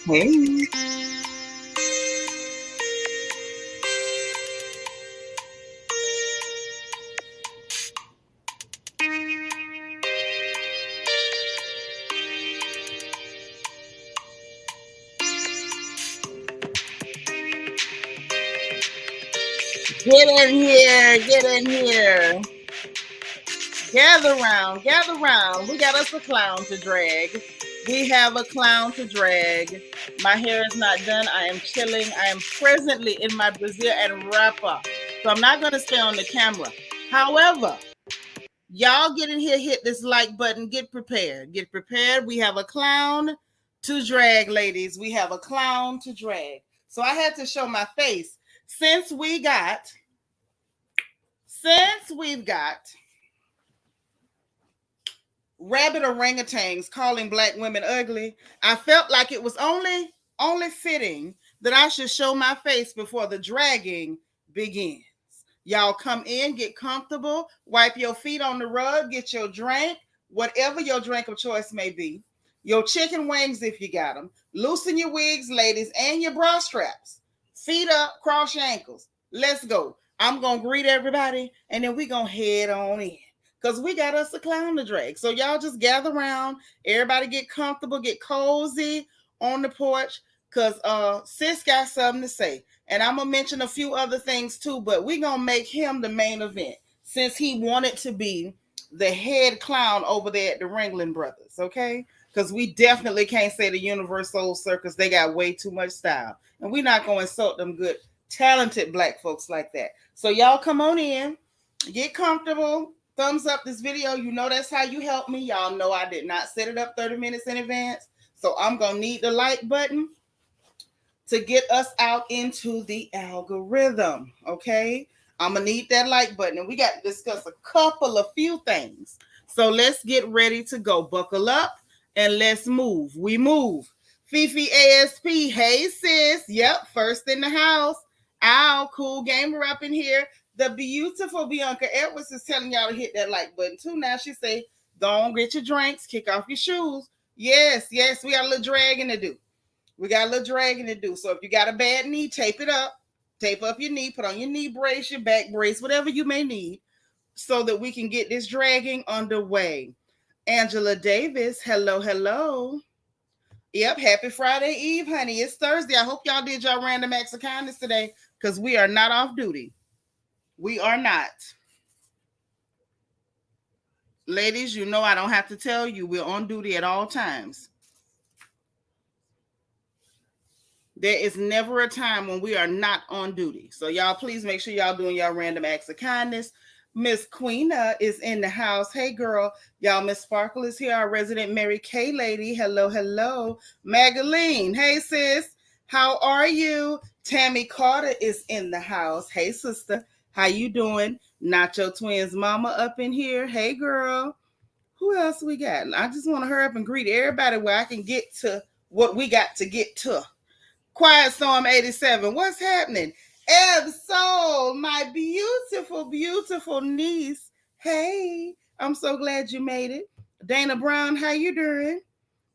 Hey. Get in here, get in here. Gather round, gather round. We got us a clown to drag. We have a clown to drag. My hair is not done. I am chilling. I am presently in my brassiere and wrapper. So I'm not going to stay on the camera. However, y'all get in here, hit this like button, get prepared. Get prepared. We have a clown to drag, ladies. We have a clown to drag. So I had to show my face. Since we've got rabbit orangutans calling black women ugly, I felt like it was only fitting that I should show my face before the dragging begins. Y'all come in, get comfortable, wipe your feet on the rug, get your drink, whatever your drink of choice may be. Your chicken wings if you got them. Loosen your wigs, ladies, and your bra straps. Feet up, cross your ankles. Let's go. I'm going to greet everybody, and then we're going to head on in. Because we got us a clown to drag. So y'all just gather around. Everybody get comfortable, get cozy on the porch. Because sis got something to say. And I'm going to mention a few other things too. But we're going to make him the main event. Since he wanted to be the head clown over there at the Ringling Brothers. Okay? Because we definitely can't say the Universal Circus. They got way too much style. And we're not going to insult them good, talented black folks like that. So y'all come on in. Get comfortable. Thumbs up this video. You know that's how you help me. Y'all know I did not set it up 30 minutes in advance. So I'm going to need the like button to get us out into the algorithm. Okay? I'm going to need that like button. And we got to discuss a few things. So let's get ready to go. Buckle up and let's move. We move. Fifi ASP. Hey, sis. Yep. First in the house. Ow. Cool gamer up in here. The beautiful Bianca Edwards is telling y'all to hit that like button too. Now she say, go on, get your drinks, kick off your shoes. Yes, we got a little dragging to do. So if you got a bad knee, tape it up. Tape up your knee, put on your knee brace, your back brace, whatever you may need, so that we can get this dragging underway. Angela Davis, hello. Yep, happy Friday Eve, honey. It's Thursday. I hope y'all did y'all random acts of kindness today, because we are not off duty. We are not. Ladies, you know I don't have to tell you. We're on duty at all times. There is never a time when we are not on duty. So y'all please make sure y'all doing y'all random acts of kindness. Miss Queena is in the house. Hey, girl. Y'all, Miss Sparkle is here, our resident Mary Kay lady. Hello. Magaline. Hey, sis. How are you? Tammy Carter is in the house. Hey, sister. How you doing? Nacho Twins mama up in here. Hey, girl. Who else we got? I just want to hurry up and greet everybody where I can get to what we got to get to. Quiet Storm 87. What's happening? Eb Soul, my beautiful niece. Hey, I'm so glad you made it. Dana Brown, how you doing?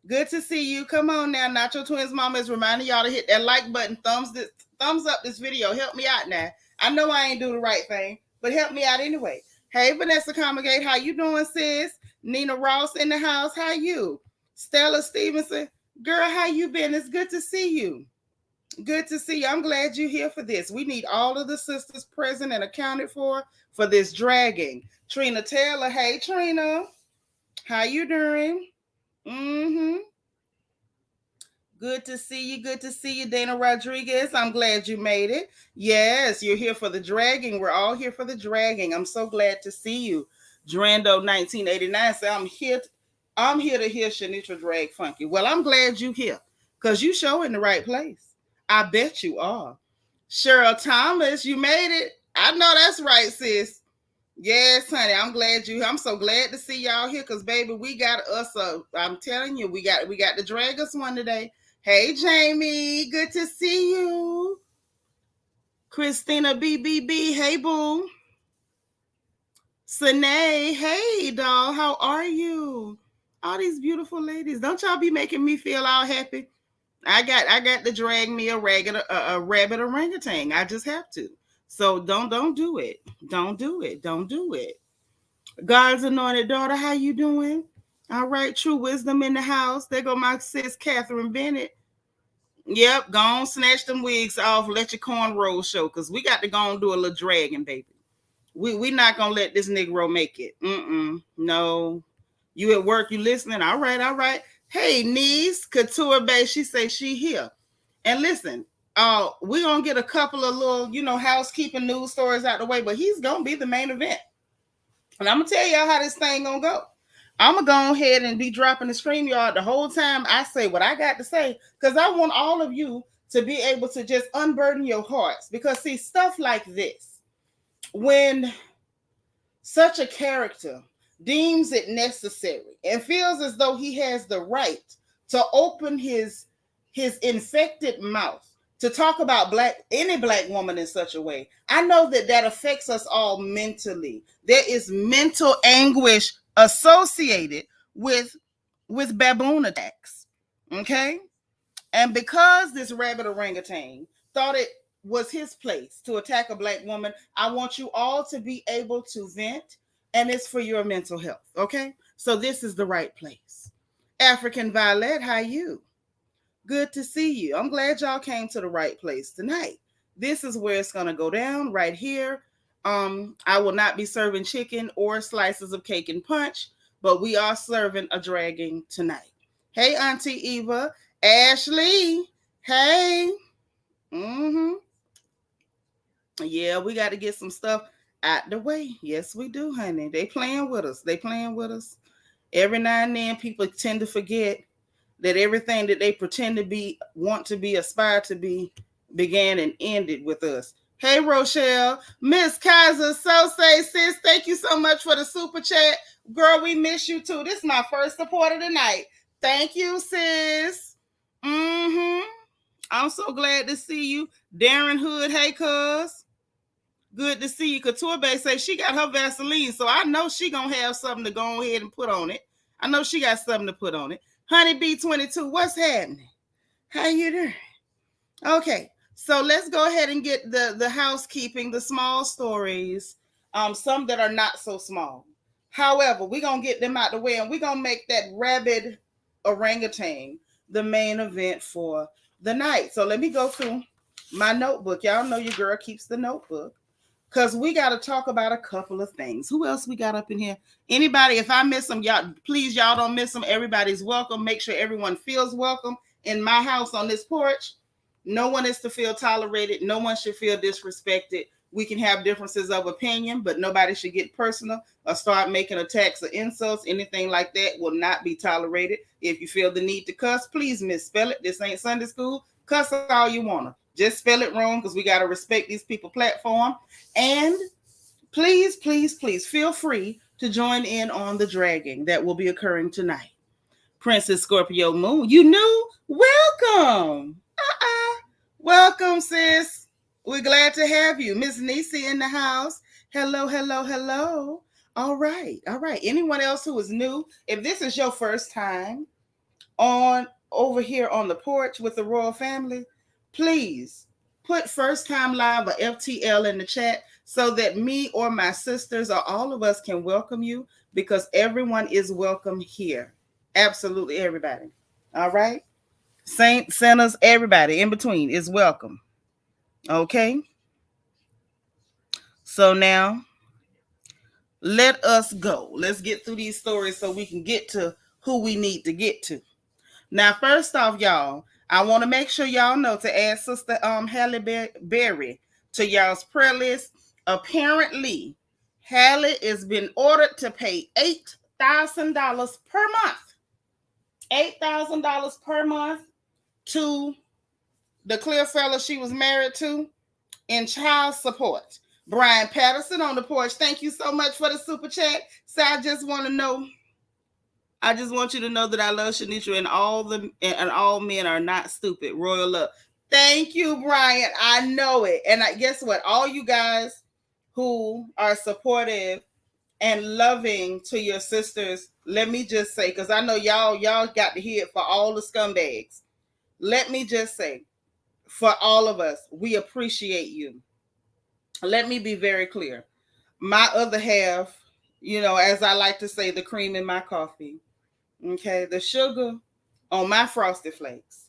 Good to see you. Come on now. Nacho Twins mama is reminding y'all to hit that like button. Thumbs up this video. Help me out now. I know I ain't do the right thing, but help me out anyway. Hey, Vanessa Comagate, how you doing, sis? Nina Ross in the house, how you? Stella Stevenson, girl, how you been? It's good to see you. Good to see you. I'm glad you're here for this. We need all of the sisters present and accounted for this dragging. Trina Taylor, hey, Trina. How you doing? Good to see you, Dana Rodriguez. I'm glad you made it. Yes, you're here for the dragging. We're all here for the dragging. I'm so glad to see you. Drando 1989 said, I'm here to hear Shanitra drag funky. Well, I'm glad you're here, because you show in the right place. I bet you are. Cheryl Thomas, you made it. I know that's right, sis. Yes, honey. I'm so glad to see y'all here, because baby, we got us I'm telling you, we got to drag us one today. Hey, Jamie, good to see you. Christina BBB, hey, boo. Sine, hey, doll, how are you? All these beautiful ladies. Don't y'all be making me feel all happy. I got to drag me a rabbit orangutan. I just have to. So don't do it. Don't do it. Don't do it. God's anointed daughter, how you doing? All right, true wisdom in the house. There go my sis Catherine Bennett. Yep, go on, snatch them wigs off, let your cornrows show, cause we got to go on do a little dragging, baby. We not gonna let this Negro make it. No. You at work, you listening? All right, all right. Hey, niece, Couture Bay, she say she here. And listen, we gonna get a couple of little, housekeeping news stories out the way, but he's gonna be the main event. And I'm gonna tell y'all how this thing gonna go. I'm gonna go ahead and be dropping the StreamYard the whole time I say what I got to say, because I want all of you to be able to just unburden your hearts. Because see, stuff like this, when such a character deems it necessary and feels as though he has the right to open his infected mouth to talk about any black woman in such a way, I know that affects us all mentally. There is mental anguish associated with baboon attacks. Okay? And because this rabbit orangutan thought it was his place to attack a black woman, I want you all to be able to vent, and it's for your mental health. Okay? So this is the right place. African Violet, how you? Good to see you. I'm glad y'all came to the right place tonight. This is where it's going to go down right here. I will not be serving chicken or slices of cake and punch, but we are serving a dragging tonight. Hey, Auntie Eva. Ashley. Hey. Yeah, we got to get some stuff out the way. Yes, we do, honey. They playing with us. Every now and then, people tend to forget that everything that they pretend to be, want to be, aspire to be, began and ended with us. Hey, Rochelle. Miss Kaiser, so say, sis, thank you so much for the super chat. Girl, we miss you too. This is my first support of the night. Thank you, sis. I'm so glad to see you. Darren Hood, hey, cuz. Good to see you. Couture Bay say she got her Vaseline, so I know she gonna have something to go ahead and put on it. I know she got something to put on it. Honeybee 22, what's happening? How you doing? Okay, so let's go ahead and get the housekeeping, the small stories, some that are not so small. However, we're going to get them out the way, and we're going to make that rabid orangutan the main event for the night. So let me go through my notebook. Y'all know your girl keeps the notebook, because we got to talk about a couple of things. Who else we got up in here? Anybody, if I miss them, y'all, please, y'all don't miss them. Everybody's welcome. Make sure everyone feels welcome in my house on this porch. No one is to feel tolerated. No one should feel disrespected. We can have differences of opinion, but nobody should get personal or start making attacks or insults. Anything like that will not be tolerated. If you feel the need to cuss, please misspell it. This ain't Sunday school. Cuss all you want to. Just spell it wrong, because we got to respect these people platform. And please, please, please feel free to join in on the dragging that will be occurring tonight. Princess Scorpio Moon, you knew? Welcome. Welcome, sis. We're glad to have you. Miss Nisi in the house. Hello, hello, hello. All right, all right. Anyone else who is new, if this is your first time over here on the porch with the royal family, please put first time live or FTL in the chat so that me or my sisters or all of us can welcome you, because everyone is welcome here. Absolutely everybody. All right? Saints, sinners, everybody in between is welcome. Okay? So now, let us go. Let's get through these stories so we can get to who we need to get to. Now, first off, y'all, I want to make sure y'all know to add Sister Halle Berry to y'all's prayer list. Apparently, Halle has been ordered to pay $8,000 per month. $8,000 per month to the clear fella she was married to in child support. Brian Patterson on the porch, thank you so much for the super chat. So I just want you to know that I love Shanitra, and all men are not stupid. Royal love. Thank you, Brian. I know it. And guess what? All you guys who are supportive and loving to your sisters, let me just say, because I know y'all got to hear it for all the scumbags. let me just say, for all of us, we appreciate you. Let me be very clear. My other half, as I like to say, the cream in my coffee, okay, the sugar on my frosted flakes,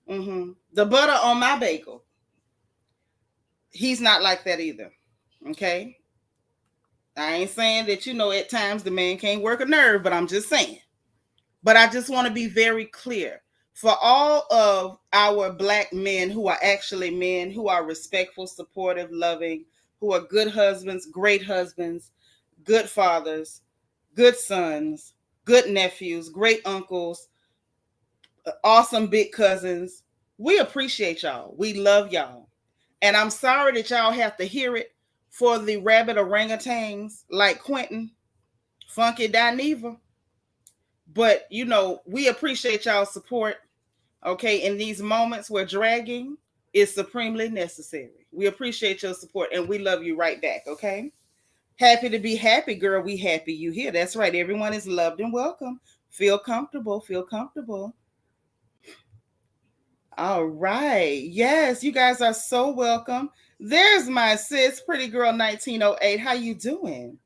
the butter on my bagel. He's not like that either, okay? I ain't saying that, at times the man can't work a nerve, but I'm just saying. But I just want to be very clear. For all of our Black men who are actually men, who are respectful, supportive, loving, who are good husbands, good fathers, good sons, good nephews, great uncles, awesome big cousins, we appreciate y'all. We love y'all. And I'm sorry that y'all have to hear it for the rabbit orangutans like Quentin, Funky Dineva. But, we appreciate y'all's support, okay, in these moments where dragging is supremely necessary. We appreciate your support, and we love you right back, okay? Happy to be happy, girl. We happy you here. That's right. Everyone is loved and welcome. Feel comfortable. Feel comfortable. All right. Yes, you guys are so welcome. There's my sis, Pretty Girl 1908. How you doing?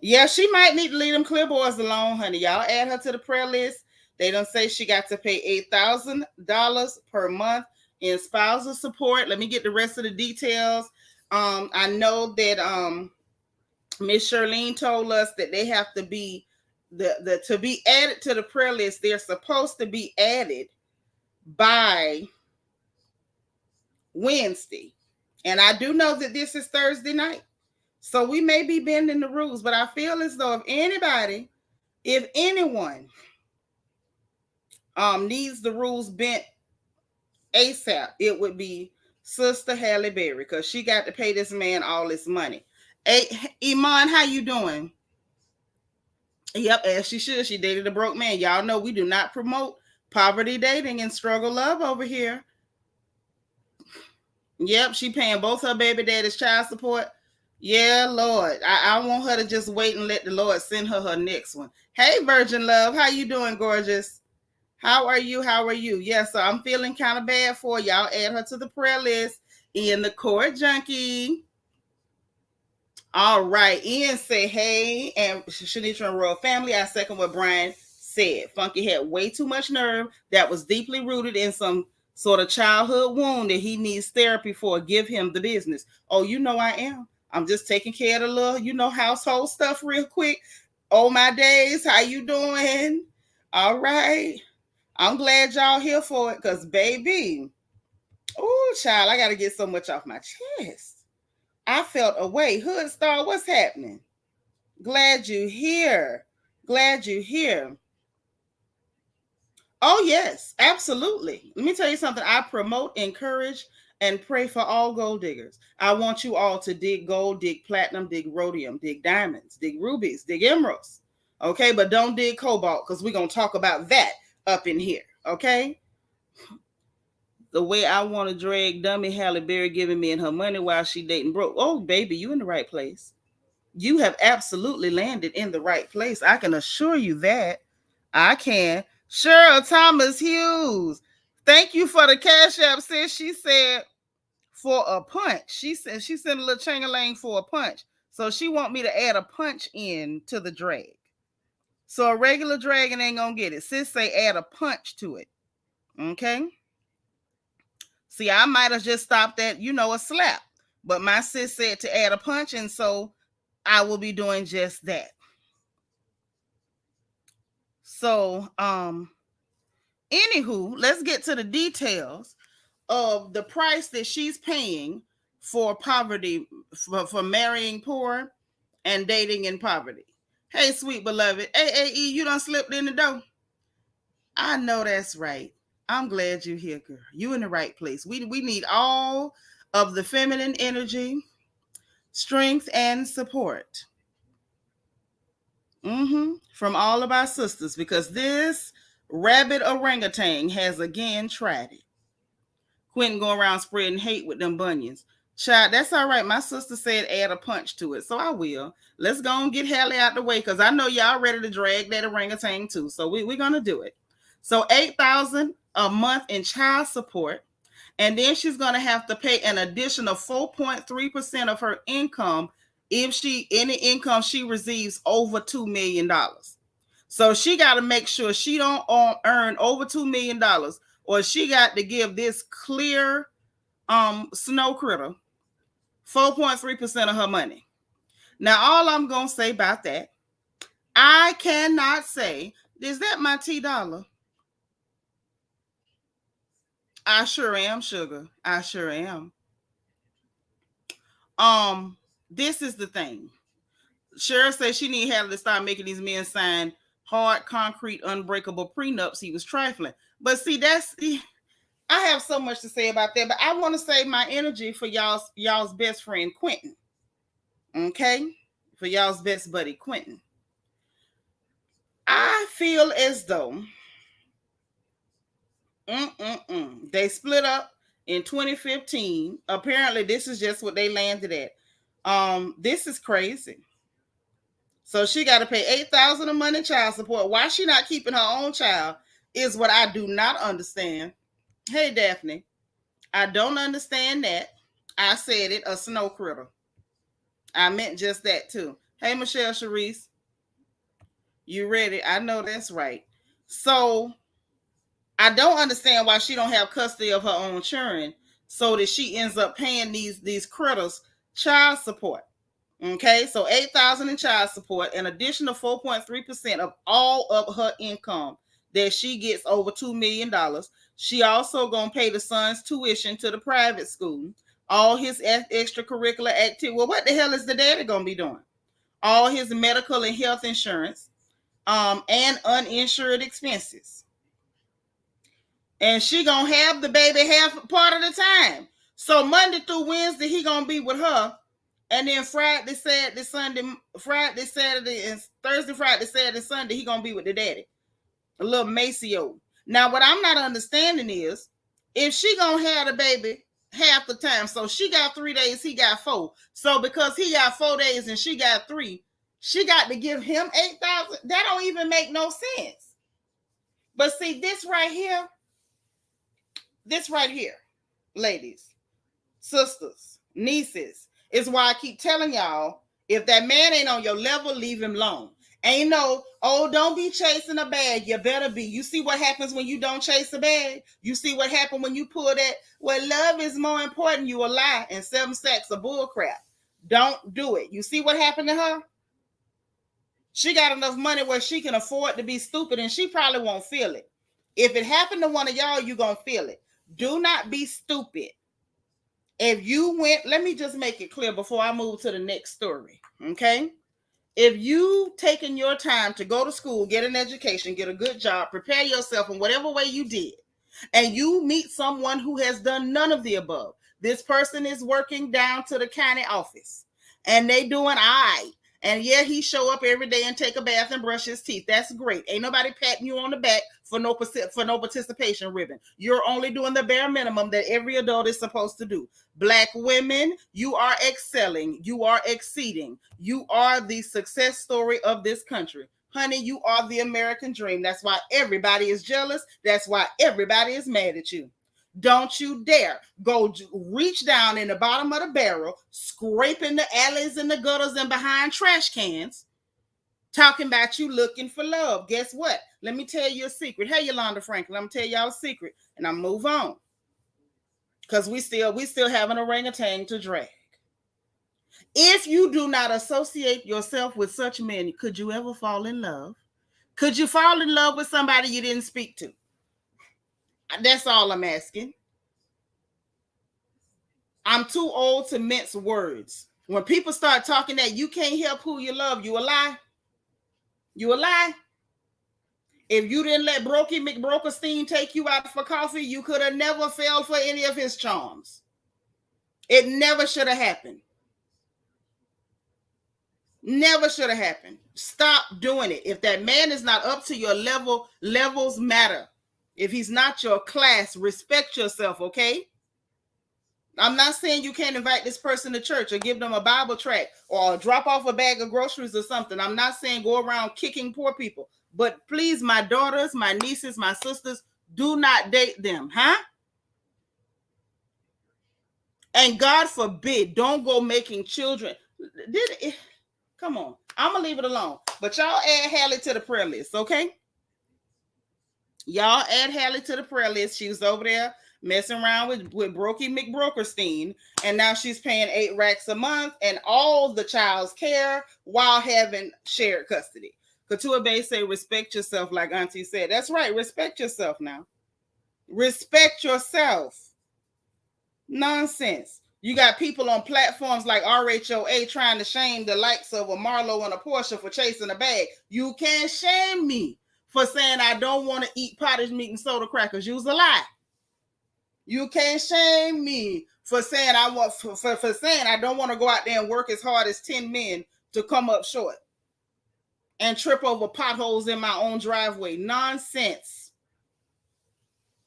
Yeah, she might need to leave them clear boys alone, honey. Y'all add her to the prayer list. They don't say she got to pay $8,000 per month in spousal support. Let me get the rest of the details. I know that Miss Charlene told us that they have to be to be added to the prayer list. They're supposed to be added by Wednesday, and I do know that this is Thursday night. So we may be bending the rules, but I feel as though if anyone needs the rules bent ASAP, it would be Sister Halle Berry, because she got to pay this man all this money. Hey, Iman, how you doing? Yep, as she should. She dated a broke man. Y'all know we do not promote poverty dating and struggle love over here. Yep, she paying both her baby daddy's child support. Yeah, Lord. I want her to just wait and let the Lord send her next one. Hey, Virgin Love. How you doing, gorgeous? How are you? Yeah, so I'm feeling kind of bad for y'all. Add her to the prayer list. Ian the Court Junkie. All right. Ian say, hey, and Shanitra and Royal Family, I second what Brian said. Funky had way too much nerve that was deeply rooted in some sort of childhood wound that he needs therapy for. Give him the business. Oh, I am. I'm just taking care of the little, household stuff real quick. Oh, my days. How you doing? All right. I'm glad y'all here for it, because, baby, oh, child, I got to get so much off my chest. I felt away. Hood Star, what's happening? Glad you here. Oh, yes, absolutely. Let me tell you something. I promote, encourage, and pray for all gold diggers. I want you all to dig gold, dig platinum, dig rhodium, dig diamonds, dig rubies, dig emeralds. Okay, but don't dig cobalt, because we're going to talk about that up in here. Okay? The way I want to drag dummy Halle Berry giving me and her money while she dating broke. Oh, baby, you in the right place. You have absolutely landed in the right place. I can assure you that. I can. Cheryl Thomas Hughes. Thank you for the cash app, sis. She said for a punch. She said she sent a little chang-a-lang for a punch. So she want me to add a punch in to the drag. So a regular dragon ain't gonna get it. Sis say add a punch to it. Okay. See, I might have just stopped at, a slap. But my sis said to add a punch, and so I will be doing just that. So, anywho, let's get to the details of the price that she's paying for poverty, for marrying poor and dating in poverty. Hey, sweet beloved. AAE, you done slipped in the door. I know that's right. I'm glad you're here, girl. You in the right place. We need all of the feminine energy, strength, and support. From all of our sisters, because this rabbit orangutan has again tried it. Quentin going around spreading hate with them bunions. Child, that's all right. My sister said add a punch to it, so I will. Let's go and get Halle out the way, because I know y'all ready to drag that orangutan too. So we're going to do it. So $8,000 a month in child support. And then she's going to have to pay an additional 4.3% of her income if any income she receives over $2 million. So she got to make sure she don't earn over $2 million, or she got to give this clear snow critter 4.3% of her money. Now, all I'm going to say about that, I cannot say, is that my $T? I sure am, sugar. I sure am. This is the thing. Cheryl says she need Halle to start making these men sign hard, concrete, unbreakable prenups. He was trifling. But see, I have so much to say about that, but I want to save my energy for y'all's best friend, Quentin. Okay? For y'all's best buddy, Quentin. I feel as though they split up in 2015. Apparently, this is just what they landed at. This is crazy. So she got to pay $8,000 a month in child support. Why she not keeping her own child is what I do not understand. Hey, Daphne, I don't understand that. I said it, a snow critter. I meant just that too. Hey, Michelle Charisse, you ready? I know that's right. So I don't understand why she don't have custody of her own children, so that she ends up paying these critters child support. Okay, so $8,000 in child support, an additional 4.3% of all of her income that she gets over $2 million. She also gonna pay the son's tuition to the private school, all his extracurricular activity. Well, what the hell is the daddy gonna be doing? All his medical and health insurance, and uninsured expenses. And she gonna have the baby half part of the time. So Monday through Wednesday, he gonna be with her. And then Friday, Saturday, Sunday, Friday, Saturday, and Thursday, Friday, Saturday, Sunday, he gonna be with the daddy. A little Maceo. Now, what I'm not understanding is, if she gonna have the baby half the time, so she got 3 days, he got 4. So because he got 4 days and she got 3, she got to give him $8,000. That don't even make no sense. But see, this right here, ladies, sisters, nieces, is why I keep telling y'all, if that man ain't on your level, leave him alone. Ain't no, oh, don't be chasing a bag. You better be. You see what happens when you don't chase a bag? You see what happened when you pull that, well, love is more important, you a lie, and 7 sacks of bull crap. Don't do it. You see what happened to her? She got enough money where she can afford to be stupid, and she probably won't feel it. If it happened to one of y'all, you're going to feel it. Do not be stupid. If you went, let me just make it clear before I move to the next story, okay? If you taken your time to go to school, get an education, get a good job, prepare yourself in whatever way you did, and you meet someone who has done none of the above, this person is working down to the county office, and they doing all right. And yeah, he show up every day and take a bath and brush his teeth. That's great. Ain't nobody patting you on the back for no participation ribbon. You're only doing the bare minimum that every adult is supposed to do. Black women, you are excelling. You are exceeding. You are the success story of this country. Honey, you are the American dream. That's why everybody is jealous. That's why everybody is mad at you. Don't you dare go reach down in the bottom of the barrel, scraping the alleys and the gutters and behind trash cans, talking about you looking for love. Guess what? Let me tell you a secret. Hey, Yolanda Franklin, I'm gonna tell y'all a secret, and I'm move on, because we still have an orangutan to drag. If you do not associate yourself with such men, could you ever fall in love? Could you fall in love with somebody you didn't speak to? That's all I'm asking. I'm too old to mince words. When people start talking that you can't help who you love, you a lie. You a lie. If you didn't let Brokey McBrokerstein take you out for coffee, you could have never fell for any of his charms. It never should have happened. Never should have happened. Stop doing it. If that man is not up to your level, levels matter. If he's not your class, respect yourself, okay? I'm not saying you can't invite this person to church or give them a Bible tract or drop off a bag of groceries or something. I'm not saying go around kicking poor people. But please, my daughters, my nieces, my sisters, Do not date them, huh? And God forbid, don't go making children. Did it? Come on. I'm going to leave it alone. But y'all add Halle to the prayer list, okay? Y'all add Halle to the prayer list. She was over there messing around with Brokey McBrokerstein, and now she's paying 8 racks a month and all the child's care while having shared custody. Couture Bay say, respect yourself, like Auntie said. That's right. Respect yourself now. Respect yourself. Nonsense. You got people on platforms like RHOA trying to shame the likes of a Marlo and a Portia for chasing a bag. You can't shame me for saying I don't want to eat pottage meat and soda crackers. You's a lie. You can't shame me for saying I want for saying I don't want to go out there and work as hard as 10 men to come up short and trip over potholes in my own driveway. Nonsense.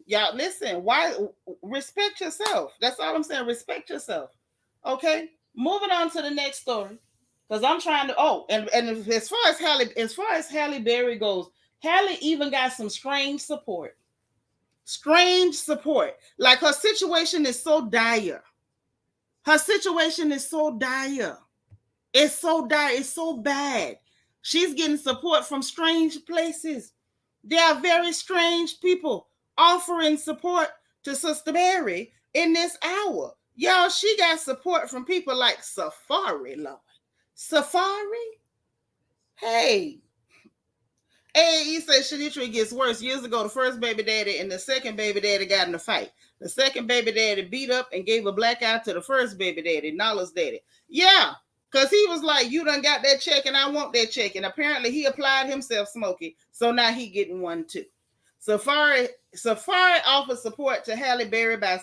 Y'all listen, why respect yourself? That's all I'm saying. Respect yourself. Okay. Moving on to the next story. Because I'm trying to and as far as Halle Berry goes, Halle even got some strange support. Strange support. Like her situation is so dire. Her situation is so dire. It's so dire. It's so bad. She's getting support from strange places. They are very strange people offering support to Sister Berry in this hour. Y'all, she got support from people like Safari, Lord. Safari? Hey, he said Shanitra gets worse. Years ago, the first baby daddy and the second baby daddy got in a fight. The second baby daddy beat up and gave a black eye to the first baby daddy, Nala's daddy. Yeah, because he was like, you done got that check and I want that check. And apparently he applied himself smoky. So now he getting one too. Safari offers support to Halle Berry by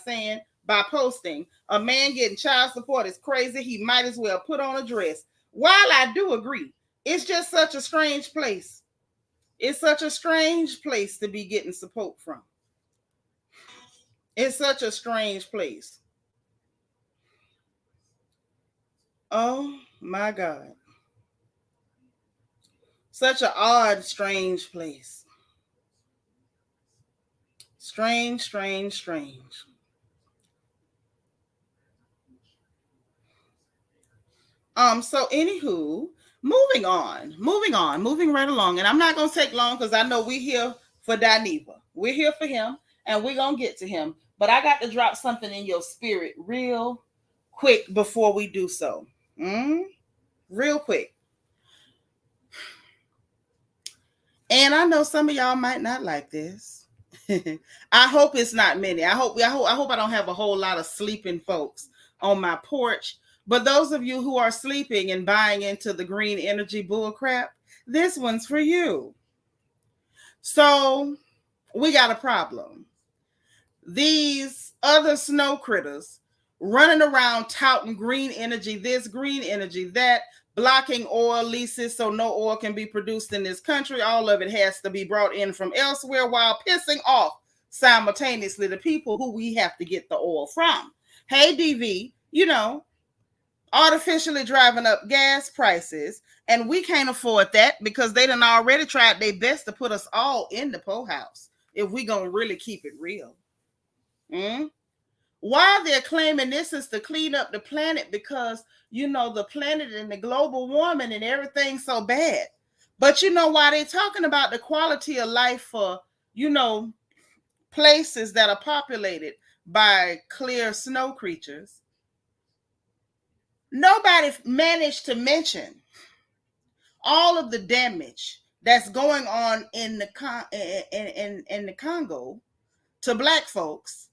posting, a man getting child support is crazy. He might as well put on a dress. While I do agree, it's just such a strange place. It's such a strange place to be getting support from. It's such a strange place. Oh my God. Such an odd, strange place. Strange. So anywho, moving right along. And I'm not going to take long because I know we're here for Dineva. We're here for him and we're going to get to him. But I got to drop something in your spirit real quick before we do so. Real quick. And I know some of y'all might not like this. I hope it's not many. I hope I don't have a whole lot of sleeping folks on my porch. But those of you who are sleeping and buying into the green energy bullcrap, this one's for you. So we got a problem. These other snow critters running around touting green energy, this green energy, that, blocking oil leases so no oil can be produced in this country. All of it has to be brought in from elsewhere while pissing off simultaneously the people who we have to get the oil from. Hey, DV, artificially driving up gas prices, and we can't afford that because they done already tried their best to put us all in the poorhouse if we gonna really keep it real. While they're claiming this is to clean up the planet because, the planet and the global warming and everything's so bad. But why they're talking about the quality of life for, places that are populated by clear snow creatures, nobody managed to mention all of the damage that's going on in the Congo to Black folks.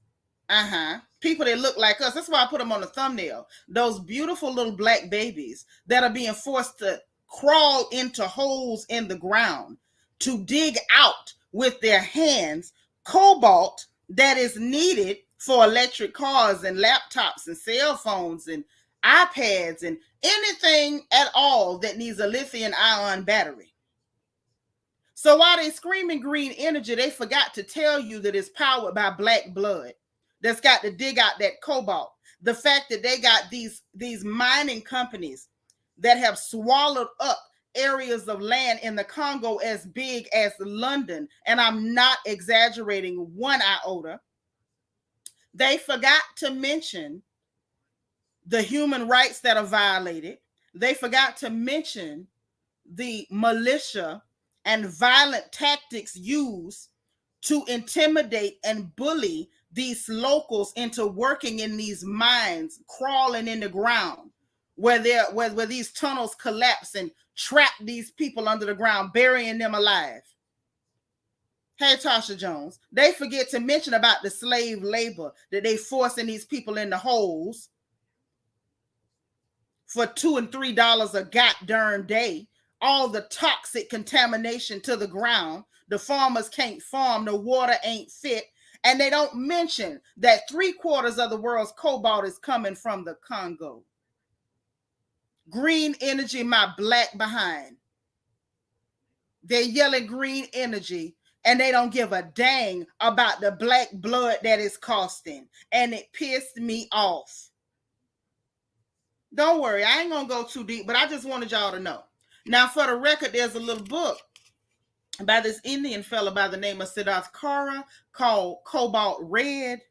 People that look like us. That's why I put them on the thumbnail. Those beautiful little Black babies that are being forced to crawl into holes in the ground to dig out with their hands cobalt that is needed for electric cars and laptops and cell phones and iPads and anything at all that needs a lithium-ion battery. So while they screaming green energy, they forgot to tell you that it's powered by Black blood that's got to dig out that cobalt. The fact that they got these mining companies that have swallowed up areas of land in the Congo as big as London. And I'm not exaggerating one iota. They forgot to mention the human rights that are violated. They forgot to mention the militia and violent tactics used to intimidate and bully these locals into working in these mines, crawling in the ground, where these tunnels collapse and trap these people under the ground, burying them alive. Hey, Tasha Jones, they forget to mention about the slave labor that they forcing these people in the holes for $2 and $3 a goddamn day. All the toxic contamination to the ground. The farmers can't farm. The water ain't fit. And they don't mention that 3/4 of the world's cobalt is coming from the Congo. Green energy, my black behind. They're yelling green energy, and they don't give a dang about the black blood that it's costing. And it pissed me off. Don't worry, I ain't gonna go too deep, but I just wanted y'all to know. Now, for the record, there's a little book by this Indian fella by the name of Siddharth Kaura called Cobalt Red,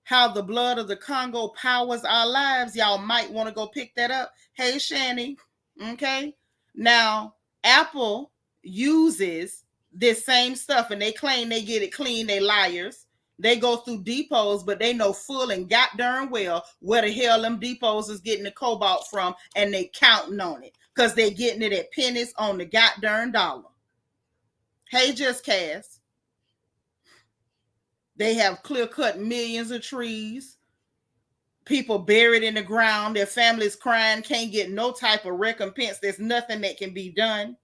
How the Blood of the Congo Powers Our Lives. Y'all might want to go pick that up. Hey, Shani. Okay. Now, Apple uses this same stuff, and they claim they get it clean. They liars. They go through depots, but they know full and goddamn well where the hell them depots is getting the cobalt from, and they counting on it because they getting it at pennies on the goddamn dollar. Hey, Just Cass. They have clear-cut millions of trees. People buried in the ground. Their families crying, can't get no type of recompense. There's nothing that can be done.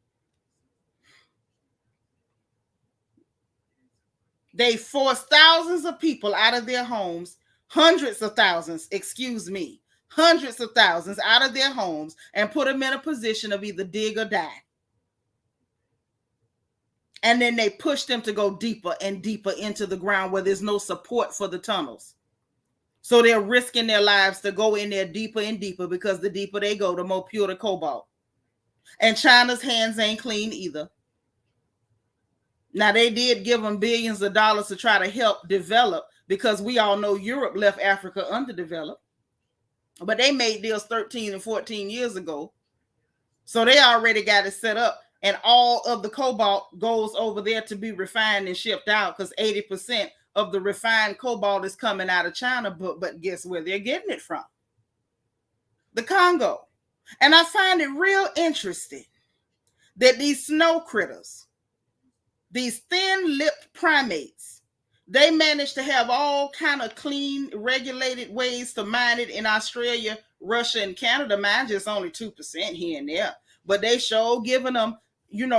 They forced thousands of people out of their homes, hundreds of thousands out of their homes, and put them in a position of either dig or die. And then they pushed them to go deeper and deeper into the ground where there's no support for the tunnels. So they're risking their lives to go in there deeper and deeper, because the deeper they go, the more pure the cobalt. And China's hands ain't clean either. Now, they did give them billions of dollars to try to help develop, because we all know Europe left Africa underdeveloped. But they made deals 13 and 14 years ago. So they already got it set up. And all of the cobalt goes over there to be refined and shipped out, because 80% of the refined cobalt is coming out of China. But guess where they're getting it from? The Congo. And I find it real interesting that these snow critters, these thin-lipped primates, they managed to have all kind of clean, regulated ways to mine it in Australia, Russia, and Canada. Mine just only 2% here and there. But they sure giving them,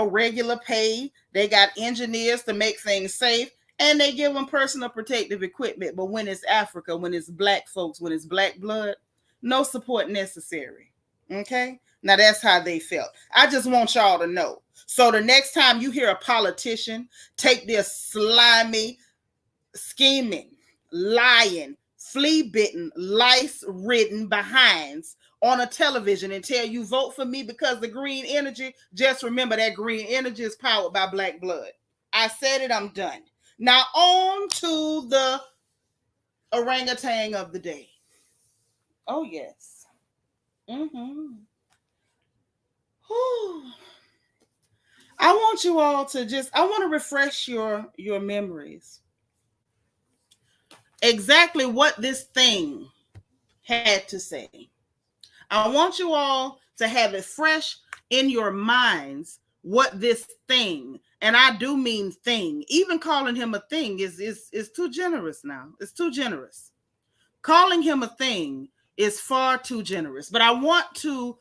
regular pay. They got engineers to make things safe, and they give them personal protective equipment. But when it's Africa, when it's black folks, when it's black blood, no support necessary. Okay? Now, that's how they felt. I just want y'all to know. So the next time you hear a politician take their slimy, scheming, lying, flea-bitten, lice-ridden behinds on a television and tell you vote for me because the green energy, just remember that green energy is powered by black blood. I said it, I'm done. Now on to the orangutan of the day. Oh, yes. I want you all to I want to refresh your memories. Exactly what this thing had to say. I want you all to have it fresh in your minds what this thing, and I do mean thing, even calling him a thing is too generous now. It's too generous. Calling him a thing is far too generous. But I want to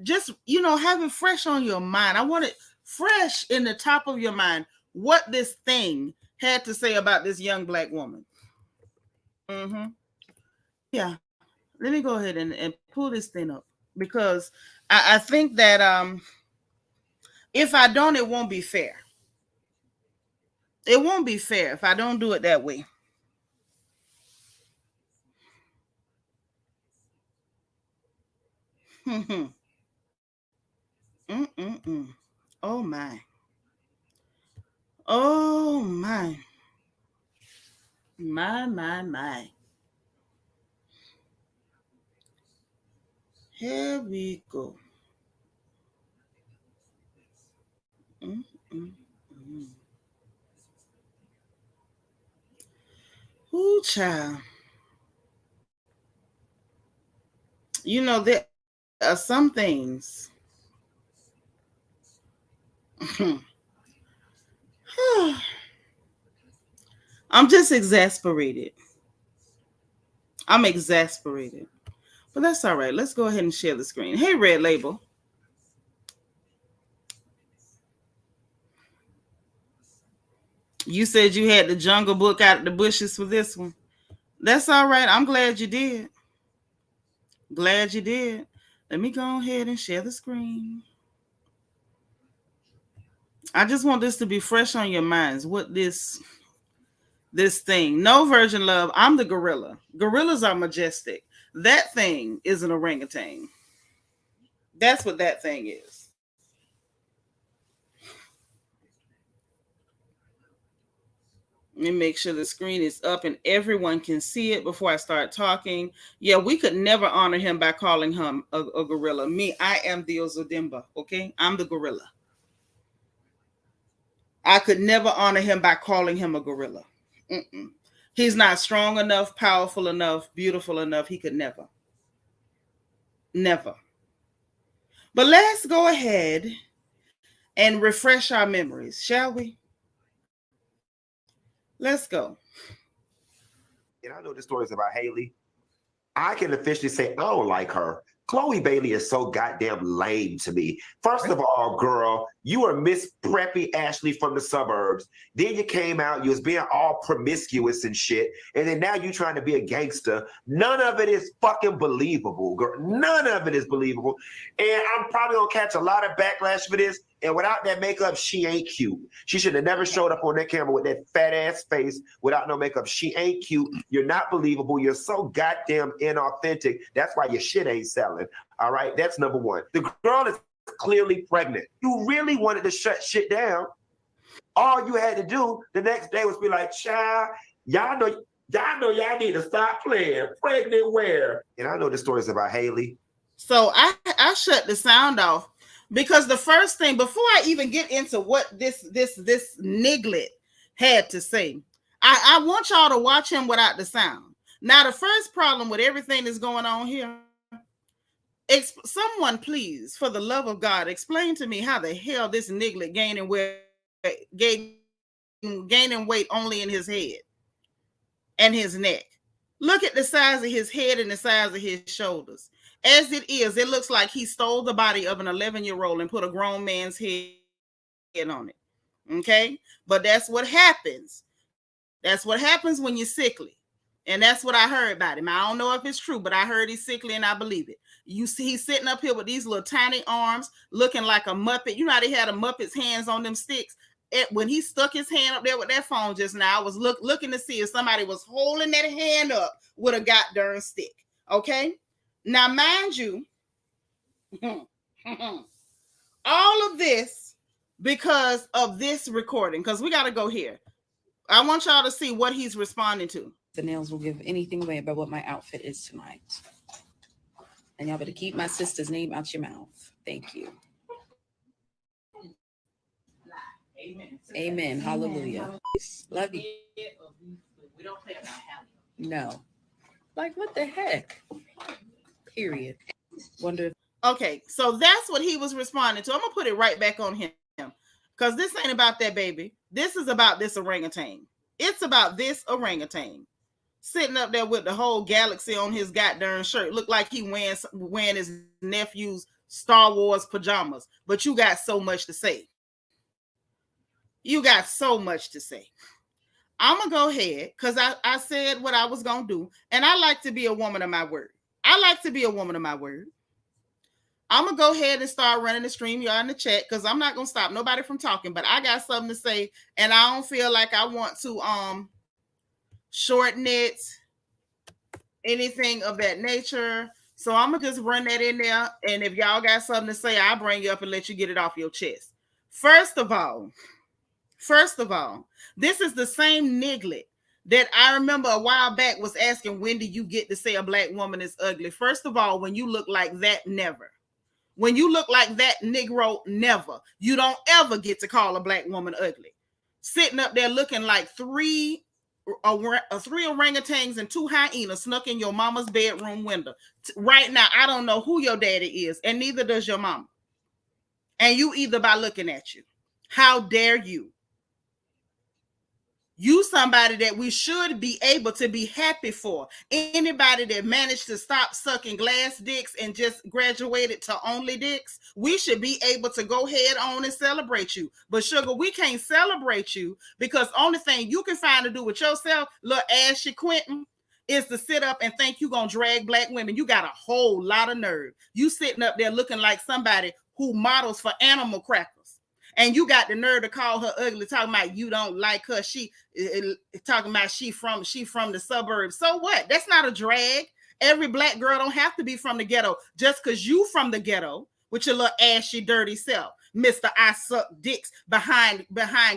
just, have it fresh on your mind. I want it fresh in the top of your mind what this thing had to say about this young black woman. Yeah. Let me go ahead and pull this thing up, because I think that if I don't, it won't be fair. It won't be fair if I don't do it that way. Mm-mm-mm. Oh my. Oh my. My. Here we go. Mm-mm-mm. Ooh, child. You know, there are some things. I'm just exasperated. I'm exasperated. But that's all right. Let's go ahead and share the screen. Hey, Red Label. You said you had the Jungle Book out of the bushes for this one. That's all right. I'm glad you did. Glad you did. Let me go ahead and share the screen. I just want this to be fresh on your minds. What this thing. No, Virgin Love, I'm the gorilla. Gorillas are majestic. That thing is an orangutan. That's what that thing is. Let me make sure the screen is up and everyone can see it before I start talking. Yeah, we could never honor him by calling him a gorilla. Me, I am the Ozodimba, okay? I'm the gorilla. I could never honor him by calling him a gorilla. Mm-mm. He's not strong enough, powerful enough, beautiful enough. He could never. Never. But let's go ahead and refresh our memories, shall we? Let's go. And I know the stories about Haley. I can officially say I don't like her. Chloe Bailey is so goddamn lame to me. First of all, girl, you are Miss Preppy Ashley from the suburbs. Then you came out, you was being all promiscuous and shit, and then now you trying to be a gangster. None of it is fucking believable, girl. None of it is believable. And I'm probably gonna catch a lot of backlash for this. And without that makeup, she ain't cute. She should have never showed up on that camera with that fat ass face without no makeup. She ain't cute. You're not believable. You're so goddamn inauthentic. That's why your shit ain't selling. All right, that's number one. The girl is clearly pregnant. You really wanted to shut shit down. All you had to do the next day was be like, child, y'all need to stop playing. Pregnant where? And I know the stories about Haley. So I shut the sound off because the first thing before I even get into what this niglet had to say, I want y'all to watch him without the sound. Now the first problem with everything that's going on here, someone please, for the love of God, explain to me how the hell this niglet gaining weight only in his head and his neck. Look at the size of his head and the size of his shoulders. As it is, it looks like he stole the body of an 11-year-old and put a grown man's head on it. Okay? But that's what happens. That's what happens when you're sickly. And that's what I heard about him. I don't know if it's true, but I heard he's sickly and I believe it. You see, he's sitting up here with these little tiny arms looking like a Muppet. You know how they had a Muppet's hands on them sticks? When he stuck his hand up there with that phone just now, I was looking to see if somebody was holding that hand up with a goddamn stick. Okay? Now, mind you, all of this because of this recording, because we got to go here. I want y'all to see what he's responding to. The nails will give anything away about what my outfit is tonight. And y'all better keep my sister's name out your mouth. Thank you. Amen. Amen. Hallelujah. Love you. We don't play about Halle. No. Like, what the heck? Period. Wonder. Okay, so that's what he was responding to. I'm going to put it right back on him because this ain't about that baby. This is about this orangutan. It's about this orangutan sitting up there with the whole galaxy on his goddamn shirt. Look like he wearing his nephew's Star Wars pajamas. But you got so much to say. You got so much to say. I'm going to go ahead because I said what I was going to do. And I like to be a woman of my word. I like to be a woman of my word. I'm going to go ahead and start running the stream. Y'all in the chat because I'm not going to stop nobody from talking. But I got something to say. And I don't feel like I want to shorten it, anything of that nature. So I'm gonna just run that in there, and if y'all got something to say, I'll bring you up and let you get it off your chest. First of all, this is the same niglet that I remember a while back was asking, when do you get to say a black woman is ugly? First of all, when you look like that, never. When you look like that, Negro, never. You don't ever get to call a black woman ugly. Sitting up there looking like three orangutans and 2 hyenas snuck in your mama's bedroom window. Right now, I don't know who your daddy is, and neither does your mama. And you either by looking at you. How dare you? You somebody that we should be able to be happy for. Anybody that managed to stop sucking glass dicks and just graduated to only dicks, we should be able to go head on and celebrate you. But sugar, we can't celebrate you because only thing you can find to do with yourself, little ashy Quentin, is to sit up and think you gonna drag black women. You got a whole lot of nerve. You sitting up there looking like somebody who models for animal crackers. And you got the nerve to call her ugly, talking about you don't like her. She talking about she from the suburbs. So what? That's not a drag. Every black girl don't have to be from the ghetto. Just because you from the ghetto with your little ashy, dirty self. Mr. I suck dicks behind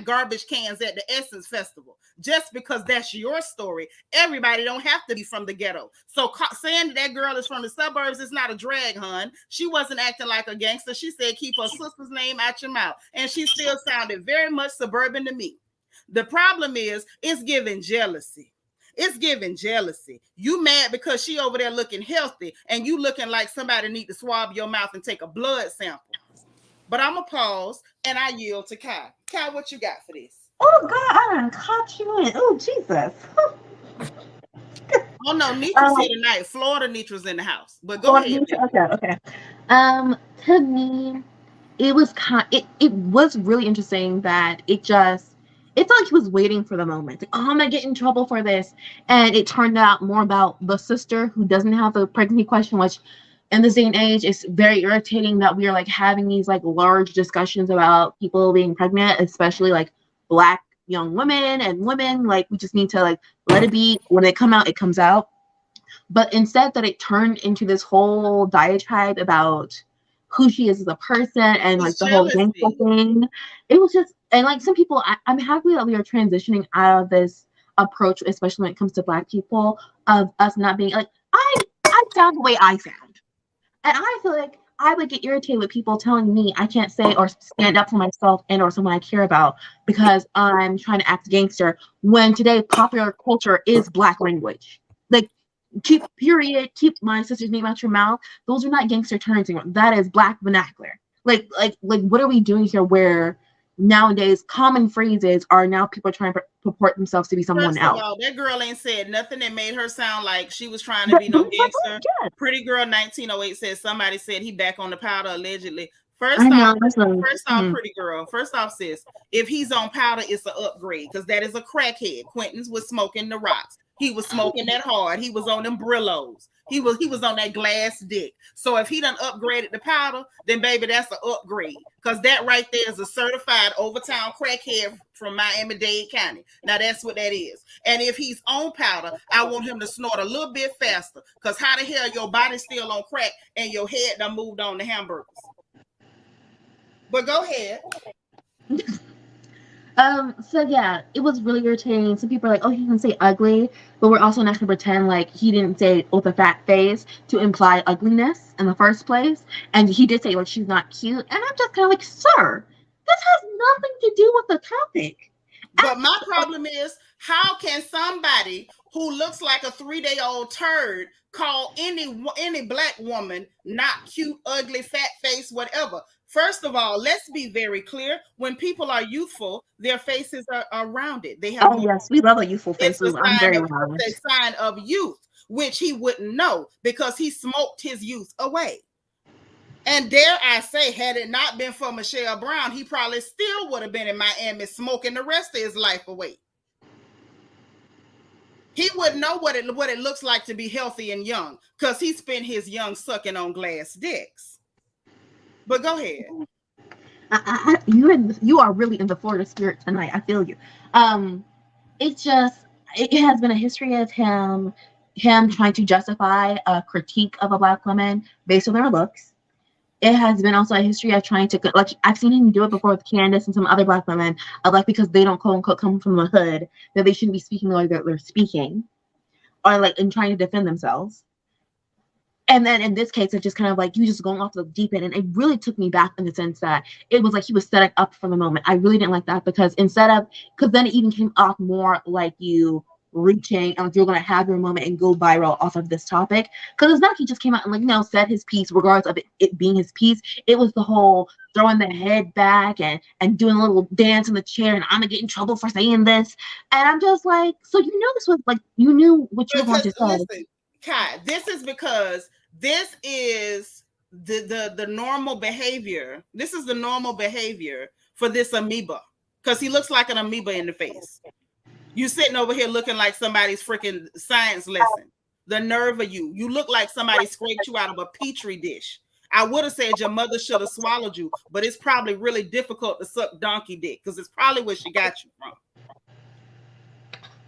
garbage cans at the Essence Festival. Just because that's your story, everybody don't have to be from the ghetto. So saying that girl is from the suburbs is not a drag, hun. She wasn't acting like a gangster. She said, keep her sister's name out your mouth. And she still sounded very much suburban to me. The problem is, it's giving jealousy. It's giving jealousy. You mad because she over there looking healthy and you looking like somebody need to swab your mouth and take a blood sample. But I'm going to pause and I yield to Kai. Kai, what you got for this? Oh, God, I done caught you in. Oh, Jesus. Oh, no, Nitra's here tonight. Florida Nitra's in the house. But go ahead. Okay. To me, it was it was really interesting that it felt like he was waiting for the moment. Like, oh, I'm going to get in trouble for this. And it turned out more about the sister who doesn't have the pregnancy question, which in this day and age, it's very irritating that we are like having these like large discussions about people being pregnant, especially like Black young women and women. Like, we just need to like let it be. When they come out, it comes out. But instead that it turned into this whole diatribe about who she is as a person and like the whole gangster thing. It was just, and like some people, I'm happy that we are transitioning out of this approach, especially when it comes to Black people, of us not being like, I sound the way I sound. And I feel like I would get irritated with people telling me I can't say or stand up for myself and or someone I care about because I'm trying to act gangster when today popular culture is Black language. Like, keep my sister's name out your mouth. Those are not gangster terms anymore. That is Black vernacular. Like what are we doing here where nowadays common phrases are now people are trying to purport themselves to be someone else? All, that girl ain't said nothing that made her sound like she was trying to be no gangster. Yes. Pretty Girl 1908 says somebody said he back on the powder allegedly. First off, Pretty Girl. First off, sis, if he's on powder, it's an upgrade because that is a crackhead. Quentin's was smoking the rocks. He was smoking that hard. He was on them Brillos. He was on that glass dick. So if he done upgraded the powder, then baby, that's an upgrade. Because that right there is a certified Overtown crackhead from Miami-Dade County. Now that's what that is. And if he's on powder, I want him to snort a little bit faster. Because how the hell your body's still on crack and your head done moved on to hamburgers? But go ahead. So yeah, it was really irritating. Some people are like, oh, he didn't say ugly, but we're also not going to pretend like he didn't say with a fat face to imply ugliness in the first place. And he did say like she's not cute. And I'm just kind of like, sir, this has nothing to do with the topic. But my problem is, how can somebody who looks like a 3-day-old turd call any Black woman not cute, ugly, fat face, whatever? First of all, let's be very clear. When people are youthful, their faces are rounded. They have yes, we love a youthful face. I'm very round. It's a sign of youth, which he wouldn't know because he smoked his youth away. And dare I say, had it not been for Michelle Brown, he probably still would have been in Miami smoking the rest of his life away. He wouldn't know what it looks like to be healthy and young because he spent his young sucking on glass dicks. But go ahead. You are really in the Florida spirit tonight. I feel you. It has been a history of him him trying to justify a critique of a Black woman based on their looks. It has been also a history of trying to, like, I've seen him do it before with Candace and some other Black women, of like, because they don't quote unquote come from the hood, that they shouldn't be speaking the way that they're speaking, or like in trying to defend themselves. And then in this case, it's just kind of like you just going off the deep end. And it really took me back in the sense that it was like he was setting up for the moment. I really didn't like that because because then it even came off more like you reaching and like you're going to have your moment and go viral off of this topic. Because it's not like he just came out and like, said his piece regardless of it being his piece. It was the whole throwing the head back and doing a little dance in the chair and I'm going to get in trouble for saying this. And I'm just like, so this was like, you knew what you were going to say. Listen, Kai, this is because this is the normal behavior. This is the normal behavior for this amoeba because he looks like an amoeba in the face. You sitting over here looking like somebody's freaking science lesson. The nerve of you. You look like somebody scraped you out of a petri dish. I would have said your mother should have swallowed you, but it's probably really difficult to suck donkey dick because it's probably where she got you from.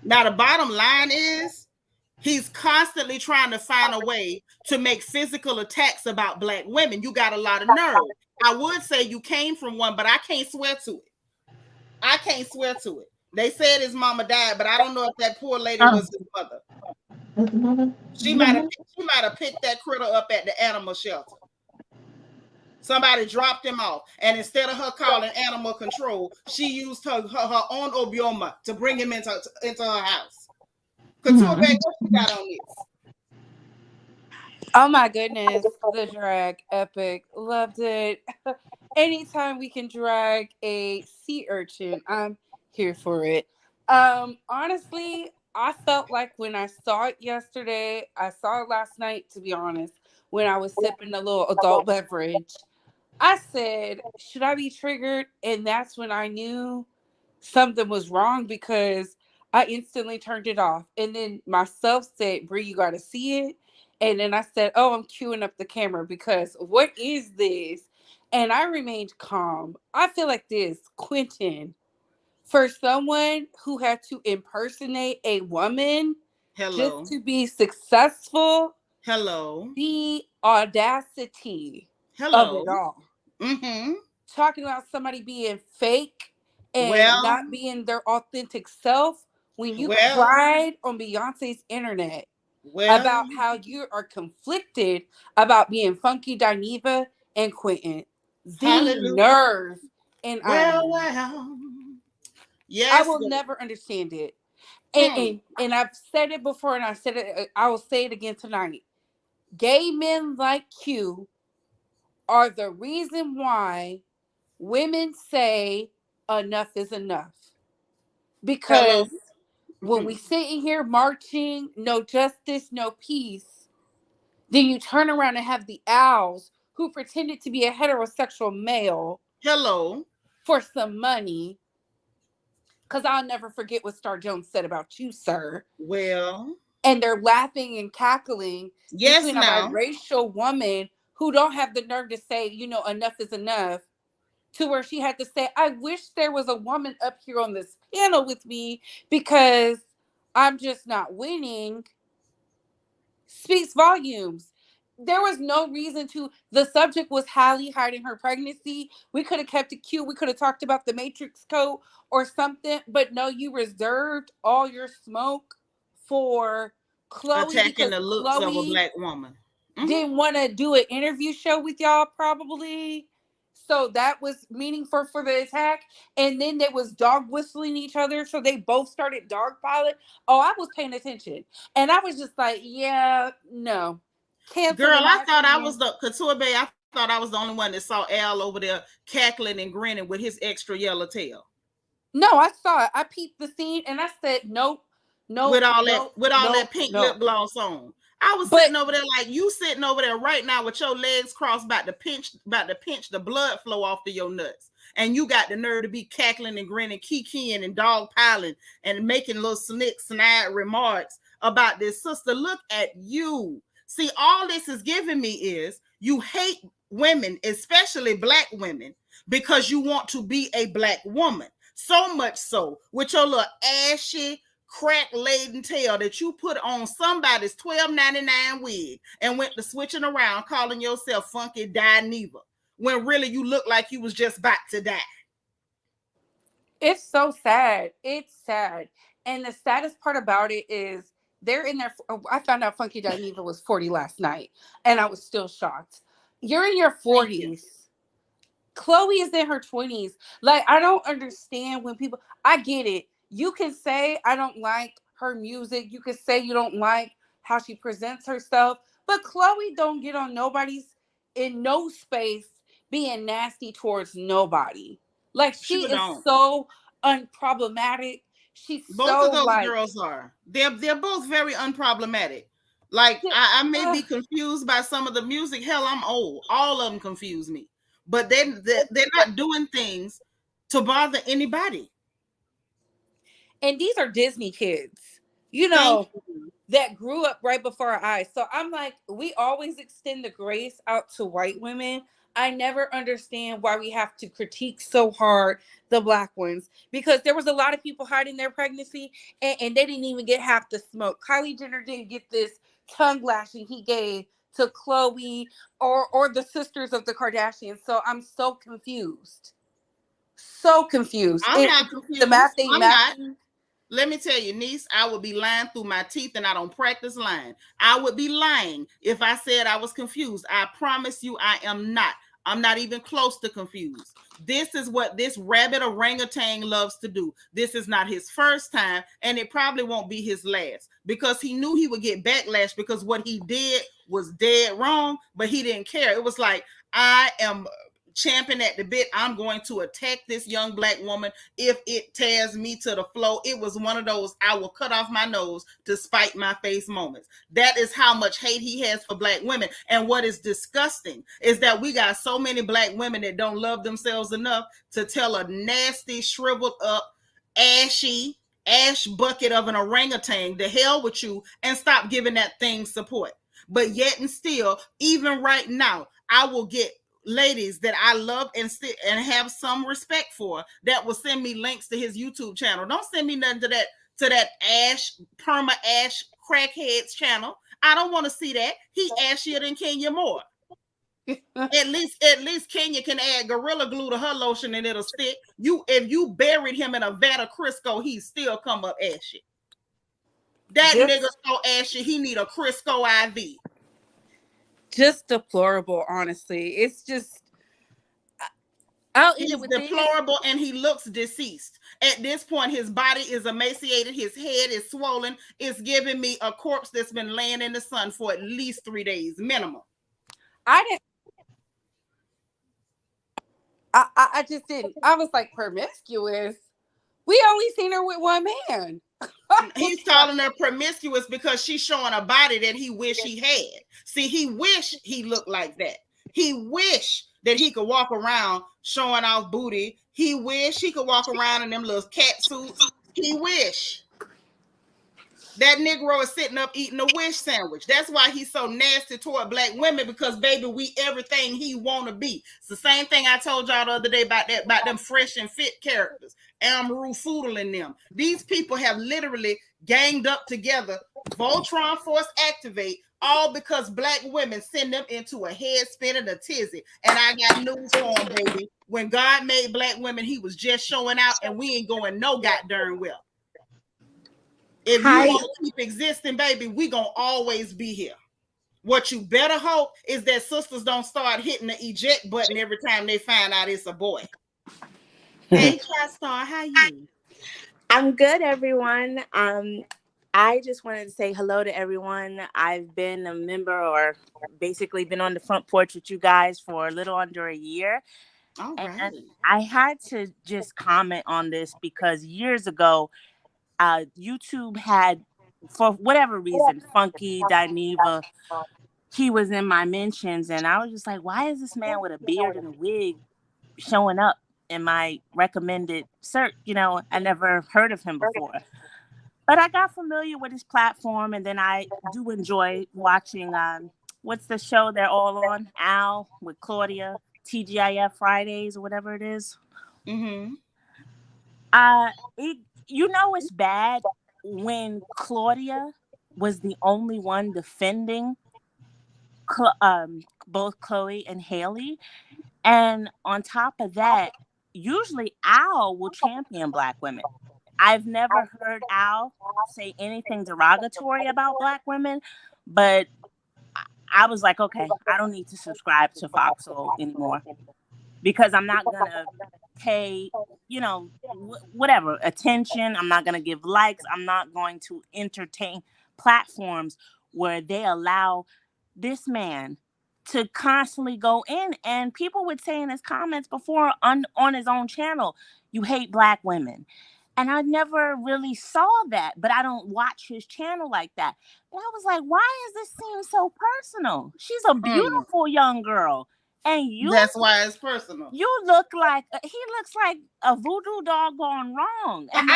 Now, the bottom line is he's constantly trying to find a way to make physical attacks about Black women. You got a lot of nerve. I would say you came from one, but I can't swear to it. I can't swear to it. They said his mama died, but I don't know if that poor lady was his mother. She might have picked that critter up at the animal shelter. Somebody dropped him off, and instead of her calling animal control, she used her own obioma to bring him into her house. Couture, what you got on this? Oh my goodness, the drag epic. Loved it. Anytime we can drag a sea urchin, I'm here for it. Honestly, I felt like when I saw it yesterday, I saw it last night, to be honest, when I was sipping a little adult beverage. I said, should I be triggered? And that's when I knew something was wrong because I instantly turned it off. And then myself said, Bree, you got to see it. And then I said, oh, I'm queuing up the camera because what is this? And I remained calm. I feel like this, Quentin, for someone who had to impersonate a woman just to be successful. The audacity of it all. Talking about somebody being fake and not being their authentic self when you cried on Beyonce's internet about how you are conflicted about being Funky Dineva and Quentin. The nerve. And yes, I will never understand it. And I've said it before and I will say it again tonight. Gay men like Q are the reason why women say enough is enough. Because when we sit in here marching, no justice, no peace, then you turn around and have the owls who pretended to be a heterosexual male for some money. Because I'll never forget what Star Jones said about you, sir. And they're laughing and cackling between a biracial woman who don't have the nerve to say, enough is enough, to where she had to say, I wish there was a woman up here on this panel with me because I'm just not winning, speaks volumes. There was no reason to. The subject was Halle hiding her pregnancy. We could have kept it cute. We could have talked about the Matrix Code or something. But no, you reserved all your smoke for Chloe. Attacking the looks of a Black woman. Didn't want to do an interview show with y'all, probably. So that was meaningful for the attack. And then there was dog whistling each other. So they both started dogpiling. Oh, I was paying attention. And I was just like, yeah, no. Girl, I thought I was the Couture Bay. I thought I was the only one that saw Al over there cackling and grinning with his extra yellow tail. No, I saw it. I peeped the scene and I said, nope. With all that pink lip gloss on. I was sitting over there like you sitting over there right now with your legs crossed, about to pinch the blood flow off of your nuts. And you got the nerve to be cackling and grinning, kikiing and dog piling and making little snide remarks about this. Sister, look at you. See, all this is giving me is you hate women, especially Black women, because you want to be a Black woman. So much so with your little ashy, crack-laden tail that you put on somebody's $12.99 wig and went to switching around calling yourself Funky Dineva when really you look like you was just about to die. It's so sad. It's sad. And the saddest part about it is they're in their, I found out Funky Dineva was 40 last night, and I was still shocked. You're in your 40s. Chloe is in her 20s. Like, I don't understand when people, I get it. You can say, I don't like her music. You can say you don't like how she presents herself. But Chloe don't get on nobody's, in no space, being nasty towards nobody. Like, she is so unproblematic. She's both so of those like, girls are. They're both very unproblematic. Like, I may be confused by some of the music. Hell, I'm old. All of them confuse me. But they're not doing things to bother anybody. And these are Disney kids, you know, that grew up right before our eyes. So I'm like, we always extend the grace out to white women. I never understand why we have to critique so hard the Black ones, because there was a lot of people hiding their pregnancy and they didn't even get half the smoke. Kylie Jenner didn't get this tongue lashing he gave to Chloe or the sisters of the Kardashians. So I'm so confused. So confused. I'm not confused. The math ain't math. Let me tell you, niece, I would be lying through my teeth, and I don't practice lying. I would be lying if I said I was confused. I promise you I am not. I'm not even close to confused. This is what this rabbit orangutan loves to do. This is not his first time, and it probably won't be his last, because he knew he would get backlash because what he did was dead wrong, but he didn't care. It was like, I am champing at the bit. I'm going to attack this young Black woman if it tears me to the floor. It was one of those I will cut off my nose to spite my face moments. That is how much hate he has for Black women. And what is disgusting is that we got so many Black women that don't love themselves enough to tell a nasty, shriveled up, ash bucket of an orangutan to hell with you and stop giving that thing support. But yet and still, even right now, I will get ladies that I love and have some respect for that will send me links to his YouTube channel. Don't send me nothing to that perma ash crackheads channel. I don't want to see that. He ashier than Kenya Moore. At least Kenya can add Gorilla Glue to her lotion and it'll stick. If you buried him in a vat of Crisco, he still come up ashy. That nigga so ashy, he need a Crisco IV. Just deplorable, honestly. It's just, he's deplorable and he looks deceased. At this point, his body is emaciated. His head is swollen. It's giving me a corpse that's been laying in the sun for at least 3 days minimum. I just didn't. I was like, promiscuous? We only seen her with one man. He's calling her promiscuous because she's showing a body that he wish he had. See, he wish he looked like that. He wish that he could walk around showing off booty. He wish he could walk around in them little cat suits. He wish. That Negro is sitting up eating a wish sandwich. That's why he's so nasty toward Black women, because baby, we everything he want to be. It's the same thing I told y'all the other day about them fresh and fit characters. Amaru Foodle and them. These people have literally ganged up together. Voltron Force activate, all because Black women send them into a head spin and a tizzy. And I got news for them, baby. When God made Black women, he was just showing out, and we ain't going no goddamn well. If you want to keep existing, baby, we gonna always be here. What you better hope is that sisters don't start hitting the eject button every time they find out it's a boy. Hey, Star, how you? I'm good, everyone. I just wanted to say hello to everyone. I've been a member, or basically been on the front porch with you guys for a little under a year. All right. And I had to just comment on this because years ago, YouTube had, for whatever reason, Funky Dineva, he was in my mentions, and I was just like, why is this man with a beard and a wig showing up in my recommended search? You know, I never heard of him before. But I got familiar with his platform, and then I do enjoy watching, what's the show they're all on? Al with Claudia, TGIF Fridays or whatever it is. Mm-hmm. You know it's bad when Claudia was the only one defending both Chloe and Haley, and on top of that, usually Al will champion Black women. I've never heard Al say anything derogatory about Black women, but I was like, okay, I don't need to subscribe to Foxhole anymore because I'm not gonna pay, whatever attention. I'm not gonna give likes. I'm not going to entertain platforms where they allow this man to constantly go in. And people would say in his comments before on his own channel, you hate Black women. And I never really saw that, but I don't watch his channel like that. And I was like, why is this seem so personal? She's a beautiful young girl. And That's why it's personal. You look like, he looks like a voodoo doll gone wrong. And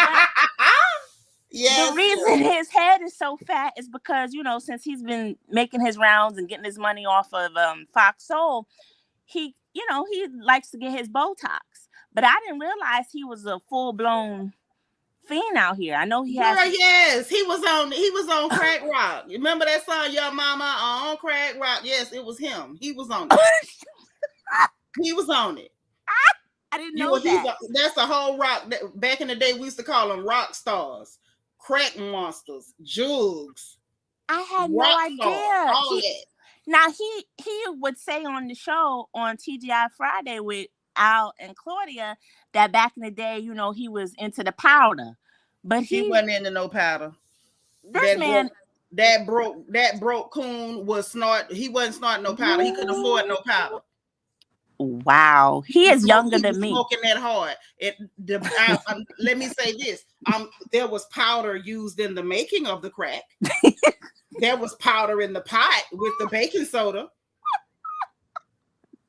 yes. the reason his head is so fat is because, since he's been making his rounds and getting his money off of Fox Soul, he likes to get his Botox. But I didn't realize he was a full-blown fiend out here. I know he has. Yes, he was on Crack Rock. You remember that song, Your Mama on Crack Rock? Yes, it was him. He was on it. He was on it. I didn't know that. That's a whole rock. Back in the day, we used to call them rock stars, crack monsters, jugs. I had no idea. Now he would say on the show on TGI Friday with Al and Claudia that back in the day, he was into the powder, but he wasn't into no powder. That broke coon was snort. He wasn't snorting no powder. He couldn't afford no powder. Wow, he is younger than me. Smoking that hard. Let me say this: there was powder used in the making of the crack. There was powder in the pot with the baking soda.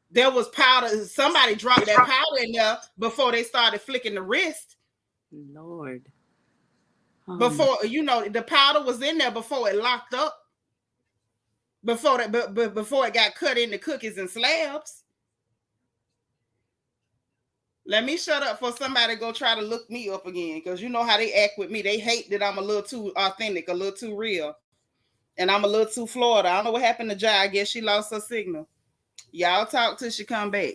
There was powder. Somebody dropped that powder in there before they started flicking the wrist. Lord. Before the powder was in there before it locked up. Before it got cut into cookies and slabs. Let me shut up for somebody to go try to look me up again, because you know how they act with me. They hate that I'm a little too authentic, a little too real, and I'm a little too Florida. I don't know what happened to Jai. I guess she lost her signal. Y'all talk till she come back.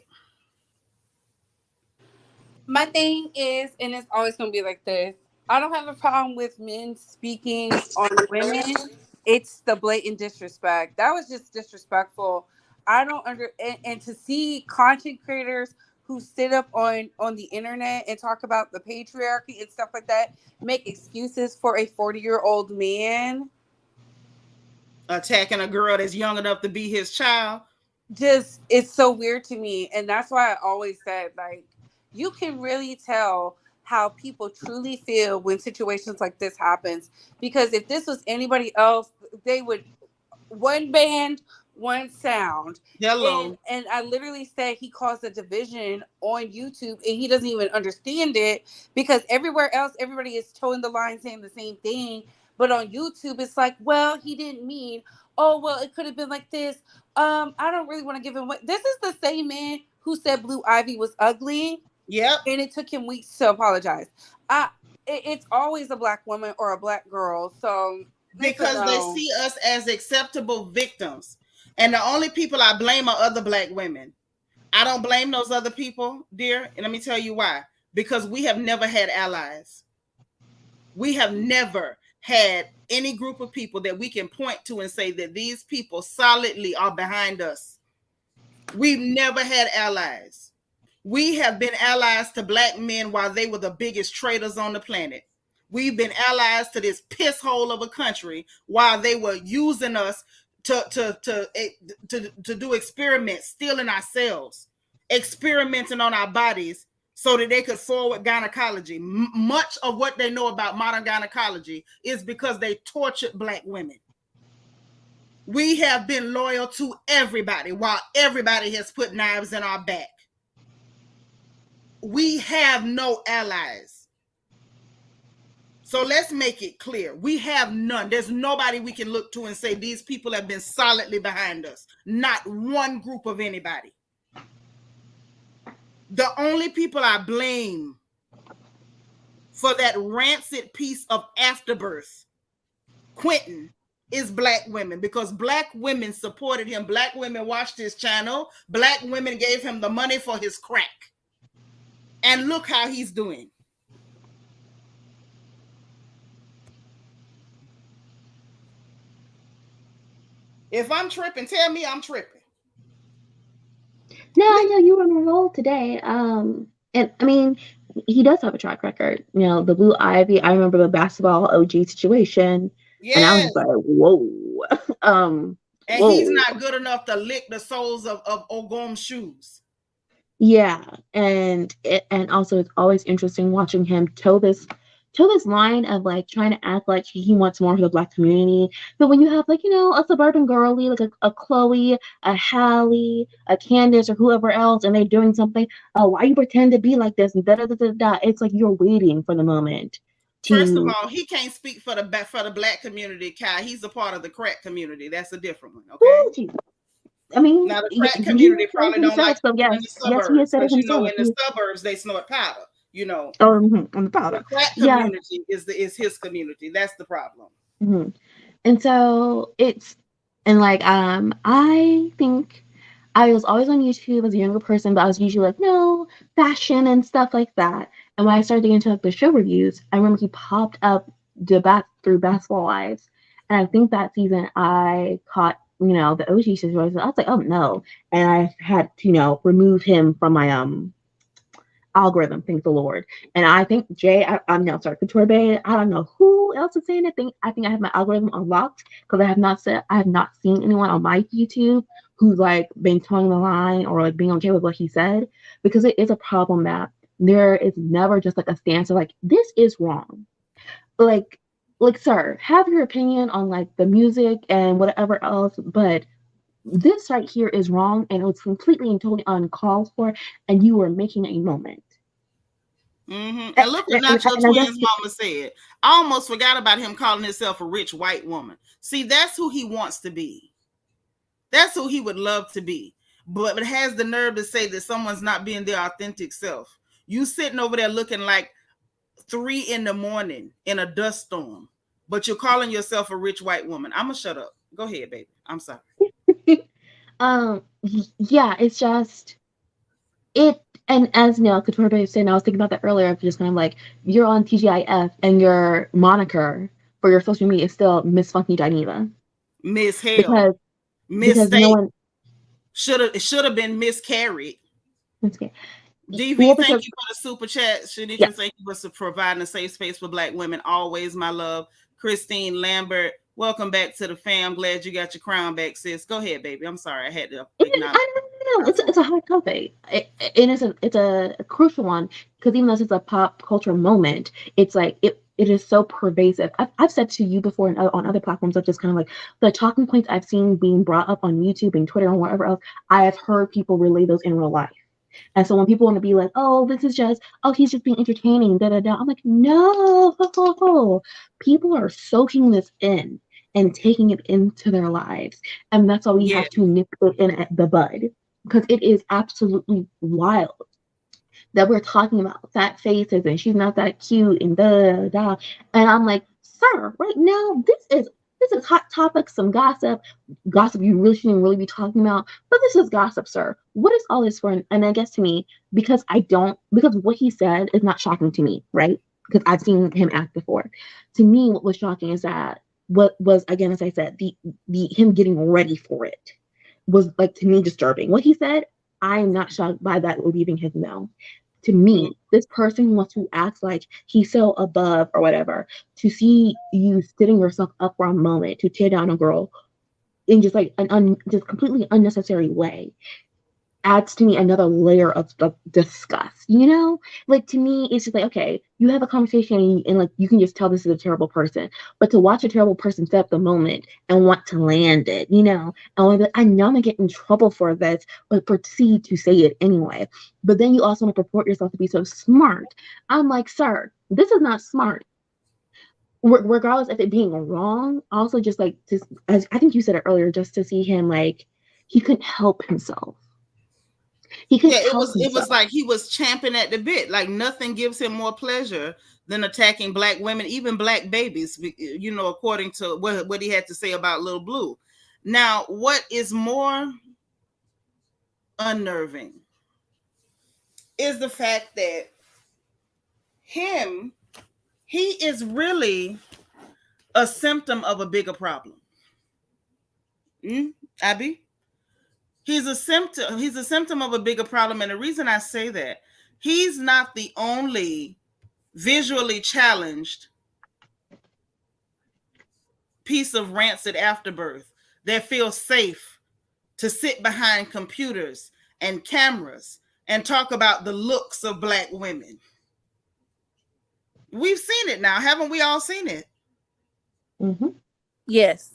My thing is, and it's always going to be like this, I don't have a problem with men speaking on women. It's the blatant disrespect. That was just disrespectful. I don't and to see content creators who sit up on the internet and talk about the patriarchy and stuff like that, make excuses for a 40-year-old man attacking a girl that's young enough to be his child. Just, it's so weird to me. And that's why I always said, like, you can really tell how people truly feel when situations like this happens. Because if this was anybody else, they would one band, one sound. Hello. And I literally said he caused a division on YouTube and he doesn't even understand it, because everywhere else, everybody is towing the line saying the same thing. But on YouTube, it's like, well, he didn't mean, oh, well, it could have been like this. I don't really want to give him what. This is the same man who said Blue Ivy was ugly. Yep. And it took him weeks to apologize. It's always a black woman or a black girl. So because they see us as acceptable victims. And the only people I blame are other black women. I don't blame those other people, dear. And let me tell you why. Because we have never had allies. We have never had any group of people that we can point to and say that these people solidly are behind us. We've never had allies. We have been allies to black men while they were the biggest traitors on the planet. We've been allies to this piss hole of a country while they were using us to do experiments, stealing our cells, experimenting on our bodies so that they could forward gynecology. Much of what they know about modern gynecology is because they tortured black women. We have been loyal to everybody while everybody has put knives in our back. We have no allies. So let's make it clear. We have none. There's nobody we can look to and say these people have been solidly behind us. Not one group of anybody. The only people I blame for that rancid piece of afterbirth, Quentin, is black women, because black women supported him. Black women watched his channel. Black women gave him the money for his crack. And look how he's doing. If I'm tripping, tell me I'm tripping. No, I know you were on a roll today. And I mean, he does have a track record. You know, the Blue Ivy. I remember the basketball OG situation, and I was just like, whoa. And he's not good enough to lick the soles of Ogom's shoes. Yeah, and also it's always interesting watching him toe this line of like trying to act like he wants more for the black community. But when you have like, you know, a suburban girly like a Chloe, a Halle, a Candace, or whoever else, and they're doing something, oh, why you pretend to be like this and da da da da da. It's like you're waiting for the moment. First of all, he can't speak for the black community, Kai. He's a part of the crack community. That's a different one. Okay. I mean, now the crack community probably don't like so yes, in the suburbs, yes, he has said it you know, himself. in the suburbs they snort powder. You know, on the powder. The crack community is his community. That's the problem. Mm-hmm. And so it's like I think I was always on YouTube as a younger person, but I was usually like, no, fashion and stuff like that. And when I started getting into like the show reviews, I remember he popped up through Basketball Wives, and I think that season I caught, you know, the OG situation. I was like, oh no, and I had to, you know, remove him from my algorithm, thank the Lord. And I think Jay, I'm now sorry, Couture Bay, I don't know who else is saying it. I think I have my algorithm unlocked because I have not seen anyone on my YouTube who's like been towing the line or like being okay with what he said, because it is a problem that there is never just like a stance of like, this is wrong. Like, sir, have your opinion on like the music and whatever else, but this right here is wrong, and it was completely and totally uncalled for, and you were making a moment. Mm-hmm. And look what Nacho Twins' mama said. I almost forgot about him calling himself a rich white woman. See, that's who he wants to be. That's who he would love to be. But it has the nerve to say that someone's not being their authentic self. You sitting over there looking like 3 a.m. in a dust storm, but you're calling yourself a rich white woman. I'm gonna shut up. Go ahead, baby. I'm sorry. Yeah, it's just it. And as Neil Couture was saying, I was thinking about that earlier. Just kind of like, you're on TGIF and your moniker for your social media is still Miss Funky Dineva. Miss Hell. Because no one should have been miscarried. Okay. DV, thank you for the super chat. Shanika, thank you for providing a safe space for black women. Always, my love. Christine Lambert, welcome back to the fam. Glad you got your crown back, sis. Go ahead, baby. I'm sorry, I had to. It's a hot topic. It's a crucial one, because even though it's a pop culture moment, it's like it is so pervasive. I've said to you before on other platforms, of just kind of like the talking points I've seen being brought up on YouTube and Twitter and wherever else. I have heard people relay those in real life. And so when people want to be like, oh, this is just, oh, he's just being entertaining, da da da, I'm like, no, people are soaking this in and taking it into their lives. And that's why we have to nip it in at the bud, because it is absolutely wild that we're talking about fat faces and she's not that cute and da da. And I'm like, sir, right now, this is hot topic, some gossip you really shouldn't really be talking about, but this is gossip, sir. What is all this for? And I guess to me, because what he said is not shocking to me, right? Because I've seen him act before. To me, what was shocking is that what was, again, as I said, the him getting ready for it was, like, to me, disturbing. What he said, I'm not shocked by that leaving his mouth. To me, this person wants to act like he's so above or whatever, to see you sitting yourself up for a moment to tear down a girl in just like just completely unnecessary way adds to me another layer of disgust, you know? Like, to me, it's just like, okay, you have a conversation and like, you can just tell this is a terrible person, but to watch a terrible person set up the moment and want to land it, you know? And I know I'm gonna get in trouble for this, but proceed to say it anyway. But then you also want to purport yourself to be so smart. I'm like, sir, this is not smart. Regardless of it being wrong, also just like, as I think you said it earlier, just to see him like, he couldn't help himself. He couldn't Yeah, help it was himself. like he was champing at the bit. Like nothing gives him more pleasure than attacking black women, even black babies, according to what he had to say about Little Blue. Now, what is more unnerving is the fact that he is really a symptom of a bigger problem. Abby? He's a symptom of a bigger problem. And the reason I say that, he's not the only visually challenged piece of rancid afterbirth that feels safe to sit behind computers and cameras and talk about the looks of black women. We've seen it now. Haven't we all seen it? Mm-hmm. Yes.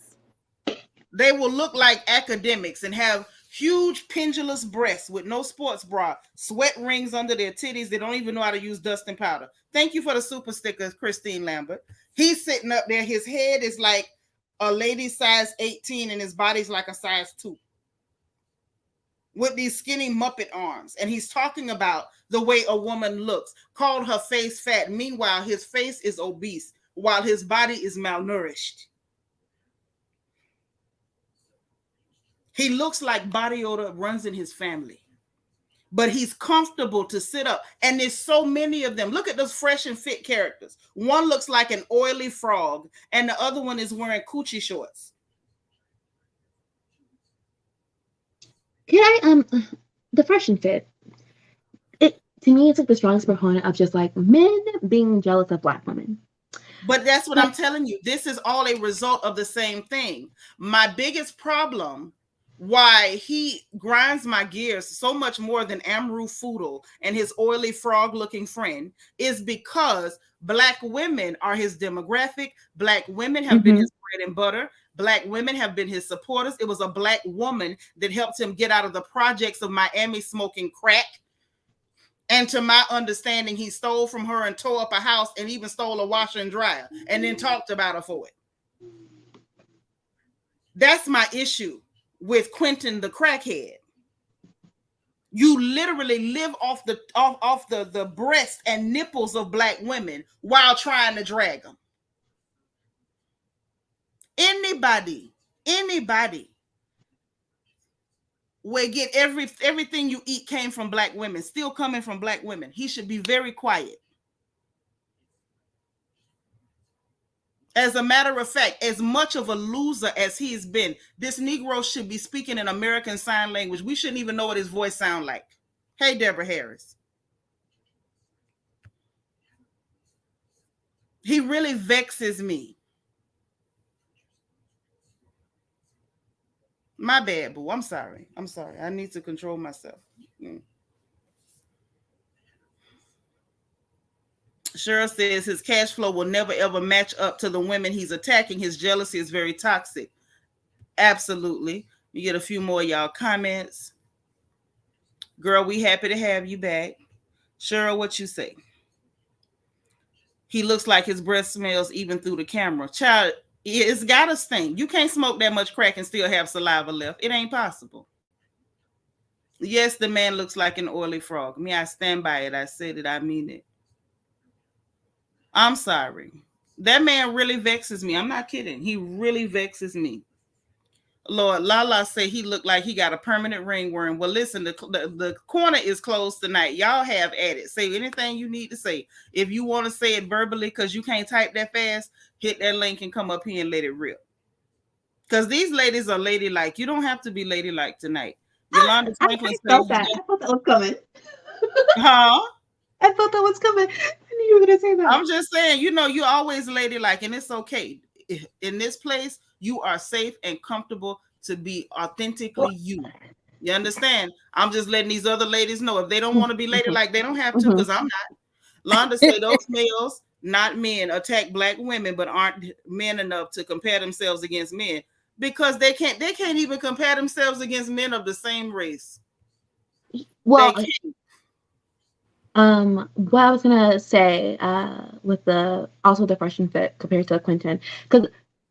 They will look like academics and have huge pendulous breasts with no sports bra, sweat rings under their titties. They don't even know how to use dust and powder. Thank you for the super stickers, Christine Lambert. He's sitting up there. His head is like a lady size 18 and his body's like a size 2. With these skinny Muppet arms. And he's talking about the way a woman looks, called her face fat. Meanwhile, his face is obese while his body is malnourished. He looks like body odor runs in his family, but he's comfortable to sit up. And there's so many of them. Look at those fresh and fit characters. One looks like an oily frog, and the other one is wearing coochie shorts. Can I the fresh and fit? It to me, it's like the strongest proponent of just like men being jealous of black women. But that's what I'm telling you. This is all a result of the same thing. My biggest problem, why he grinds my gears so much more than Amru Foodle and his oily frog-looking friend, is because black women are his demographic. Black women have been his bread and butter. Black women have been his supporters. It was a black woman that helped him get out of the projects of Miami smoking crack. And to my understanding, he stole from her and tore up a house and even stole a washer and dryer and then talked about her for it. That's my issue with Quentin the crackhead. You literally live off the breast and nipples of black women while trying to drag them. Anybody will get everything you eat came from black women, still coming from black women. He should be very quiet. As a matter of fact, as much of a loser as he's been, this Negro should be speaking in American Sign Language. We shouldn't even know what his voice sounds like. Hey, Deborah Harris. He really vexes me. My bad, boo. I'm sorry. I need to control myself. Cheryl says his cash flow will never, ever match up to the women he's attacking. His jealousy is very toxic. Absolutely. You get a few more y'all comments. Girl, we happy to have you back. Cheryl, what you say? He looks like his breath smells even through the camera. Child, it's got a stink. You can't smoke that much crack and still have saliva left. It ain't possible. Yes, the man looks like an oily frog. I stand by it. I said it. I mean it. I'm sorry. That man really vexes me. I'm not kidding. He really vexes me. Lord, Lala say he looked like he got a permanent ringworm. Well, listen, the corner is closed tonight. Y'all have at it. Say anything you need to say. If you want to say it verbally because you can't type that fast, hit that link and come up here and let it rip. Because these ladies are ladylike. You don't have to be ladylike tonight. Yolanda Franklin I thought that was coming. Huh? I thought that was coming. I knew you were going to say that. I'm just saying, you're always ladylike, and it's okay. In this place, you are safe and comfortable to be authentically you. You understand? I'm just letting these other ladies know if they don't want to be ladylike, they don't have to, because I'm not. Londa say those males, not men, attack black women, but aren't men enough to compare themselves against men, because they can't even compare themselves against men of the same race. Well, what I was gonna say, with the fresh and fit compared to Quentin, because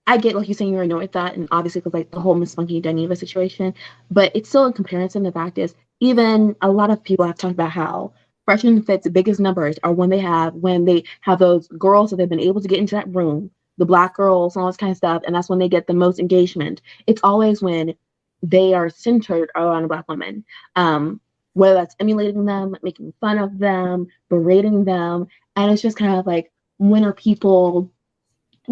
I get like you saying you're annoyed with that, and obviously because like the whole Miss Funky Dineva situation, but it's still in comparison. The fact is, even a lot of people have talked about how freshman fit's biggest numbers are when they have those girls that they've been able to get into that room, the black girls and all this kind of stuff, and that's when they get the most engagement. It's always when they are centered around a black woman. Whether that's emulating them, making fun of them, berating them, and it's just kind of like, when are people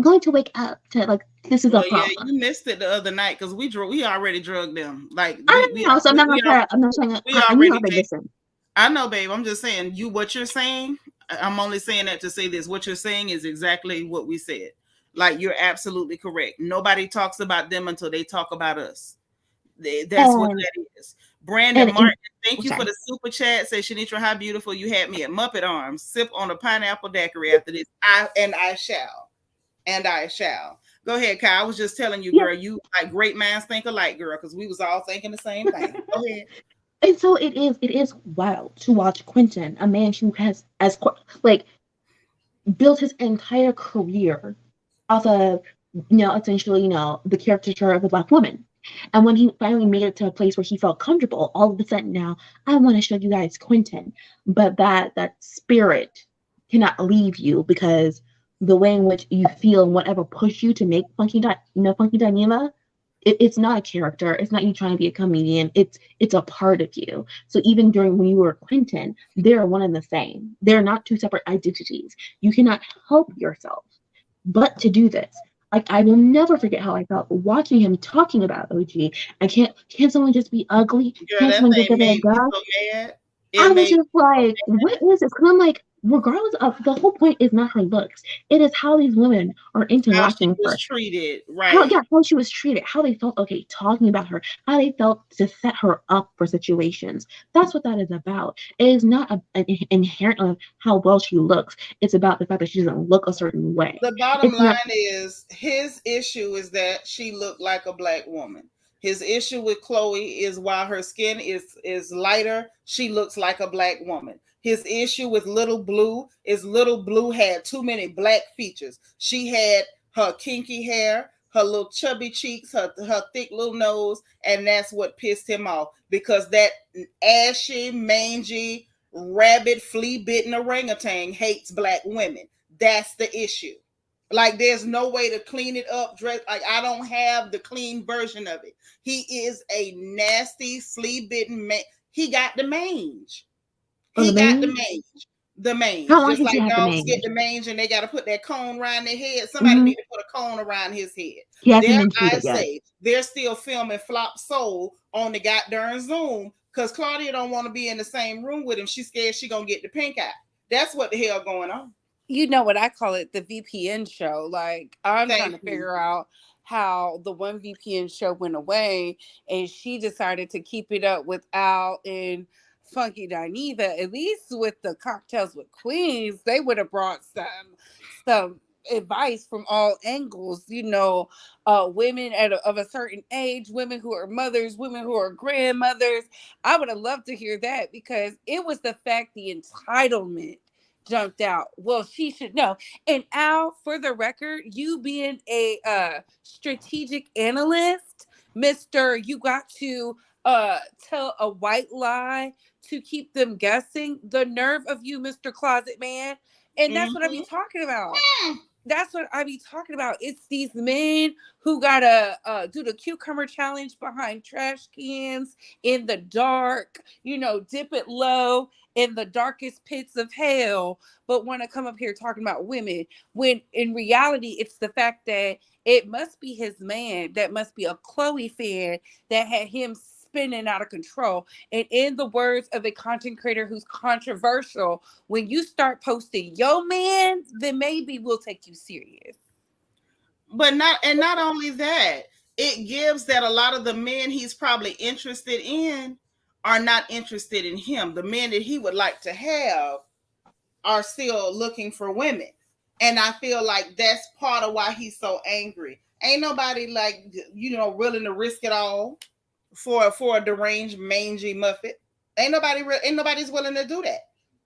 going to wake up to, like, this is a Well, yeah, problem? you missed it the other night because we already drugged them. Like I don't know, so I'm not we, gonna. I'm not saying. we I know already how they gave, listen. I know, babe. I'm just saying what you're saying. I'm only saying that to say this. What you're saying is exactly what we said. Like, you're absolutely correct. Nobody talks about them until they talk about us. That's what And that is. Brandon Martin, thank you for sorry. the super chat. Say, Shanitra, how beautiful you had me at Muppet Arms. Sip on a pineapple daiquiri after this. I shall. And I shall. Go ahead, Kyle. I was just telling you, girl, you like great minds think alike, girl, because we was all thinking the same thing. Go ahead. And so it is wild to watch Quentin, a man who has like built his entire career off of, essentially, the caricature of a black woman. And when he finally made it to a place where he felt comfortable, all of a sudden now, I want to show you guys Quentin. But that spirit cannot leave you, because the way in which you feel and whatever pushed you to make Funky Dineva, it's not a character. It's not you trying to be a comedian. It's a part of you. So even during when you were Quentin, they're one and the same. They're not two separate identities. You cannot help yourself but to do this. Like, I will never forget how I felt watching him talking about OG. And can't someone just be ugly? Girl, Can't that someone just thing give it a made me go? so mad. I It was made just like, what is this? Because I'm like, regardless of, the whole point is not her looks. It is how these women are how she interacting with was her. treated. Right. How she was treated, how they felt, okay, talking about her, how they felt to set her up for situations. That's what that is about. It is not an inherent of how well she looks. It's about the fact that she doesn't look a certain way. The bottom It's not. line is his issue is that she looked like a black woman. His issue with Chloe is while her skin is lighter, she looks like a black woman. His issue with Little Blue is Little Blue had too many black features. She had her kinky hair, her little chubby cheeks, her thick little nose, and that's what pissed him off, because that ashy, mangy, rabid, flea-bitten orangutan hates black women. That's the issue. Like, there's no way to clean it up. Dress like, I don't have the clean version of it. He is a nasty, flea-bitten man. He got the mange. Oh, the He got the mange? mange. The mange. How long Just did like he have the dogs get mange? the mange and they got to put that cone around their head. Somebody Hmm. need to put a cone around his head. He hasn't Dare been I treated yet. say, they're still filming Flop Soul on the goddamn Zoom because Claudia don't want to be in the same room with him. She's scared she gonna get the pink eye. That's what the hell going on. You know what I call it, the VPN show. Like, I'm trying to Thank you. figure out how the one VPN show went away and she decided to keep it up without in Funky Dineva. At least with the Cocktails with Queens, they would have brought some advice from all angles, women of a certain age, women who are mothers, women who are grandmothers. I would have loved to hear that, because it was the fact, the entitlement jumped out. Well, she should know. And Al, for the record, you being a strategic analyst, Mr. You got to tell a white lie to keep them guessing. The nerve of you, Mr. Closet Man. And that's what I be talking about. That's what I be talking about. It's these men who gotta do the cucumber challenge behind trash cans in the dark, dip it low in the darkest pits of hell, but want to come up here talking about women, when in reality, it's the fact that it must be his man that must be a Chloe fan that had him spinning out of control. And in the words of a content creator who's controversial, when you start posting yo man, then maybe we'll take you serious. But not only that, it gives that a lot of the men he's probably interested in are not interested in him. The men that he would like to have are still looking for women. And I feel like that's part of why he's so angry. Ain't nobody like, willing to risk it all for a deranged, mangy muffet. Ain't nobody's willing to do that.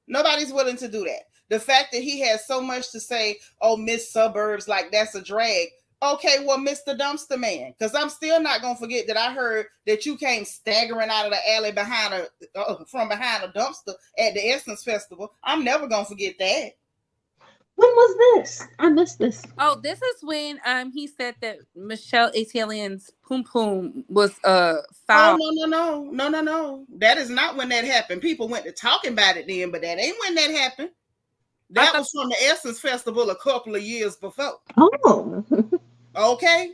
Nobody's willing to do that. The fact that he has so much to say, oh, Miss Suburbs, like that's a drag. Okay, well, Mr. Dumpster Man, because I'm still not gonna forget that I heard that you came staggering out of the alley from behind a dumpster at the Essence Festival. I'm never gonna forget that. When was this? I missed this. Oh, this is when he said that Michelle Italian's poom poom was Oh foul. no. That is not when that happened. People went to talking about it then, but that ain't when that happened. That was from the Essence Festival a couple of years before. Oh. Okay.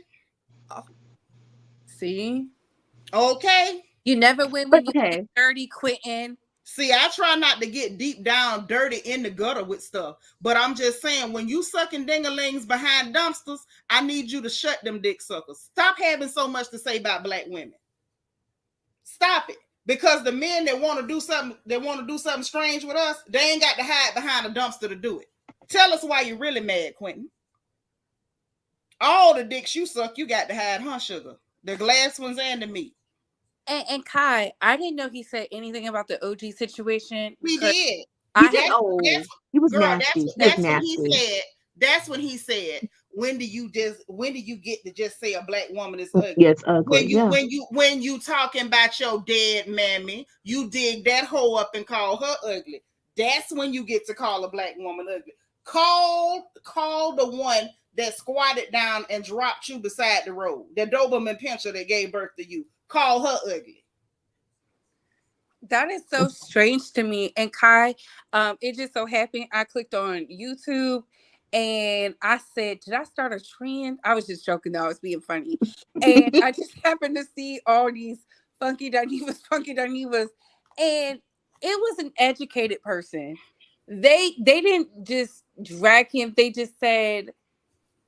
See? Okay. You never win when you Okay. get dirty quitting. See, I try not to get deep down dirty in the gutter with stuff, but I'm just saying, when you sucking dingalings behind dumpsters, I need you to shut them dick suckers. Stop having so much to say about black women. Stop it. Because the men that want to do something strange with us, they ain't got to hide behind a dumpster to do it. Tell us why you're really mad, Quentin. All the dicks you suck, you got to hide, huh, sugar? The glass ones and the meat. And Kai, I didn't know he said anything about the OG situation. We did. He was nasty. That's when he said. That's when he said, when do you get to just say a black woman is ugly? Yes, ugly. When you talking about your dead mammy, you dig that hoe up and call her ugly. That's when you get to call a black woman ugly. Call the one that squatted down and dropped you beside the road, the Doberman Pinscher that gave birth to you. Call her ugly. That is so strange to me. And Kai, it just so happened I clicked on YouTube and I said, did I start a trend? I was just joking though, I was being funny. And I just happened to see all these funky Dinevas. And it was an educated person. They didn't just drag him, they just said,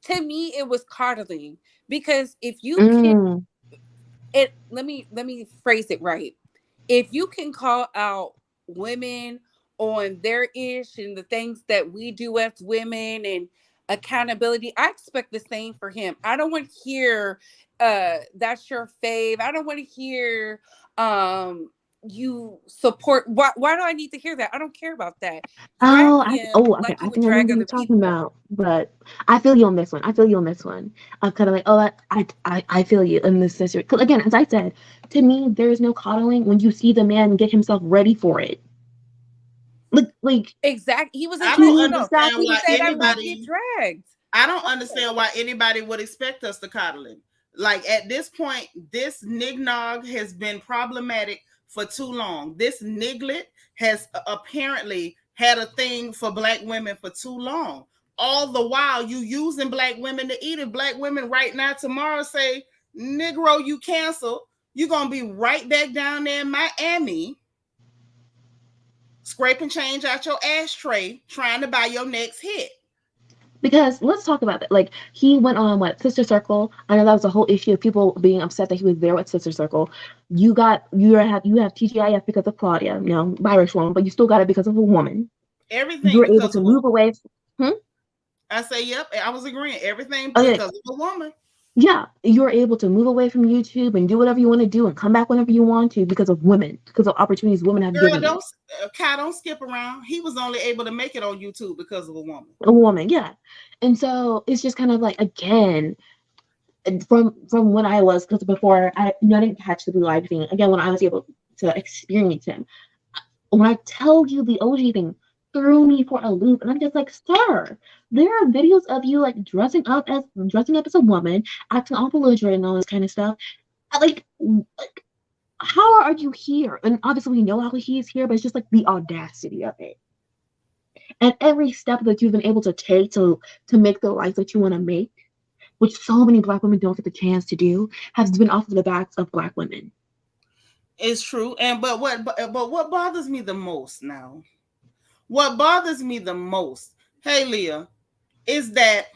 to me, it was coddling. Because if you can let me phrase it right. If you can call out women on their ish and the things that we do as women and accountability, I expect the same for him. I don't want to hear that's your fave. I don't want to hear you support. Why do I need to hear that? I don't care about that. Okay. Like I think I know what you're talking about, but I feel you on this one. I'm kind of like, I feel you in this situation. Because again, as I said, to me, there is no coddling when you see the man get himself ready for it. Like exactly. He was. I don't understand he why said anybody get dragged. I don't understand why anybody would expect us to coddle him. Like at this point, this nignog has been problematic for too long. This niglet has apparently had a thing for black women for too long. All the while you using black women to eat it. Black women right now, tomorrow say, Negro, you cancel. You're going to be right back down there in Miami, scraping change out your ashtray, trying to buy your next hit. Because let's talk about that. Like he went on Sister Circle. I know that was a whole issue of people being upset that he was there with Sister Circle. You have TGIF because of Claudia, Irish woman, but you still got it because of a woman. Everything you're able to move away. I say, yep, I was agreeing. Everything because of a woman. Yeah, you're able to move away from YouTube and do whatever you want to do and come back whenever you want to because of women, because of opportunities women have given you. Kai, don't skip around. He was only able to make it on YouTube because of a woman. A woman, yeah. And so it's just kind of like, again, from when I was, because before I didn't catch the Blue Live thing. Again, when I was able to experience him, when I tell you the OG thing threw me for a loop, and I'm just like, sir, there are videos of you like dressing up as a woman, acting all belligerent and all this kind of stuff. Like how are you here? And obviously we know how he is here, but it's just like the audacity of it. And every step that you've been able to take to make the life that you want to make, which so many black women don't get the chance to do, has been off of the backs of black women. It's true. But what bothers me the most now? What bothers me the most, hey Leah, is that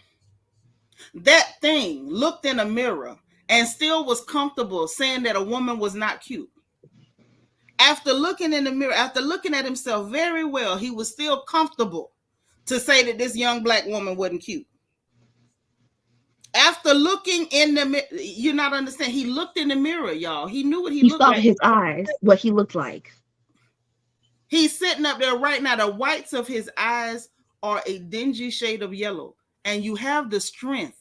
thing looked in a mirror and still was comfortable saying that a woman was not cute. After looking in the mirror, after looking at himself very well, he was still comfortable to say that this young black woman wasn't cute. After looking in the mirror, you're not understanding. He looked in the mirror, y'all. He knew what he looked like. He saw his eyes, what he looked like. He's sitting up there right now. The whites of his eyes are a dingy shade of yellow. And you have the strength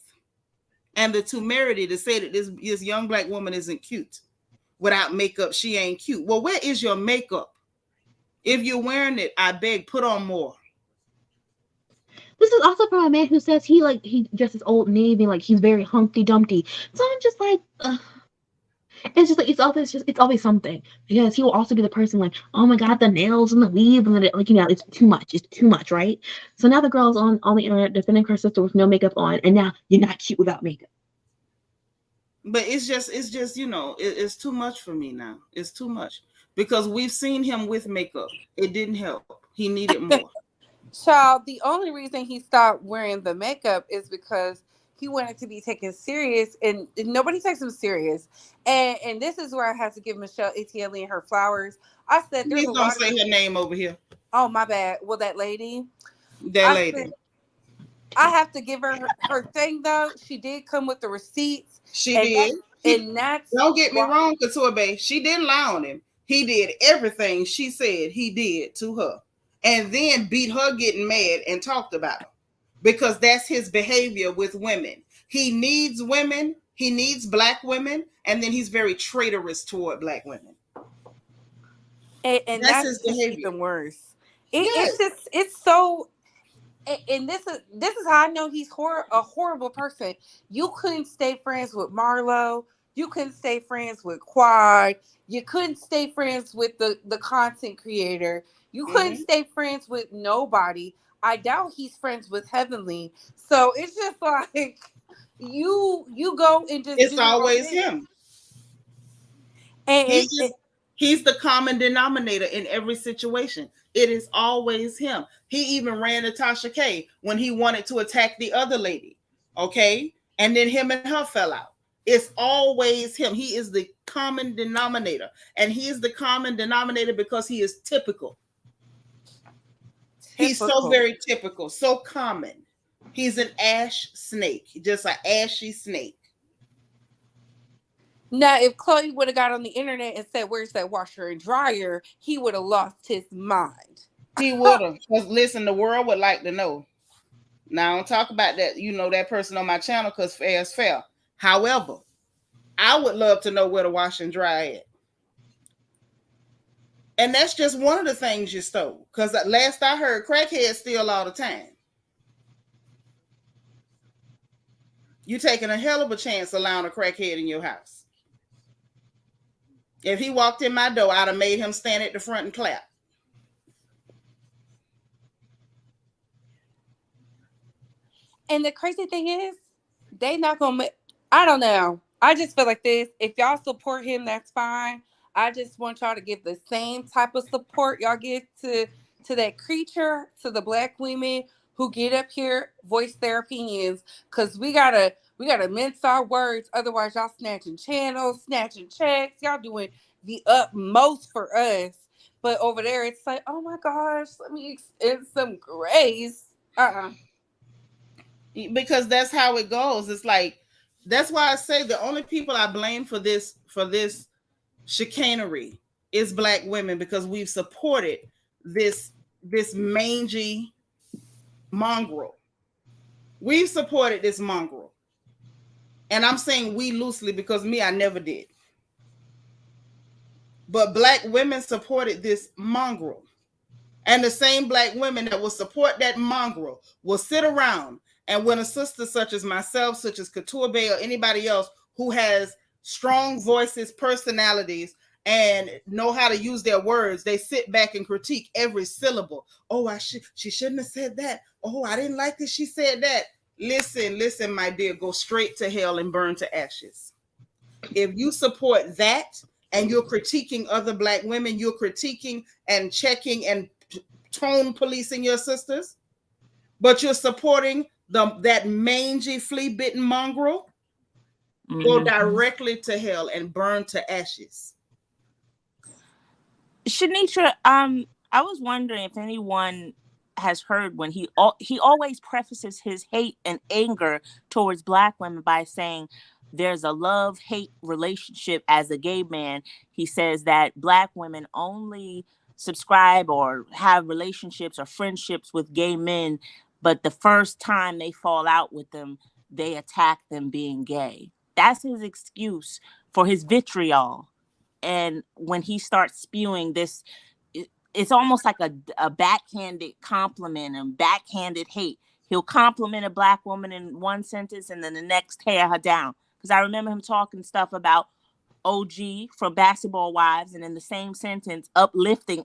and the temerity to say that this young black woman isn't cute. Without makeup, she ain't cute. Well, where is your makeup? If you're wearing it, I beg, put on more. This is also from a man who says he dresses Old Navy, like he's very Humpty Dumpty. So I'm just like, it's just like it's always something, because he will also be the person like, oh my god, the nails and the weave and the, like, it's too much, right? So now the girl's on the internet defending her sister with no makeup on, and now you're not cute without makeup. But it's just it's too much for me now. It's too much because we've seen him with makeup. It didn't help. He needed more. Child, the only reason he stopped wearing the makeup is because he wanted to be taken serious, and nobody takes him serious. And this is where I have to give Michelle Etienne her flowers. I said, Please don't say her name over here. Oh, my bad. Well, that lady. That lady. I have to give her thing, though. She did come with the receipts. She did. And that's... Don't get me wrong, Couture Bay. She didn't lie on him. He did everything she said he did to her. And then beat her getting mad and talked about her. Because that's his behavior with women. He needs women. He needs black women. And then he's very traitorous toward black women. And that's his behavior. Even worse. It's so... And this is how I know he's a horrible person. You couldn't stay friends with Marlo. You couldn't stay friends with Quad. You couldn't stay friends with the content creator. You couldn't stay friends with nobody. I doubt he's friends with Heavenly. So it's just like you go and just... It's always him. And he's the common denominator in every situation. It is always him. He even ran Natasha K when he wanted to attack the other lady. Okay? And then him and her fell out. It's always him. He is the common denominator. And he is the common denominator because he is typical. He's so very typical, so common. He's an ash snake, just an ashy snake. Now, if Chloe would have got on the internet and said, where's that washer and dryer, he would have lost his mind. He would have. Because listen, the world would like to know. Now, I don't talk about that, that person on my channel, because fair is fair. However, I would love to know where the wash and dry at. And that's just one of the things you stole. Because last I heard, crackheads steal all the time. You're taking a hell of a chance allowing a crackhead in your house. If he walked in my door, I'd have made him stand at the front and clap. And the crazy thing is, they not gonna. I don't know. I just feel like this. If y'all support him, that's fine. I just want y'all to give the same type of support y'all give to that creature, to the black women who get up here, voice their opinions, because we gotta mince our words. Otherwise, y'all snatching channels, snatching checks. Y'all doing the utmost for us. But over there, it's like, oh my gosh, let me extend some grace. Because that's how it goes. It's like, that's why I say the only people I blame for this chicanery is black women, because we've supported this mangy mongrel. We've supported this mongrel. And I'm saying we loosely because I never did. But black women supported this mongrel. And the same black women that will support that mongrel will sit around, and when a sister such as myself, such as Couture Bay, or anybody else who has strong voices, personalities, and know how to use their words, they sit back and critique every syllable. Oh, she shouldn't have said that. Oh, I didn't like that she said that. Listen, my dear, go straight to hell and burn to ashes. If you support that and you're critiquing other black women, you're critiquing and checking and tone policing your sisters, but you're supporting that mangy, flea-bitten mongrel, go directly to hell and burn to ashes. Shanitra, I was wondering if anyone has heard when he always prefaces his hate and anger towards black women by saying there's a love-hate relationship. As a gay man, he says that black women only subscribe or have relationships or friendships with gay men, but the first time they fall out with them, they attack them being gay. That's his excuse for his vitriol. And when he starts spewing this, it's almost like a backhanded compliment and backhanded hate. He'll compliment a black woman in one sentence and then the next tear her down. Because I remember him talking stuff about OG from Basketball Wives, and in the same sentence, uplifting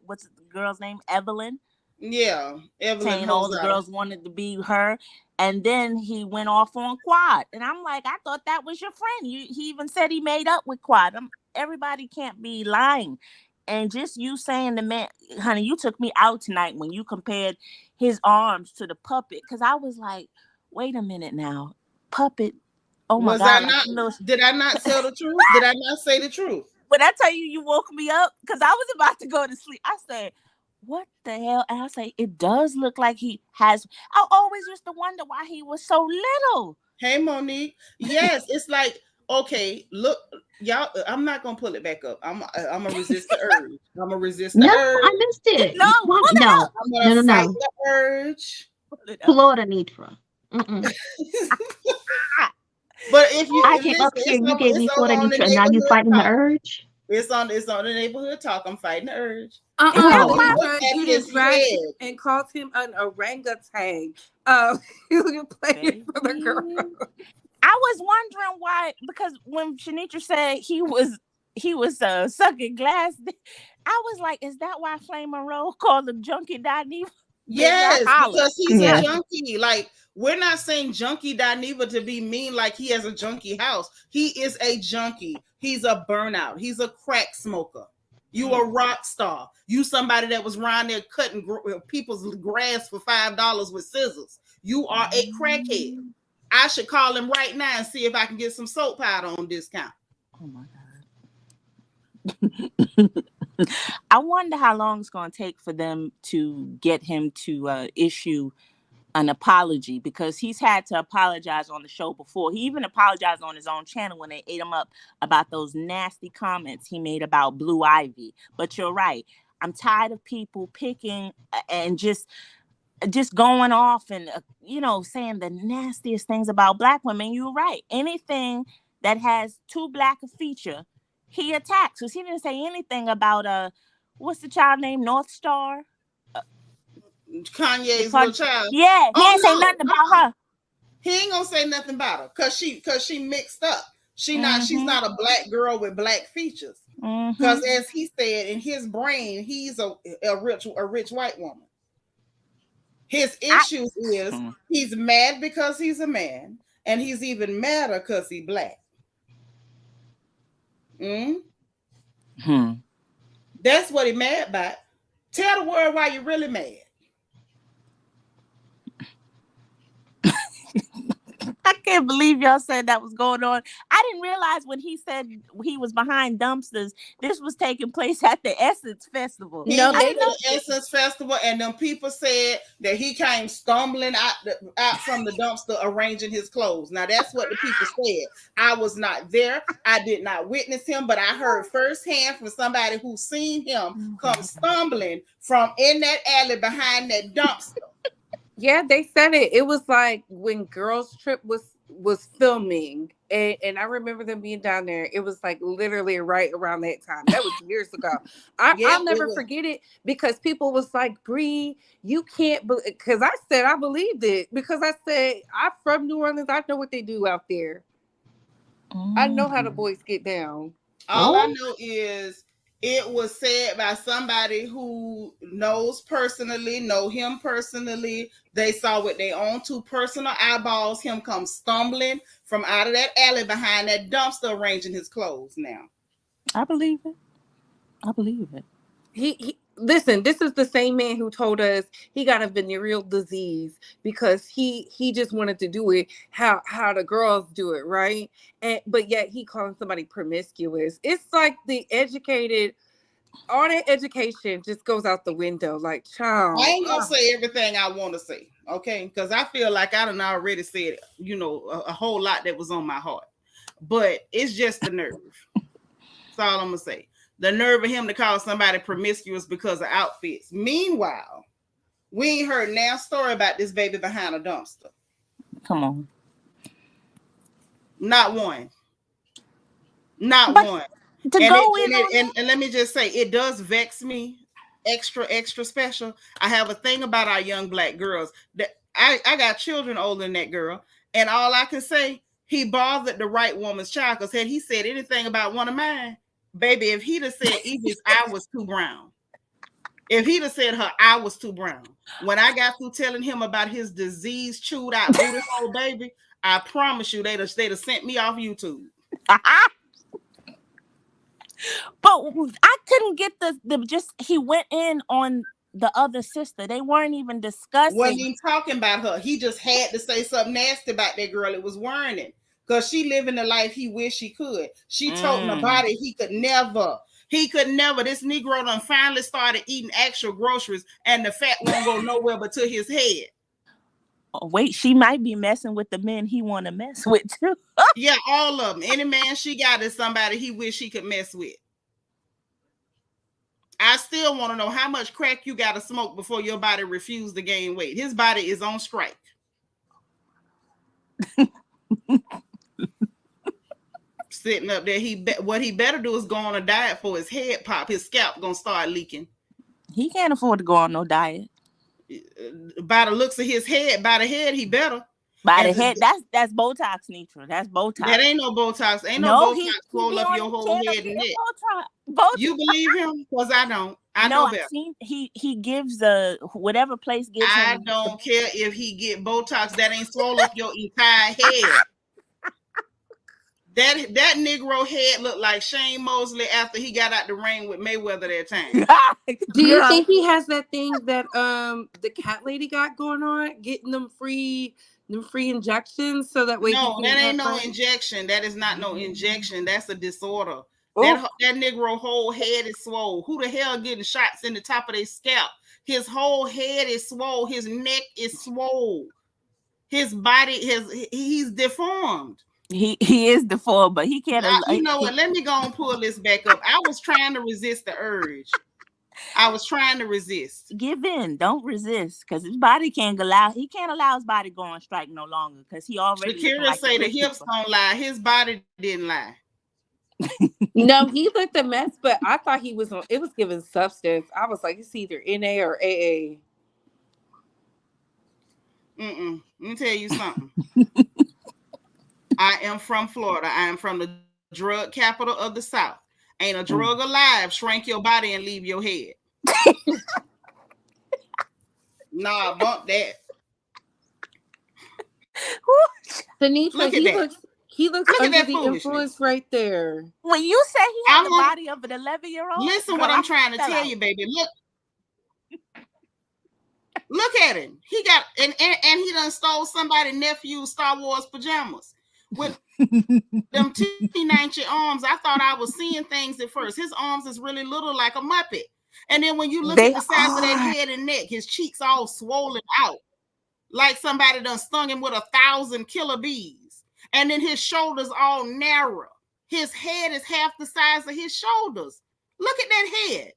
what's the girl's name? Evelyn. Yeah, Evelyn. Saying all the girls wanted to be her. And then he went off on Quad. And I'm like, I thought that was your friend. He even said he made up with Quad. Everybody can't be lying. And just you saying the man, honey, you took me out tonight when you compared his arms to the puppet. Because I was like, wait a minute now. Puppet. Oh my God. Did I not tell the truth? Did I not say the truth? When I tell you, you woke me up because I was about to go to sleep. I said, what the hell? And I say, it does look like he has. I always used to wonder why he was so little. Hey, Monique. Yes, it's like, okay, look, y'all, I'm not going to pull it back up. I'm going to resist the urge. I'm going to resist the urge. I missed it. No. I'm going to fight the urge. Florida Nitra. But if you, I came up here and you gave me Florida Nitra, and now you're fighting the urge? It's on the neighborhood talk. I'm fighting the urge. You just dragged him and called him an orangutan. You played for the girl. I was wondering why, because when Shanitra said he was sucking glass, I was like, is that why Flame Monroe called him Junkie Dineva? Yes, because he's a junkie. Like, we're not saying Junkie Dineva to be mean, like he has a junkie house. He is a junkie. He's a burnout. He's a crack smoker. You a rock star. You somebody that was around there cutting people's grass for $5 with scissors. You are a crackhead. I should call him right now and see if I can get some soap powder on discount. Oh my God. I wonder how long it's going to take for them to get him to issue an apology, because he's had to apologize on the show before. He even apologized on his own channel when they ate him up about those nasty comments he made about Blue Ivy. But you're right. I'm tired of people picking and just going off and, saying the nastiest things about black women. You're right. Anything that has too black a feature, he attacks. Because he didn't say anything about, what's the child name? North Star? Kanye's little child. Yeah, he ain't say nothing about her. He ain't gonna say nothing about her because she mixed up. She's not a black girl with black features. Because as he said, in his brain, he's a rich white woman. His issue is he's mad because he's a man, and he's even madder because he's black. That's what he's mad about. Tell the world why you're really mad. I can't believe y'all said that was going on. I didn't realize when he said he was behind dumpsters, this was taking place at the Essence Festival. They did the Essence Festival, and them people said that he came stumbling out from the dumpster arranging his clothes. Now, that's what the people said. I was not there. I did not witness him, but I heard firsthand from somebody who seen him come stumbling from in that alley behind that dumpster. Yeah, they said it. It was like when Girls Trip was filming, and I remember them being down there. It was like literally right around that time. That was years ago. I'll never forget it because people was like, Bree, you can't believe, because I said I believed it, because I said I'm from New Orleans. I know what they do out there. I know how the boys get down. All I know is it was said by somebody who know him personally. They saw with their own two personal eyeballs him come stumbling from out of that alley behind that dumpster arranging his clothes. Now, I believe it. He listen, this is the same man who told us he got a venereal disease because he just wanted to do it how the girls do it, right? But yet he calling somebody promiscuous. It's like all that education just goes out the window. Like, child, I ain't gonna say everything I want to say, okay? Because I feel like I done already said, a whole lot that was on my heart. But it's just the nerve. That's all I'm gonna say. The nerve of him to call somebody promiscuous because of outfits. Meanwhile, we ain't heard now story about this baby behind a dumpster. Come on. Not one. Not But one. to And, go in on and let me just say, it does vex me extra special. I have a thing about our young black girls. That I got children older than that girl, and all I can say, he bothered the right woman's child, because had he said anything about one of mine, baby, if he'd have said Evie's eye was too brown, if he'd have said her eye was too brown, when I got through telling him about his disease chewed out booty hole, baby, I promise you they'd have sent me off YouTube. But I couldn't get the just he went in on the other sister. They weren't even discussing. Wasn't even talking about her. He just had to say something nasty about that girl. It was worrying, because she living the life he wished he could. She told nobody he could never. He could never. This Negro done finally started eating actual groceries, and the fat won't go nowhere but to his head. Oh, wait, she might be messing with the men he want to mess with too. Yeah, all of them. Any man she got is somebody he wish he could mess with. I still want to know how much crack you got to smoke before your body refused to gain weight. His body is on strike. Sitting up there, what he better do is go on a diet for his head pop. His scalp gonna start leaking. He can't afford to go on no diet. By the looks of his head, by the head, he better. By the head, that's Botox, Nitra. That's Botox. That ain't no Botox. Ain't no Botox roll up your whole head and neck. Botox. You believe him? Because I don't. I know better. I've seen he gives whatever place gives him. I don't care if he get Botox. That ain't swole up your entire head. That Negro head looked like Shane Mosley after he got out the ring with Mayweather that time. Do you think he has that thing that the cat lady got going on, getting them free injections, so that way? No, that ain't no injection. That is not no injection. That's a disorder. That Negro whole head is swole. Who the hell getting shots in the top of their scalp? His whole head is swole. His neck is swole. His body he's deformed. He is deformed, but he can't. You know what? Let me go and pull this back up. I was trying to resist the urge. I was trying to resist. Give in. Don't resist, because his body can't allow. He can't allow his body go on strike no longer, because he already. Shakira say the hips don't lie. His body didn't lie. No, he looked a mess, but I thought he was on. It was giving substance. I was like, it's either NA or AA. Let me tell you something. I am from Florida. I am from the drug capital of the South. Ain't a drug alive shrink your body and leave your head. Nah, bump that. Tanisha, he looks under the influence right there. When you say he had the body of an 11-year-old, listen, what I'm trying to tell you, baby. Look at him. He got and he done stole somebody's nephew's Star Wars pajamas with them teenage arms. I thought I was seeing things at first. His arms is really little, like a Muppet. And then when you look at the size of that head and neck, his cheeks all swollen out, like somebody done stung him with 1,000 killer bees. And then his shoulders all narrow. His head is half the size of his shoulders. Look at that head.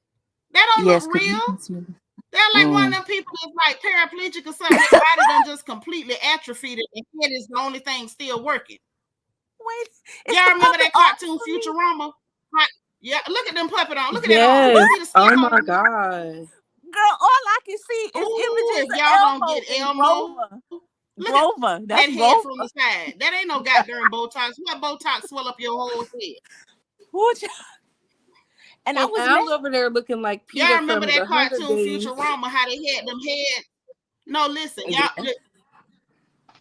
That don't look real. They're like one of them people that's like paraplegic or something. His body done just completely atrophied, and head is the only thing still working. Wait, y'all remember that cartoon Futurama? Yeah, look at them puppet on. Look at that arm. Oh my god, girl! All I can see is images of y'all don't get Elmo. Grover. That's that head from the side. That ain't no goddamn Botox. What Botox swell up your whole head? And I was over there looking like Peter. Y'all remember that cartoon Futurama? How they had them heads? No, listen, y'all.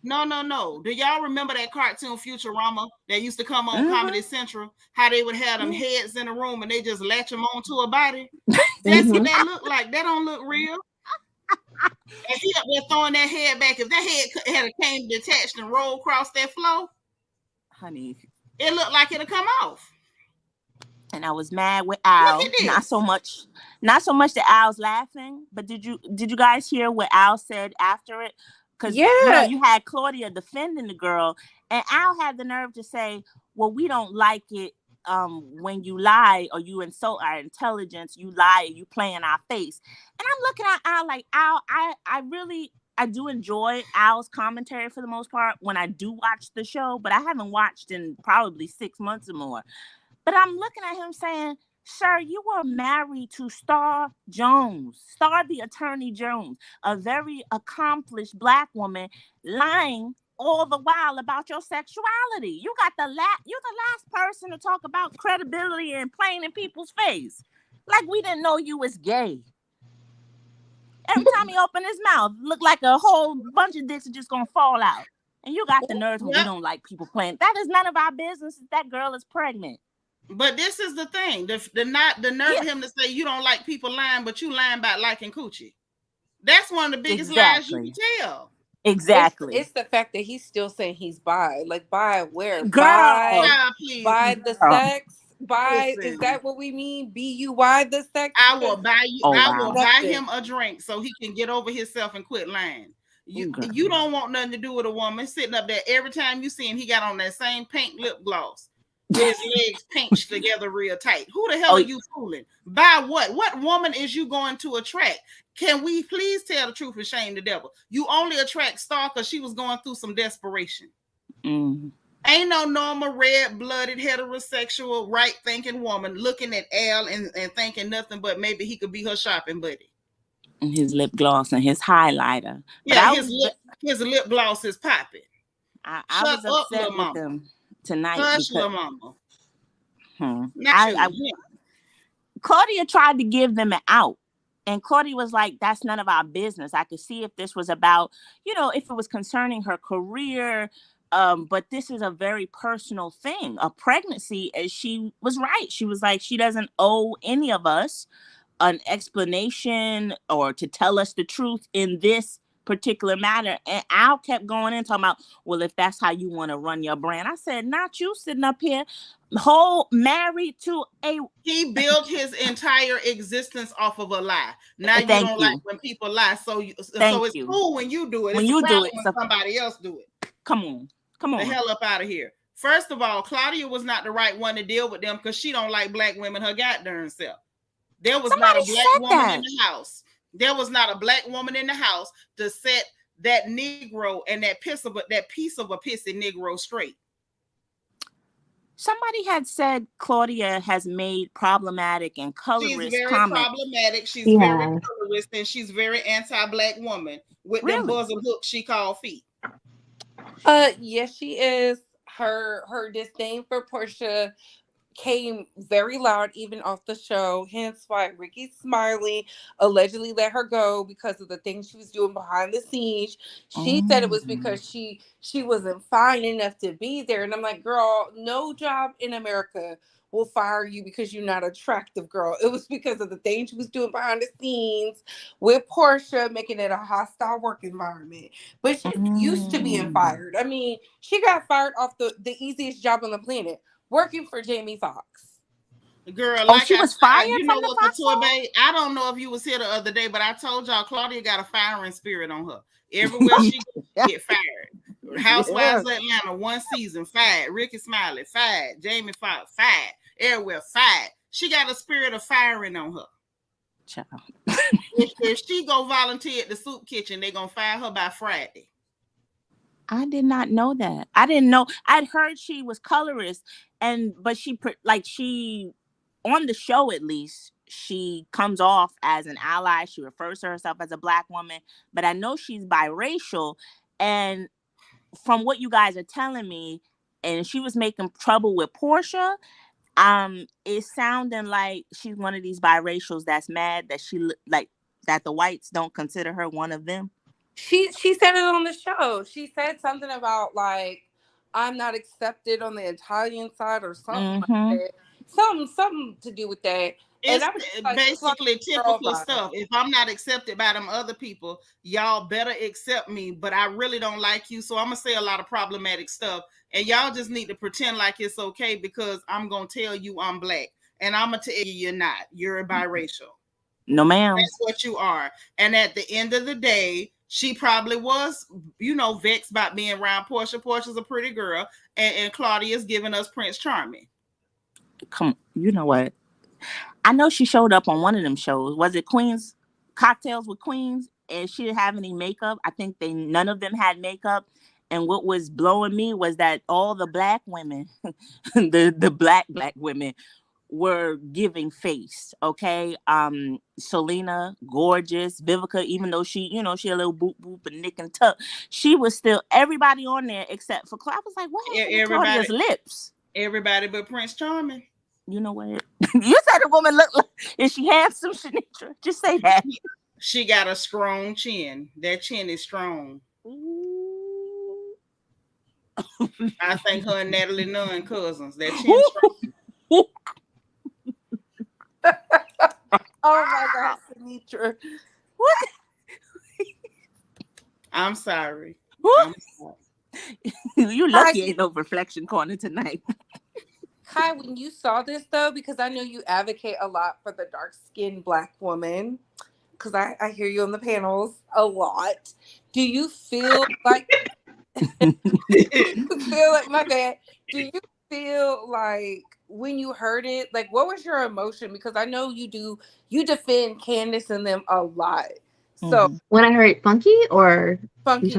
No. Do y'all remember that cartoon Futurama that used to come on Comedy Central? How they would have them heads in the room and they just latch them onto a body? That's what that look like. That don't look real. And he up there throwing that head back. If that head had came detached and rolled across that floor, honey, it looked like it'd come off. And I was mad with Al. Not so much that Al's laughing, but did you guys hear what Al said after it? Because you had Claudia defending the girl, and Al had the nerve to say, "Well, we don't like it when you lie or you insult our intelligence. You lie, you play in our face." And I'm looking at Al like, Al, I really do enjoy Al's commentary for the most part when I do watch the show, but I haven't watched in probably 6 months or more. But I'm looking at him saying, sir, you were married to Star Jones, Star the Attorney Jones, a very accomplished Black woman, lying all the while about your sexuality. You're the last person to talk about credibility and playing in people's face. Like we didn't know you was gay. Every time he opened his mouth, looked like a whole bunch of dicks are just gonna fall out. And you got the nerve when we don't like people playing. That is none of our business. That girl is pregnant. But this is the thing: the nerve of him to say you don't like people lying, but you lying about liking coochie. That's one of the biggest lies you can tell. Exactly. It's the fact that he's still saying he's bi. Like bi where? Girl, By the sex. By is that what we mean? B-U-Y the sex? I will buy you. I will buy him a drink so he can get over himself and quit lying. You don't want nothing to do with a woman sitting up there. Every time you see him, he got on that same pink lip gloss with his legs pinched together real tight. Who the hell are you fooling? By what? What woman is you going to attract? Can we please tell the truth and shame the devil? You only attract Star because she was going through some desperation. Mm. Ain't no normal red-blooded heterosexual right-thinking woman looking at Al and thinking nothing but maybe he could be her shopping buddy. And his lip gloss and his highlighter. Yeah, his lip gloss is popping. I was upset with him tonight. Hush, little mama. Claudia tried to give them an out. And Claudia was like, that's none of our business. I could see if this was about, if it was concerning her career. But this is a very personal thing. A pregnancy, as she was right. She was like, she doesn't owe any of us an explanation or to tell us the truth in this particular matter. And Al kept going in talking about, well, if that's how you want to run your brand. I said, not you sitting up here married to he built his entire existence off of a lie. Now you don't like when people lie. So it's cool when you do it. When you do it, when somebody else do it. Come on. The hell up out of here. First of all, Claudia was not the right one to deal with them because she don't like Black women her goddamn self. There was not a Black woman in the house. There was not a Black woman in the house to set that Negro and that piece of a pissy Negro straight. Somebody had said Claudia has made problematic and colorist comments. She's very problematic. She's very colorist, and she's very anti-Black woman with them bosom hooks she called feet. Yes, she is. Her disdain for Portia came very loud even off the show, hence why Ricky Smiley allegedly let her go because of the things she was doing behind the scenes. She said it was because she wasn't fine enough to be there, and I'm like, girl, no job in America will fire you because you're not attractive, girl. It was because of the things she was doing behind the scenes with Portia, making it a hostile work environment. But she's used to being fired. I mean, she got fired off the easiest job on the planet, working for Jamie Foxx. Girl, she was fired. You know what, Couture Bay? I don't know if you was here the other day, but I told y'all Claudia got a firing spirit on her. Everywhere she get fired. Housewives of Atlanta, one season, fired. Ricky Smiley, fired. Jamie Foxx, fired. Everywhere, fired. She got a spirit of firing on her. Child. if she go volunteer at the soup kitchen, they're gonna fire her by Friday. I did not know that. I didn't know. I'd heard she was colorist, but she on the show at least, she comes off as an ally. She refers to herself as a Black woman, but I know she's biracial. And from what you guys are telling me, and she was making trouble with Portia, it's sounding like she's one of these biracials that's mad that that the whites don't consider her one of them. She said it on the show. She said something about like, I'm not accepted on the Italian side or something like that. Something to do with that. It's basically typical stuff. If I'm not accepted by them other people, y'all better accept me, but I really don't like you. So I'm going to say a lot of problematic stuff. And y'all just need to pretend like it's okay because I'm going to tell you I'm Black. And I'm going to tell you you're not. You're a biracial. No, ma'am. That's what you are. And at the end of the day, she probably was, vexed about being around Portia. Portia's a pretty girl. And Claudia's giving us Prince Charming. Come on. You know what? I know she showed up on one of them shows. Was it Queens? Cocktails with Queens? and she didn't have any makeup. I think none of them had makeup. And what was blowing me was that all the black women, the black women, were giving face. Okay, Selena, gorgeous. Vivica, even though she a little boop boop and nick and tuck, she was still everybody on there except for Claudia. I was like, what happened to Claudia's lips? Everybody but Prince Charming. You know what? You said the woman looked like, is she handsome, Shanitra? Just say that. She got a strong chin. That chin is strong. I think her and Natalie Nunn cousins. That chin strong. Oh my God, Shanitra. What? I'm sorry. You lucky ain't no reflection corner tonight. Kai, when you saw this though, because I know you advocate a lot for the dark-skinned Black woman, because I hear you on the panels a lot. Do you feel like my bad? Do you feel like when you heard it, like what was your emotion? Because I know you defend Candace and them a lot. So when I heard Funky or Funky.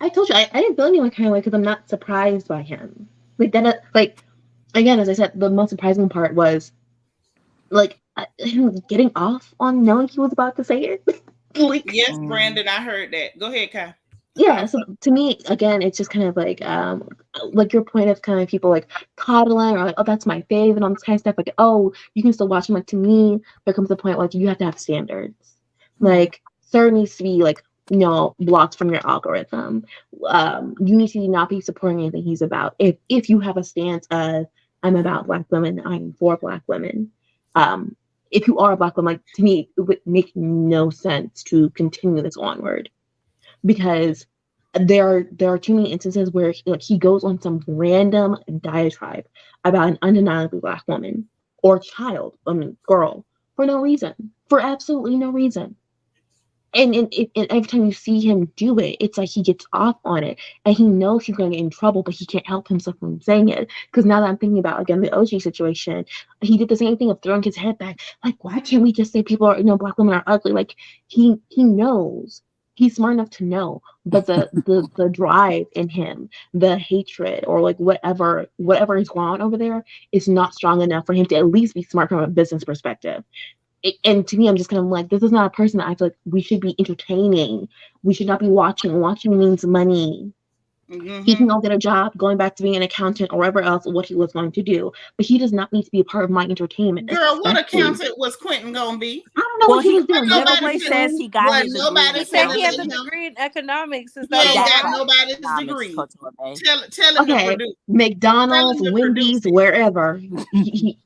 I told you I didn't feel any kind of way because I'm not surprised by him. Like that, like again, as I said, the most surprising part was like him getting off on knowing he was about to say it. Like, yes, Brandon, I heard that. Go ahead, Kai. Yeah, so to me, again, it's just kind of like your point of kind of people like coddling or like, oh, that's my fave and all this kind of stuff. Like, oh, you can still watch them. Like, to me, there comes a point like you have to have standards. Like, certain needs to be like, blocked from your algorithm. You need to not be supporting anything he's about. If you have a stance of I'm about Black women, I'm for Black women. If you are a Black woman, like, to me, it would make no sense to continue this onward. Because there are too many instances where he goes on some random diatribe about an undeniably Black woman or girl for no reason, for absolutely no reason. And every time you see him do it, it's like he gets off on it and he knows he's going to get in trouble, but he can't help himself from saying it. Because now that I'm thinking about, again, the OG situation, he did the same thing of throwing his head back. Like, why can't we just say people are, Black women are ugly? Like, he knows. He's smart enough to know, but the drive in him, the hatred or like whatever is going on over there is not strong enough for him to at least be smart from a business perspective. And to me, I'm just kind of like, this is not a person that I feel like we should be entertaining. We should not be watching. Watching means money. Mm-hmm. He can go get a job, going back to being an accountant or whatever else, what he was going to do. But he does not need to be a part of my entertainment. Girl, what accountant was Quentin going to be? I don't know what he was doing. Nobody says he got his degree. He said he has a degree in economics. He ain't got nobody's degree. Tell him to produce. McDonald's, Wendy's, wherever.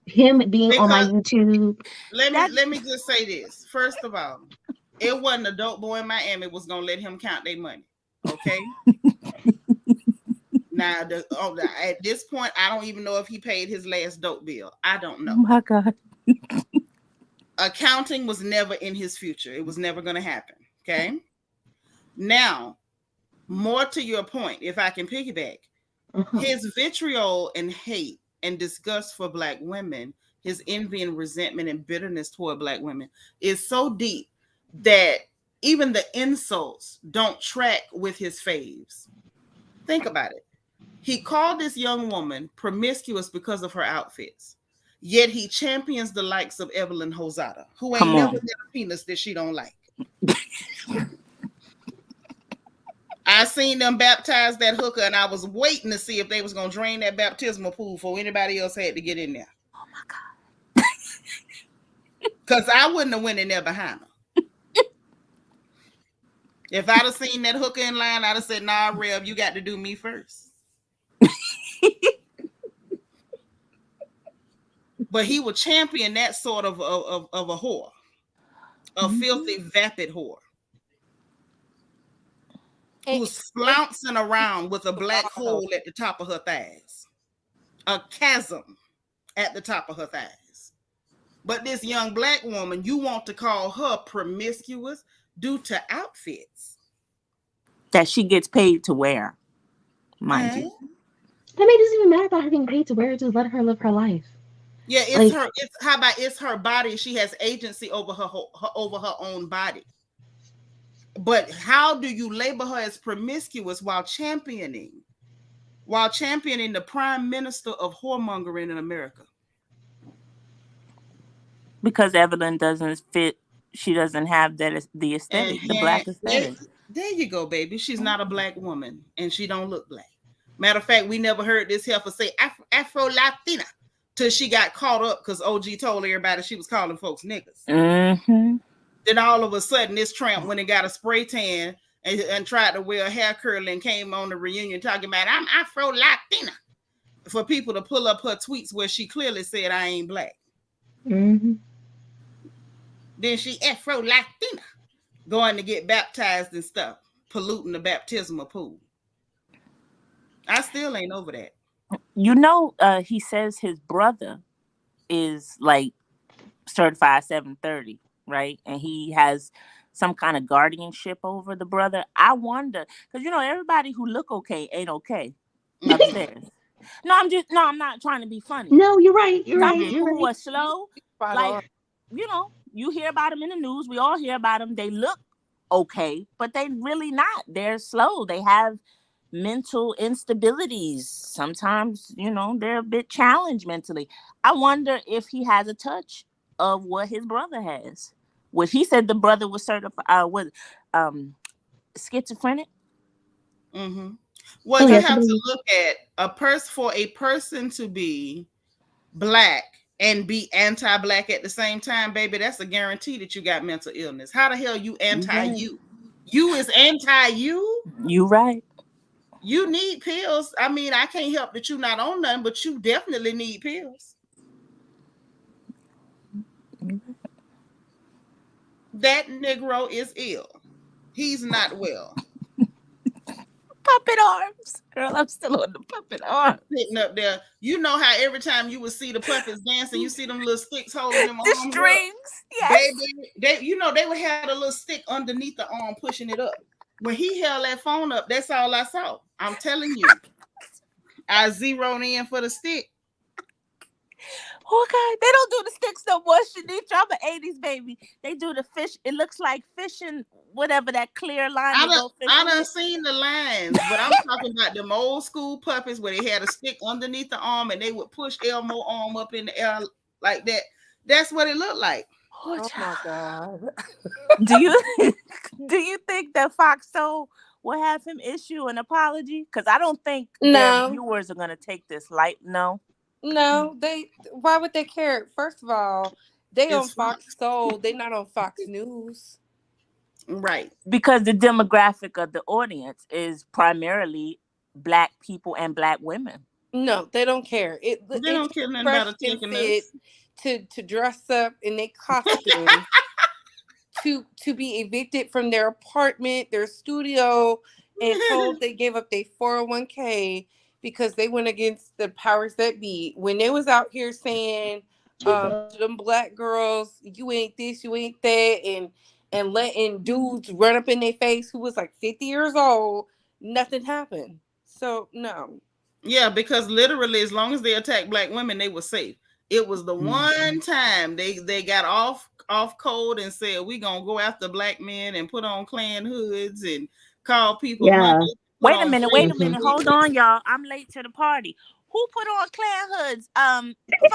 Him being on my YouTube. Let me just say this. First of all, it wasn't a dope boy in Miami was going to let him count their money. Okay? Now, at this point, I don't even know if he paid his last dope bill. I don't know. Oh my God. Accounting was never in his future. It was never going to happen. Okay. Now, more to your point, if I can piggyback, his vitriol and hate and disgust for Black women, his envy and resentment and bitterness toward Black women is so deep that even the insults don't track with his faves. Think about it. He called this young woman promiscuous because of her outfits. Yet he champions the likes of Evelyn Hosada, who ain't never had a penis that she don't like. I seen them baptize that hooker, and I was waiting to see if they was going to drain that baptismal pool before anybody else had to get in there. Oh, my God. Because I wouldn't have went in there behind her. If I'd have seen that hooker in line, I'd have said, nah, Rev, you got to do me first. But he would champion that sort of a whore, a filthy, vapid whore, who's flouncing around with a black hole at the top of her thighs, a chasm at the top of her thighs. But this young Black woman, you want to call her promiscuous due to outfits that she gets paid to wear, mind you. I mean, it doesn't even matter about her getting paid to wear it. Just let her live her life. Yeah, it's Like, her. It's how about it's her body. She has agency over over her own body. But how do you label her as promiscuous while championing the prime minister of whoremongering in America? Because Evelyn doesn't fit. She doesn't have the aesthetic, the And black aesthetic. there you go, baby. She's not a black woman, and she don't look black. Matter of fact, we never heard this heifer say Afro Latina till she got caught up because OG told everybody she was calling folks niggas. Mm-hmm. Then all of a sudden, this tramp went and got a spray tan and tried to wear a hair curl and came on the reunion talking about I'm Afro Latina for people to pull up her tweets where she clearly said I ain't black. mm-hmm. Then she Afro Latina going to get baptized and stuff, polluting the baptismal pool. I still ain't over that. You know, he says his brother is like certified 730, right? And he has some kind of guardianship over the brother. I wonder, because you know, everybody who look okay ain't okay upstairs. I'm not trying to be funny. No, you're right. You're Some right. people You're who right. are slow, Spot on. like, you know, you hear about them in the news. We all hear about them. They look okay, but they really not. They're slow. They have mental instabilities. Sometimes, you know, they're a bit challenged mentally. I wonder if he has a touch of what his brother has. Which he said the brother was certified schizophrenic. Mm-hmm. Well, Oh, you yes, I have to believe. look at for a person to be black and be anti-black at the same time, baby. That's a guarantee that you got mental illness. How the hell you anti-you? You is anti-you? You right. You need pills. I mean, I can't help that you not on none, but you definitely need pills. That Negro is ill. He's not well. Puppet arms. Girl, I'm still on the puppet arms. Sitting up there. You know how every time you would see the puppets dancing, you see them little sticks holding them The arms strings. up. Yes. Baby, they would have a little stick underneath the arm pushing it up. When he held that phone up, that's all I saw. I'm telling you. I zeroed in for the stick. Oh God, they don't do the sticks no more, Shanice. I'm an 80s baby. They do the fish. It looks like fishing, whatever that clear line. I done seen the lines, but I'm talking about them old school puppets where they had a stick underneath the arm and they would push Elmo arm up in the air like that. That's what it looked like. Oh my God. Do you think that Fox Soul will have him issue an apology? Because I don't think their viewers are gonna take this light. No, why would they care? First of all, they on Fox Soul, they not on Fox News. Right. Because the demographic of the audience is primarily Black people and Black women. No, they don't care. They don't care nothing about a thickness. To dress up in their costume to be evicted from their apartment, their studio, and told they gave up their 401k because they went against the powers that be. When they was out here saying them Black girls, you ain't this, you ain't that, and letting dudes run up in their face who was like 50 years old, nothing happened. So no. Yeah, because literally as long as they attacked Black women, they were safe. It was the one time they got off code and said we gonna go after Black men and put on Klan hoods and call people money. Wait a minute. Hold on, y'all. I'm late to the party. Who put on Klan hoods?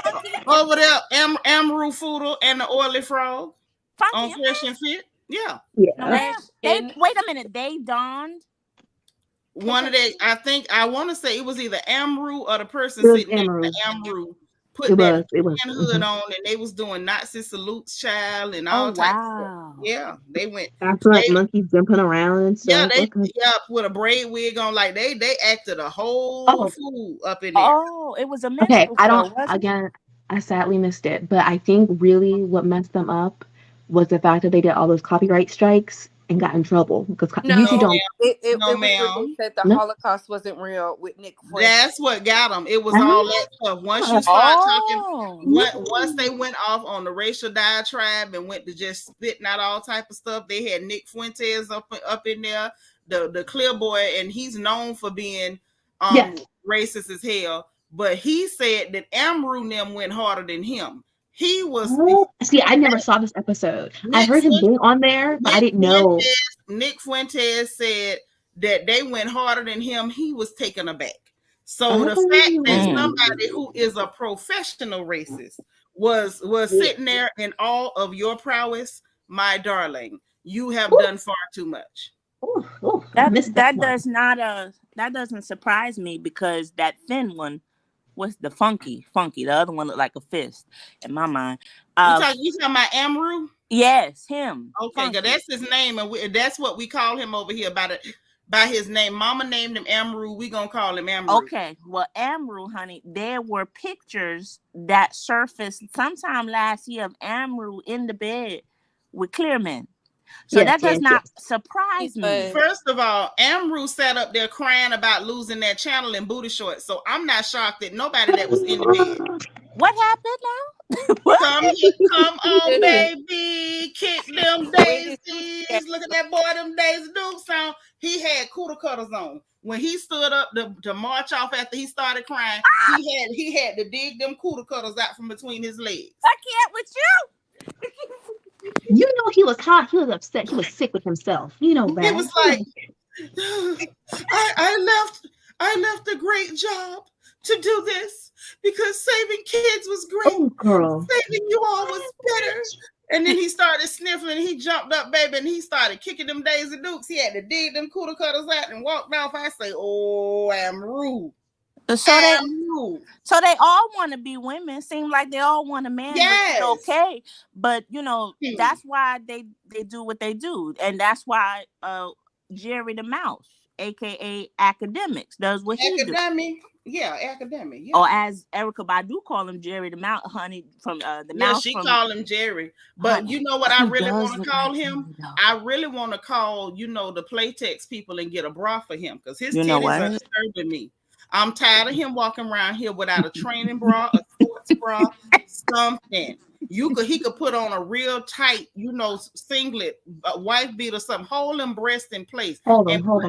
Funky over there, Amaru Foodle and the Oily Frog on Fresh and Fit. Yeah. Wait a minute. They donned one of they. I want to say it was either Amaru or the person sitting next to Amaru. Put that hood on, and they was doing Nazi salutes, child, and all types of stuff. Yeah, they went. After like monkeys jumping around and stuff. Yeah, with a braid wig on, like they acted a whole fool up in there. Oh, it was a minstrel show, I sadly missed it, but I think really what messed them up was the fact that they did all those copyright strikes and got in trouble because usually don't. It was they said the Holocaust wasn't real with Nick Fuentes. That's what got them. It was all that stuff. Once you start talking, once they went off on the racial diatribe and went to just spitting out all type of stuff, they had Nick Fuentes up in there, the clear boy, and he's known for being racist as hell. but he said that Amru and them went harder than him. He was See, I never saw this episode. I Nick heard him Fuentes- being on there, but I didn't know. Nick Fuentes said that they went harder than him. He was taken aback. So the fact that somebody who is a professional racist was sitting there in all of your prowess, my darling, you have done far too much. That doesn't surprise me, because that thin one was the funky. The other one looked like a fist in my mind. You talking about Amru? Yes, him. Okay, that's his name, and that's what we call him over here by his name. Mama named him Amru. We gonna call him Amru. Okay, well, Amru, honey, there were pictures that surfaced sometime last year of Amru in the bed with Clearman. So that does not surprise me. First of all, Amru sat up there crying about losing that channel in booty shorts. So I'm not shocked that nobody that was in the bed. What happened now? Come on, baby, kick them daisies. Look at that boy, them Daisy Dukes on. He had cooter cutters on. When he stood up to march off after he started crying, he had to dig them cooter cutters out from between his legs. I can't with you. You know, he was hot. He was upset. He was sick with himself. You know that. It was like, I left a great job to do this because saving kids was great. Oh, girl. Saving you all was better. And then he started sniffling. He jumped up, baby, and he started kicking them Daisy Dukes. He had to dig them cooter cutters out and walked off. I say, oh, I'm rude. So they all want to be women. Seem like they all want a man. Yes. Okay, but you know that's why they do what they do, and that's why Jerry the Mouse, aka Academics, does what he does. Academic. Yeah. Or as Erykah Badu call him, Jerry the Mouse, honey, from the Mouse. She call him Jerry. But you know what I really want to call him? I really want to call, the Playtex people and get a bra for him because his titties are disturbing me. I'm tired of him walking around here without a training bra, a sports bra, something. He could put on a real tight, singlet, a wife beater, something, hold them breasts in place, put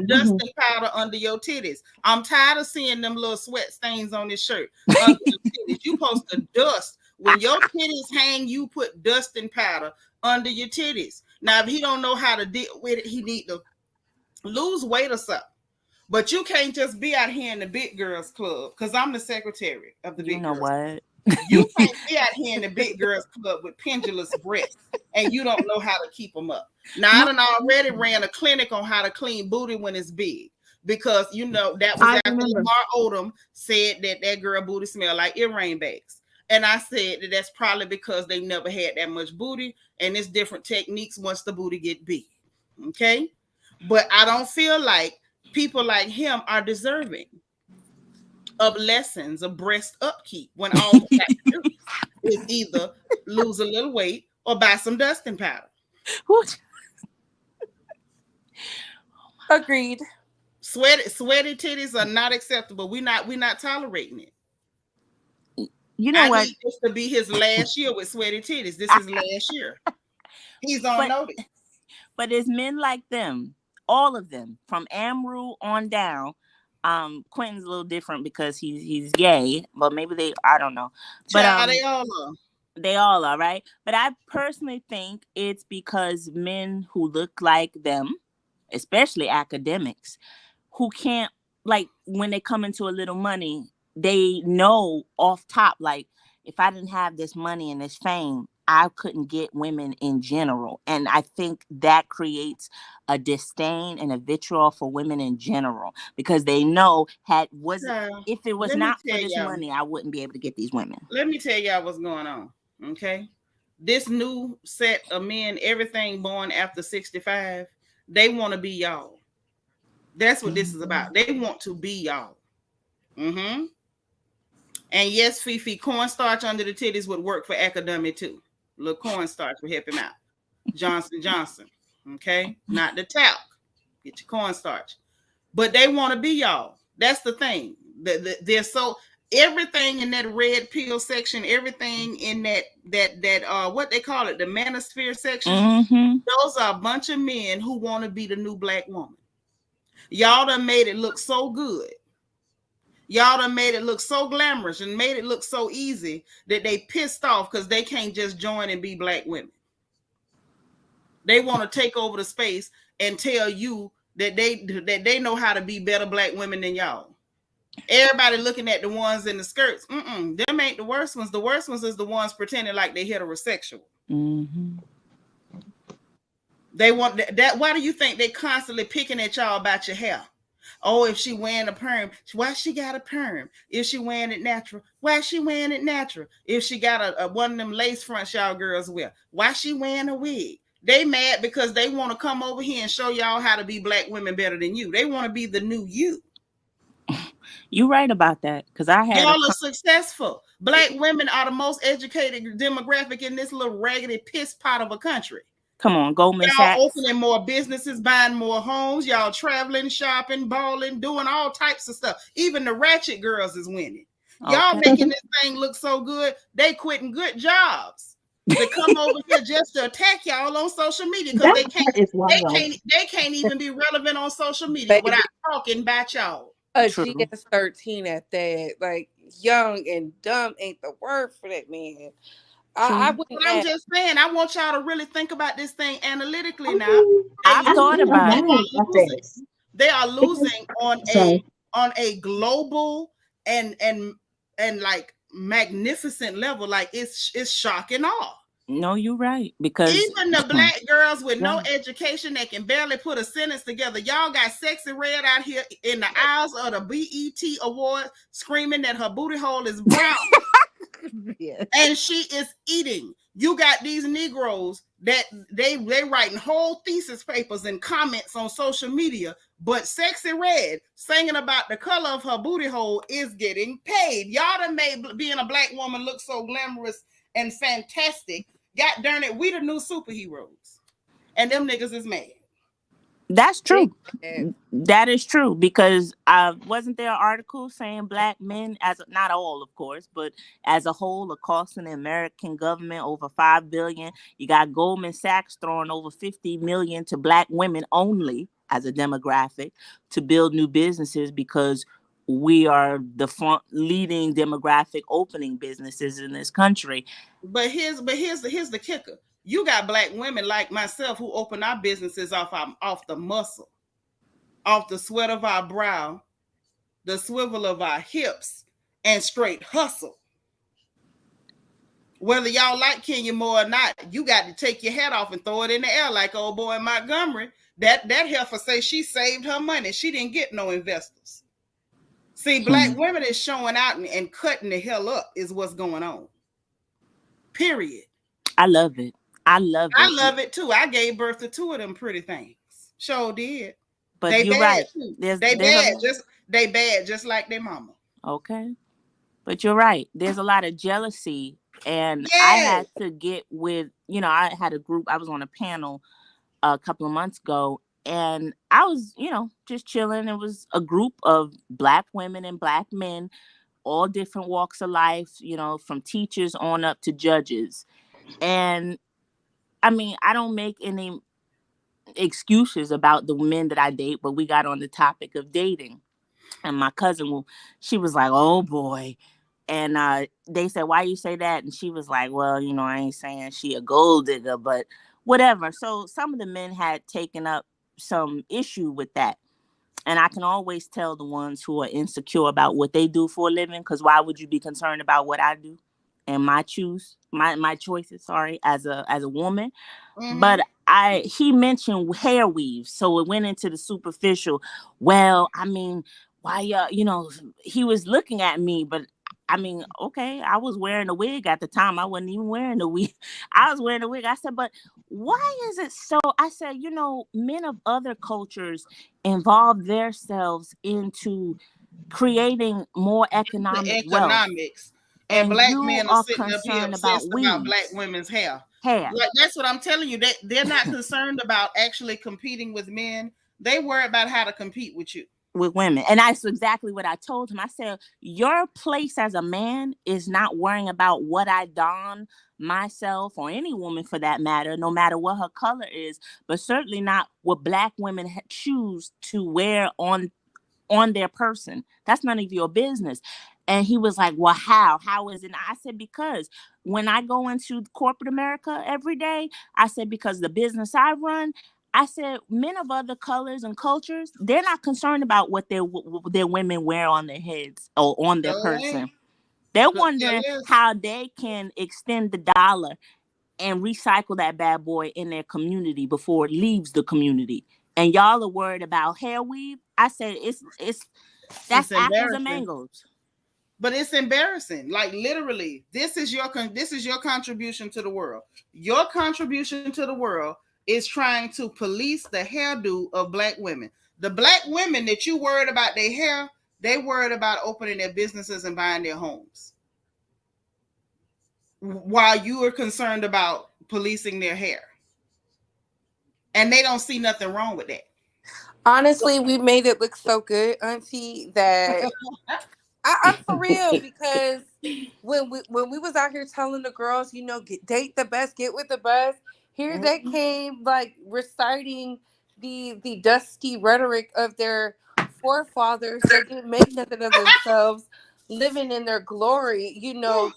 dusting powder under your titties. I'm tired of seeing them little sweat stains on his shirt. Under your titties. You supposed to dust. When your titties hang, you put dusting powder under your titties. Now, if he don't know how to deal with it, he need to lose weight or something. But you can't just be out here in the Big Girls Club because I'm the secretary of the Big Girls Club. You can't be out here in the Big Girls Club with pendulous breasts and you don't know how to keep them up. Now, I done already ran a clinic on how to clean booty when it's big because, that was after Lamar Odom said that girl booty smelled like earring bags. And I said that's probably because they never had that much booty and it's different techniques once the booty get big. Okay? But I don't feel like people like him are deserving of lessons of breast upkeep when all you have to do is either lose a little weight or buy some dusting powder. Agreed. Sweaty titties are not acceptable. We're not tolerating it. You know what? Need this to be his last year with sweaty titties. This is last year. He's on notice. But it's men like them. All of them, from Amru on down. Quentin's a little different because he's gay, but maybe I don't know. But they all are. They all are, right? But I personally think it's because men who look like them, especially academics, who can't, like, when they come into a little money, they know off top, like, if I didn't have this money and this fame, I couldn't get women in general. And I think that creates a disdain and a vitriol for women in general because they know if it was not for this money, I wouldn't be able to get these women. Let me tell y'all what's going on. Okay. This new set of men, everything born after 65, they want to be y'all. That's what this is about. They want to be y'all. Mm-hmm. And yes, Fifi, cornstarch under the titties would work for academic too. Little cornstarch will help him out. Johnson. Okay? Not the talc. Get your cornstarch. But they want to be y'all. That's the thing. They're so everything in that red pill section, everything in that what they call it, the manosphere section. Mm-hmm. Those are a bunch of men who want to be the new black woman. Y'all done made it look so good Y'all done made it look so glamorous and made it look so easy that they pissed off because they can't just join and be black women. They want to take over the space and tell you that they know how to be better black women than y'all. Everybody looking at the ones in the skirts. Them ain't the worst ones. The worst ones is the ones pretending like they heterosexual. Mm-hmm. They want that. Why do you think they constantly picking at y'all about your hair? Oh, if she wearing a perm, why she got a perm? If she wearing it natural, why she wearing it natural? If she got a one of them lace fronts y'all girls wear, why she wearing a wig? They mad because they want to come over here and show y'all how to be black women better than you. They want to be the new you. You're right about that, because I had y'all are successful. Black women are the most educated demographic in this little raggedy piss pot of a country. Come on, Goldman y'all Sachs. Opening more businesses, buying more homes. Y'all traveling, shopping, balling, doing all types of stuff. Even the ratchet girls is winning. Y'all making this thing look so good. They quitting good jobs to come over here just to attack y'all on social media because they can't even be relevant on social media without talking about y'all. A GS13 at that, like young and dumb ain't the word for that man. I'm just saying, I want y'all to really think about this thing analytically now. I've thought about it. They are losing on a global and like magnificent level. Like it's shocking awe. No, you're right. Because even the black girls with no education that can barely put a sentence together, y'all got Sexy Red out here in the aisles of the BET Awards screaming that her booty hole is brown. Yes. And she is eating. You got these Negroes that they writing whole thesis papers and comments on social media, but Sexy Red singing about the color of her booty hole is getting paid. Y'all done made being a black woman look so glamorous and fantastic. God darn it, we the new superheroes. And them niggas is mad. That's true. That is true, because wasn't there an article saying black men, as not all, of course, but as a whole, are costing the American government over $5 billion. You got Goldman Sachs throwing over $50 million to black women only as a demographic to build new businesses, because we are the front leading demographic opening businesses in this country. But here's the kicker. You got black women like myself who open our businesses off the muscle, off the sweat of our brow, the swivel of our hips, and straight hustle. Whether y'all like Kenya more or not, you got to take your hat off and throw it in the air like old boy in Montgomery. That heifer say she saved her money. She didn't get no investors. See, black women is showing out and cutting the hell up is what's going on. Period. I love it. I love it too. I gave birth to two of them pretty things. Sure did. But they you're right. They bad just like their mama. Okay. But you're right. There's a lot of jealousy. And I had to get with, I had a group. I was on a panel a couple of months ago. And I was, just chilling. It was a group of black women and black men, all different walks of life, from teachers on up to judges. And I mean, I don't make any excuses about the men that I date, but we got on the topic of dating. And my cousin, she was like, oh boy. And they said, why you say that? And she was like, well, I ain't saying she a gold digger, but whatever. So some of the men had taken up some issue with that. And I can always tell the ones who are insecure about what they do for a living, because why would you be concerned about what I do and my choices, as a woman? Mm-hmm. But he mentioned hair weaves, so it went into the superficial. Well, I mean, why he was looking at me, but I mean, okay, I was wearing a wig at the time. I wasn't even wearing a wig. I was wearing a wig. I said, but why is it so? I said, men of other cultures involve themselves into creating more economics. And black men are sitting up here obsessed about black women's hair. Like, that's what I'm telling you. They're not concerned about actually competing with men. They worry about how to compete with you. With women. And that's exactly what I told him. I said, your place as a man is not worrying about what I don myself, or any woman for that matter, no matter what her color is, but certainly not what black women choose to wear on on their person. That's none of your business. And he was like, well, how is it? And I said, because when I go into corporate America every day, I said, because the business I run, I said, men of other colors and cultures, they're not concerned about what their women wear on their heads or on their person. They're wondering how they can extend the dollar and recycle that bad boy in their community before it leaves the community. And y'all are worried about hair weave. I said, that's apples and mangoes. But it's embarrassing. Like literally, this is your contribution to the world. Your contribution to the world is trying to police the hairdo of Black women. The Black women that you worried about their hair, they worried about opening their businesses and buying their homes, while you are concerned about policing their hair. And they don't see nothing wrong with that. Honestly, we made it look so good, Auntie, that I'm for real, because when we was out here telling the girls, you know, date the best, get with the best, here they came like reciting the dusty rhetoric of their forefathers that didn't make nothing of themselves, living in their glory. You know,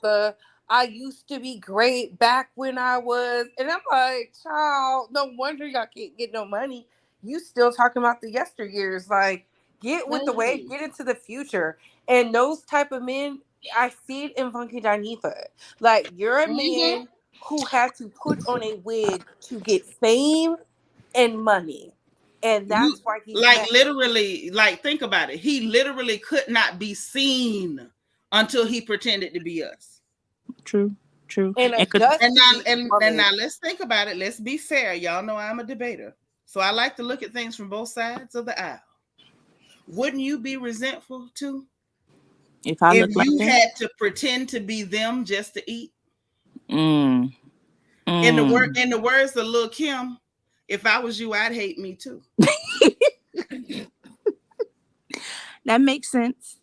I used to be great back when I was, and I'm like, child, no wonder y'all can't get no money. You still talking about the yesteryears. Like, get with the wave, get into the future. And those type of men, I see it in Funky Dineva. Like, you're a man who had to put on a wig to get fame and money. And that's why he's like literally, like, think about it. He literally could not be seen until he pretended to be us. True. And now let's think about it. Let's be fair. Y'all know I'm a debater, so I like to look at things from both sides of the aisle. Wouldn't you be resentful too if you had to pretend to be them just to eat? In the words of Lil' Kim, if I was you, I'd hate me too. That makes sense.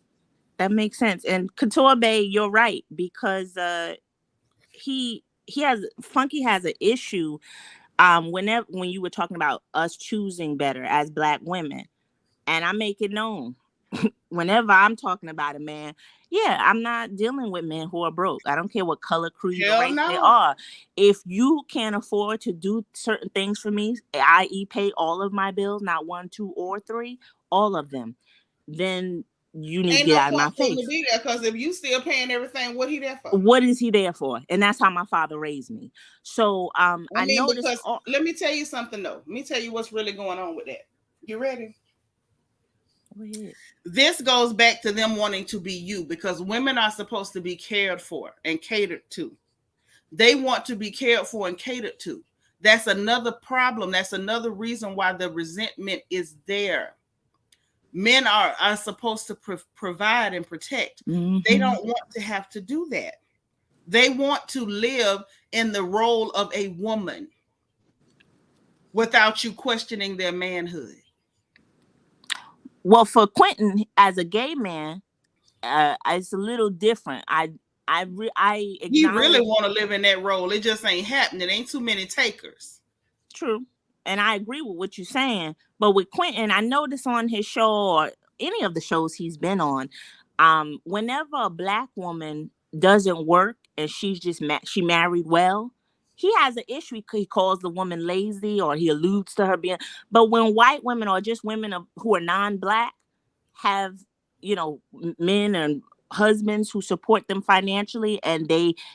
And Couture Bay, you're right, because Funky has an issue. When you were talking about us choosing better as Black women, and I make it known whenever I'm talking about a man, I'm not dealing with men who are broke. I don't care what color, creed, or race they are. If you can't afford to do certain things for me, i.e. pay all of my bills, not 1, 2, or 3, all of them, then you need to get out of my face. Because if you still paying everything, what he there for? What is he there for? And that's how my father raised me. So I know this. Let me tell you something though. Let me tell you what's really going on with that. You ready? This goes back to them wanting to be you, because women are supposed to be cared for and catered to. They want to be cared for and catered to. That's another problem. That's another reason why the resentment is there. Men are supposed to provide and protect. Mm-hmm. They don't want to have to do that. They want to live in the role of a woman without you questioning their manhood. Well, for Quentin, as a gay man, it's a little different. He really want to live in that role. It just ain't happening. Ain't too many takers. True. And I agree with what you're saying. But with Quentin, I noticed on his show or any of the shows he's been on, whenever a Black woman doesn't work and she's just she married well, he has an issue. He calls the woman lazy, or he alludes to her being. But when white women or just women who are non-Black have, men and husbands who support them financially, and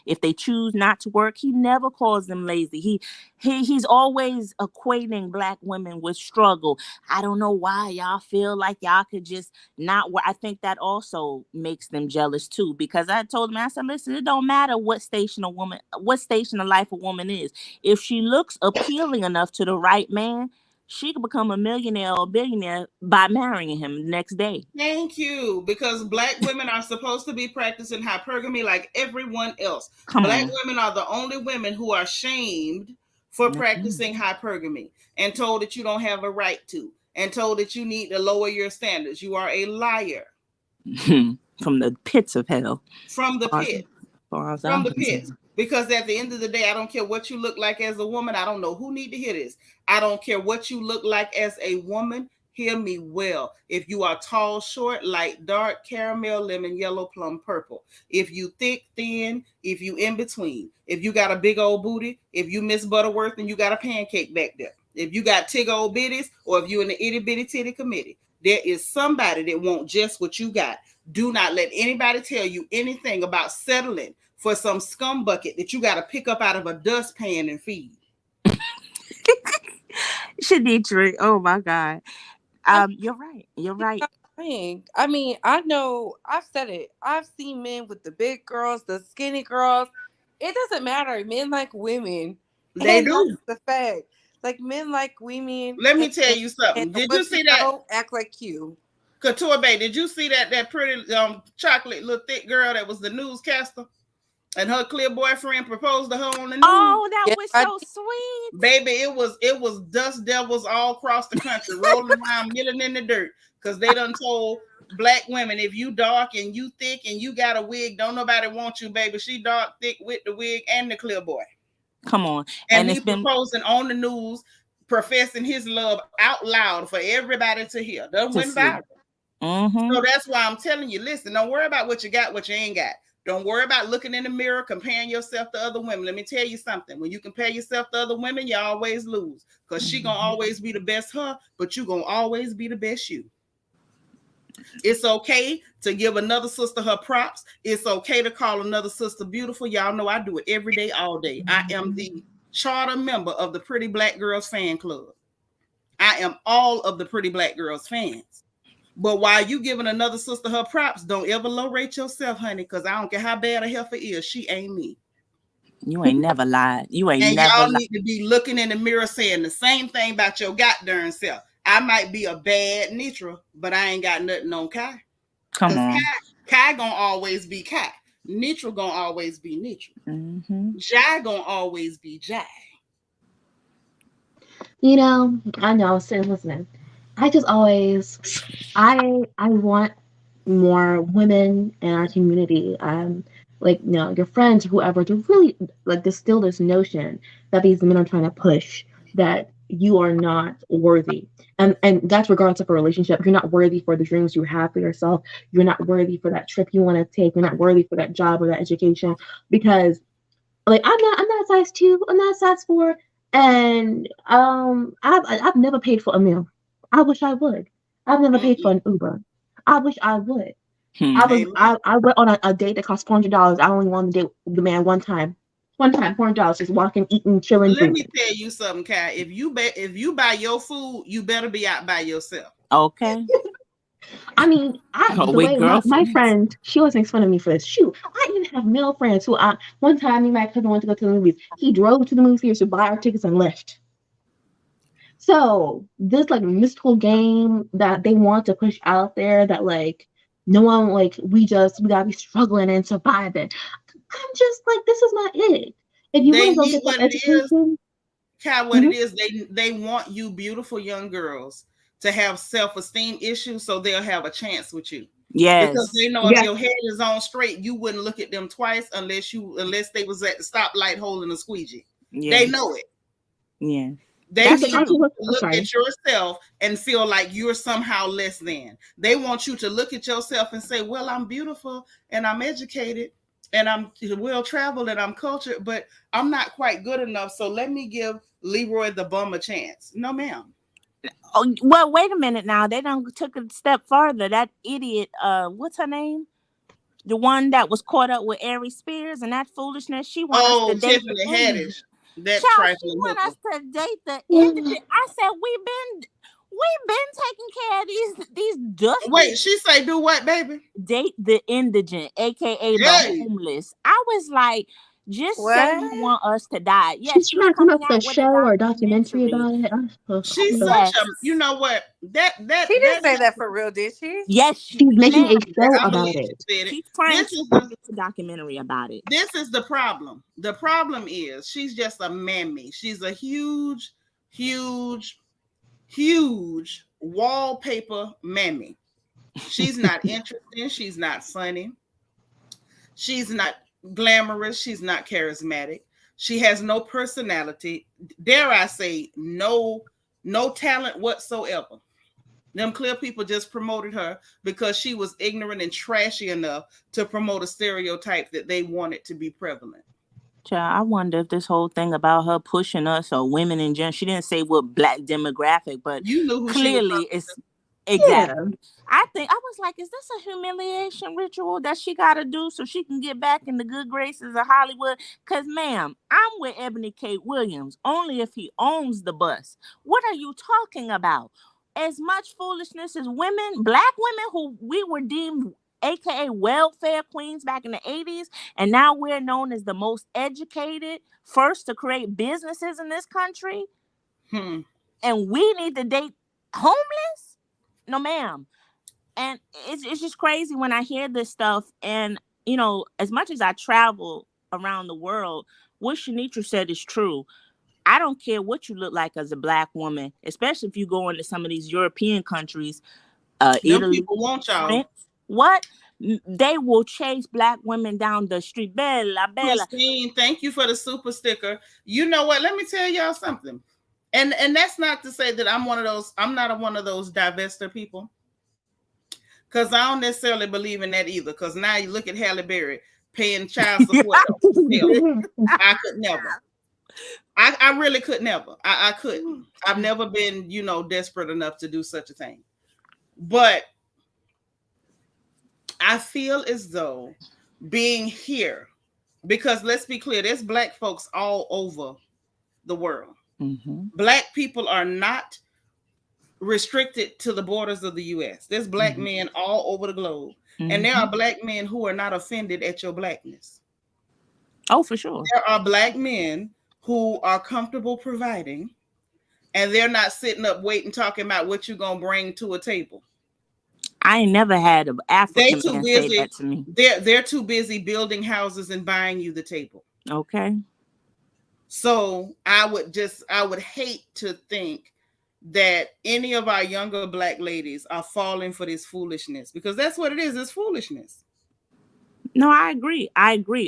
if they choose not to work, he never calls them lazy. He's always equating Black women with struggle. I don't know why y'all feel like y'all could just not work. I think that also makes them jealous too, because I told him, I said, listen, it don't matter what station of life a woman is. If she looks appealing enough to the right man, she could become a millionaire or a billionaire by marrying him the next day. Thank you. Because Black women are supposed to be practicing hypergamy like everyone else. Black women are the only women who are shamed for practicing hypergamy and told that you don't have a right to, and told that you need to lower your standards. You are a liar. From the pits of hell. From the pit. From the pit. Because at the end of the day, I don't care what you look like as a woman. I don't know who need to hear this. I don't care what you look like as a woman. Hear me well. If you are tall, short, light, dark, caramel, lemon, yellow, plum, purple. If you thick, thin, if you in between. If you got a big old booty, if you Miss Butterworth and you got a pancake back there. If you got tig old bitties, or if you in the itty bitty titty committee. There is somebody that want just what you got. Do not let anybody tell you anything about settling for some scum bucket that you got to pick up out of a dustpan and feed. Shaditra, oh my God. You're right. You're right. I mean, I know I've said it. I've seen men with the big girls, the skinny girls. It doesn't matter. Men like women. They And do. that's the fact. Like men like women. Let me tell you something. And Did you see that? Don't act like you. Couture Bay, did you see that pretty chocolate little thick girl that was the newscaster? And her clear boyfriend proposed to her on the news. Oh, that was so sweet. Baby, it was dust devils all across the country rolling around, milling in the dirt, because they done told black women, if you dark and you thick and you got a wig, don't nobody want you, baby. She dark, thick with the wig and the clear boy. Come on. And he proposing on the news, professing his love out loud for everybody to hear. That went viral. Mm-hmm. So that's why I'm telling you, listen, don't worry about what you got, what you ain't got. Don't worry about looking in the mirror, comparing yourself to other women. Let me tell you something. When you compare yourself to other women, you always lose. Because she going to always be the best her, but you going to always be the best you. It's okay to give another sister her props. It's okay to call another sister beautiful. Y'all know I do it every day, all day. I am the charter member of the Pretty Black Girls fan club. I am all of the Pretty Black Girls fans. But while you giving another sister her props, don't ever low rate yourself, honey, because I don't care how bad a heifer is. She ain't me. You ain't never lied. You ain't never lied. And y'all need to be looking in the mirror saying the same thing about your goddamn self. I might be a bad Nitra, but I ain't got nothing on Kai. Come on. Kai gonna always be Kai. Nitra gonna always be Nitra. Mm-hmm. Jai gonna always be Jai. You know, I know, sitting listening. I just always, I want more women in our community, like, you know, your friends, whoever, to really like distill this notion that these men are trying to push, that you are not worthy, and that's regardless of a relationship. You're not worthy for the dreams you have for yourself. You're not worthy for that trip you want to take. You're not worthy for that job or that education, because, like, I'm not size 2. I'm not size 4, and I've never paid for a meal. I wish I would. I've never paid for an Uber. I wish I would. I went on a date that cost $400. I only wanted to date the man one time, $400, just walking, eating, chilling. Let me tell you something, Kai. If you buy your food, you better be out by yourself. Okay. I mean, my friend, she always makes fun of me for this. Shoot, I even have male friends who one time me and my cousin went to go to the movies. He drove to the movie theater to buy our tickets and left. So this like mystical game that they want to push out there, that like no one, like we gotta be struggling and surviving. I'm just like, this is not it. If you want to go get that education, Kai, what it is, they want you beautiful young girls to have self-esteem issues, so they'll have a chance with you. Yes. Because they know if your head is on straight, you wouldn't look at them twice unless they was at the stoplight holding a squeegee. Yes. They know it. Yeah. They need you to look at yourself and feel like you're somehow less than. They want you to look at yourself and say, well, I'm beautiful and I'm educated and I'm well-traveled and I'm cultured, but I'm not quite good enough. So let me give Leroy the bum a chance. No, ma'am. Oh, well, wait a minute now. They done took a step farther. That idiot, what's her name? The one that was caught up with Ari Spears and that foolishness. She wanted us to date Tiffany Haddish. That child, she want us to date the indigent. I said we've been taking care of these dusty. Wait, she say do what, baby? Date the indigent, aka the homeless. I was like, just say you want us to die. Yes, she's trying to come up with a show or documentary about it. She's such a, you know what? That she didn't say that for real, did she? Yes, she's making a show about it. She's trying to make a documentary about it. This is the problem. The problem is she's just a mammy. She's a huge, huge, huge wallpaper mammy. She's not interesting. She's not funny. She's not glamorous. She's not charismatic. She has no personality. Dare I say, no talent whatsoever. Them clear people just promoted her because she was ignorant and trashy enough to promote a stereotype that they wanted to be prevalent. Child, I wonder if this whole thing about her pushing us or women in general, she didn't say what black demographic, but You knew who she was clearly talking it's Yeah. exactly. I think I was like, is this a humiliation ritual that she got to do so she can get back in the good graces of Hollywood? Because, ma'am, I'm with Ebony Kate Williams only if he owns the bus. What are you talking about? As much foolishness as women, black women who we were deemed aka welfare queens back in the 80s, and now we're known as the most educated, first to create businesses in this country, about. and we need to date homeless? No, ma'am. And it's just crazy when I hear this stuff. And, you know, as much as I travel around the world, what Shanitra said is true. I don't care what you look like as a black woman, especially if you go into some of these European countries, Them Italy, people want y'all. France. What? They will chase black women down the street. Bella, Bella. Christine, thank you for the super sticker. You know what? Let me tell y'all something. And that's not to say that I'm not one of those divester people. Because I don't necessarily believe in that either. Because now you look at Halle Berry paying child support. I could never. I really could never. I couldn't. I've never been, desperate enough to do such a thing. But I feel as though being here, because let's be clear, there's black folks all over the world. Mm-hmm. Black people are not restricted to the borders of the U.S. There's black men all over the globe. And there are black men who are not offended at your blackness. Oh, for sure. There are black men who are comfortable providing, and they're not sitting up waiting, talking about what you're going to bring to a table. I ain't never had an African man say that to me. They're too busy building houses and buying you the table. Okay. So I would hate to think that any of our younger black ladies are falling for this foolishness, because that's what it is. It's foolishness. No, I agree.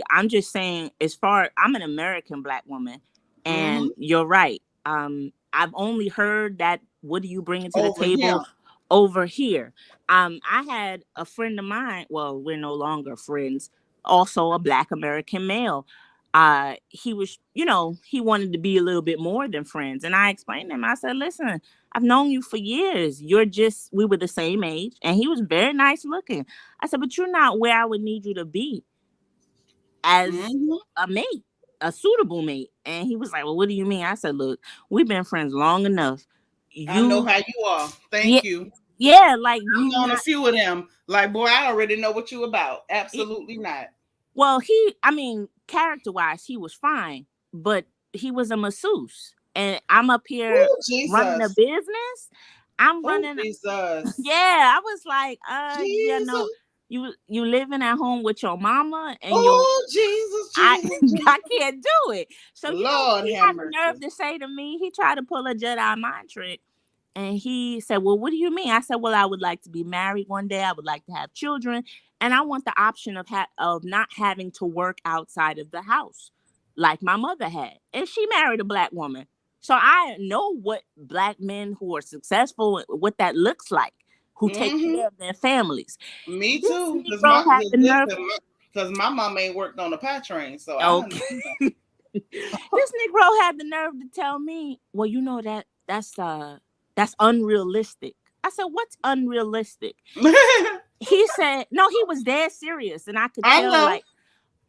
I'm just saying, I'm an American black woman, and you're right. I've only heard that. What do you bring to the table over here? I had a friend of mine. Well, we're no longer friends. Also, a black American male. He was, he wanted to be a little bit more than friends, and I explained to him. I said, "Listen, I've known you for years. We were the same age, and he was very nice looking." I said, "But you're not where I would need you to be as a mate, a suitable mate." And he was like, "Well, what do you mean?" I said, "Look, we've been friends long enough. I know how you are. Thank you. Yeah, like I've known a few of them. Like, boy, I already know what you about. Absolutely not." Well, character-wise, he was fine, but he was a masseuse. And I'm up here running a business. I'm running. Jesus. Yeah, I was like, you living at home with your mama, and Jesus. I can't do it. So Lord, he had the nerve to say to me, he tried to pull a Jedi mind trick. And he said, "Well, what do you mean?" I said, "Well, I would like to be married one day. I would like to have children. And I want the option of not having to work outside of the house like my mother had." And she married a black woman. So I know what black men who are successful, what that looks like, who take care of their families. Me too. Because my mom ain't worked on the pie train. So okay. This Negro had the nerve to tell me, "Well, that's unrealistic." I said, "What's unrealistic?" He said, no, he was dead serious. And I could tell,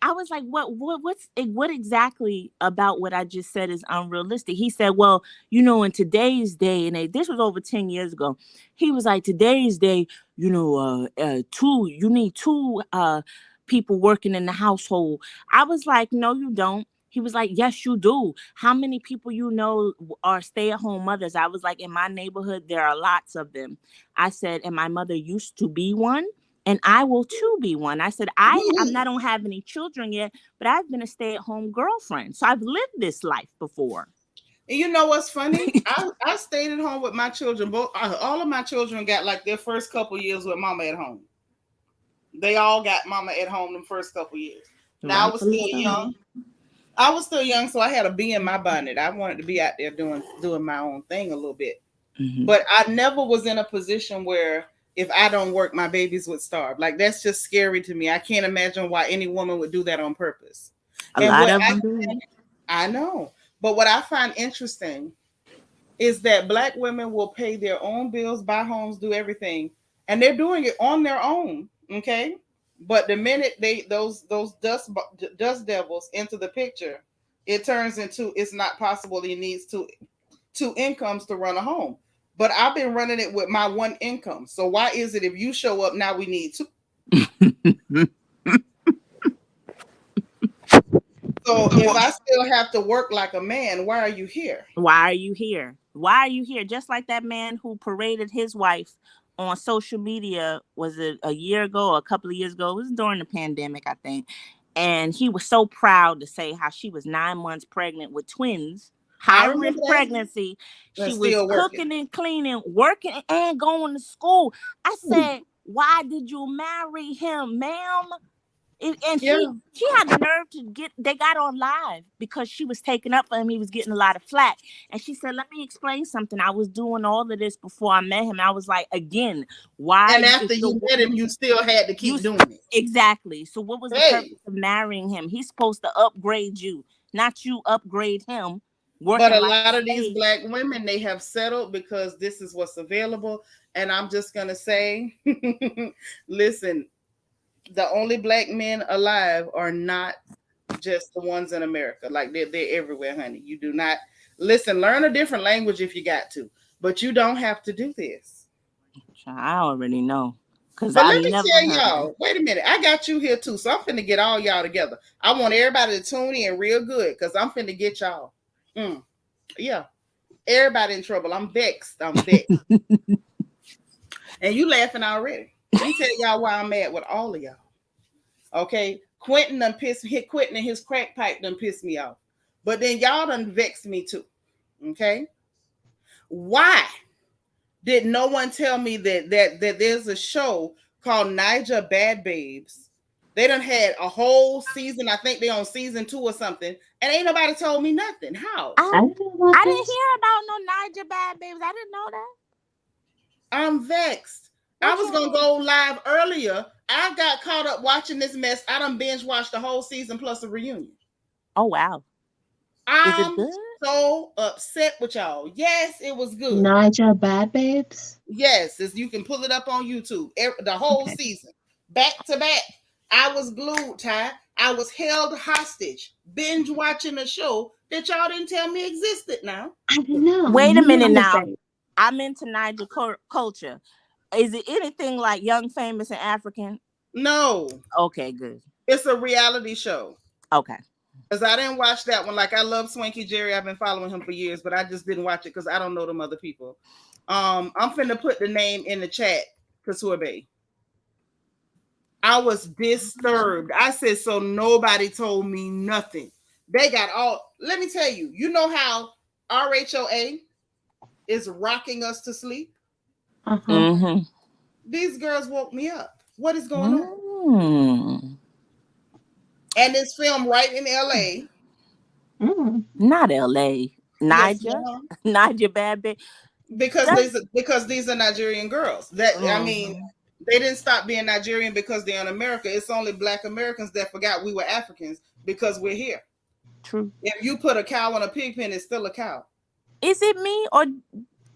I was like, what exactly about what I just said is unrealistic? He said, "Well, in today's day and age," this was over 10 years ago. He was like, "Today's day, you need two people working in the household." I was like, "No, you don't." He was like, "Yes, you do. How many people are stay-at-home mothers?" I was like, "In my neighborhood, there are lots of them." I said, "And my mother used to be one, and I will too be one." I said, I don't have any children yet, but I've been a stay-at-home girlfriend. So I've lived this life before." And you know what's funny? I stayed at home with my children. All of my children got like their first couple years with mama at home. They all got mama at home the first couple years. Now I was still young. So I had a bee in my bonnet. I wanted to be out there doing my own thing a little bit. But I never was in a position where if I don't work, my babies would starve. Like, that's just scary to me. I can't imagine why any woman would do that on purpose. A And lot what of them do. I know, but what I find interesting is that Black women will pay their own bills, buy homes, do everything, and they're doing it on their own. Okay, but the minute those dust devils enter the picture, it turns into it's not possible. He needs two incomes to run a home. But I've been running it with my one income. So why is it if you show up now we need two? So if I still have to work like a man, why are you here? Why are you here? Why are you here? Just like that man who paraded his wife on social media, was it a year ago or a couple of years ago? It was during the pandemic, I think. And he was so proud to say how she was 9 months pregnant with twins. High risk pregnancy. She was cooking and cleaning, working and going to school. I said, why did you marry him, ma'am? And she had the nerve to they got on live because she was taking up for him. He was getting a lot of flack. And she said, let me explain something. I was doing all of this before I met him. I was like, again, why? And after you met him, you still had to keep doing it. Exactly. So what was the purpose of marrying him? He's supposed to upgrade you, not you upgrade him. But a lot of these Black women, they have settled because this is what's available. And I'm just going to say, listen, the only Black men alive are not just the ones in America. Like they're everywhere, honey. You do not listen, learn a different language if you got to, but you don't have to do this. I already know. But let me tell y'all, wait a minute. I got you here too. So I'm finna get all y'all together. I want everybody to tune in real good because I'm finna get y'all. Yeah. Everybody in trouble. I'm vexed. And you laughing already. Let me tell y'all why I'm mad with all of y'all. Okay, Quentin done pissed me. Quentin and his crack pipe done pissed me off. But then y'all done vexed me too. Okay, why did no one tell me that there's a show called Naija Bad Babes? They done had a whole season. I think they on season 2 or something, and ain't nobody told me nothing. How? I didn't hear about no Naija Bad Babes. I didn't know that. I'm vexed. I was gonna go live earlier. I got caught up watching this mess. I done binge watched the whole season plus a reunion. Oh wow! I'm so upset with y'all. Yes, it was good. Naija Bad Babes. Yes, you can pull it up on YouTube. The whole season, back to back. I was glued, Ty. I was held hostage, binge watching a show that y'all didn't tell me existed. Now I didn't know. Wait a minute now. I'm into Naija culture. Is it anything like Young, Famous, and African? No. Okay, good. It's a reality show. Okay. Because I didn't watch that one. Like, I love Swanky Jerry. I've been following him for years, but I just didn't watch it because I don't know them other people. I'm finna put the name in the chat, Kasur Bay. I was disturbed. I said, so nobody told me nothing. They got all, let me tell you, you know how RHOA is rocking us to sleep? These girls woke me up. What is going on? And it's filmed right in LA. Not LA. Naija? Naija Bad Babes. Because these are Nigerian girls. That I mean, they didn't stop being Nigerian because they're in America. It's only Black Americans that forgot we were Africans because we're here. True. If you put a cow in a pig pen, it's still a cow. Is it me or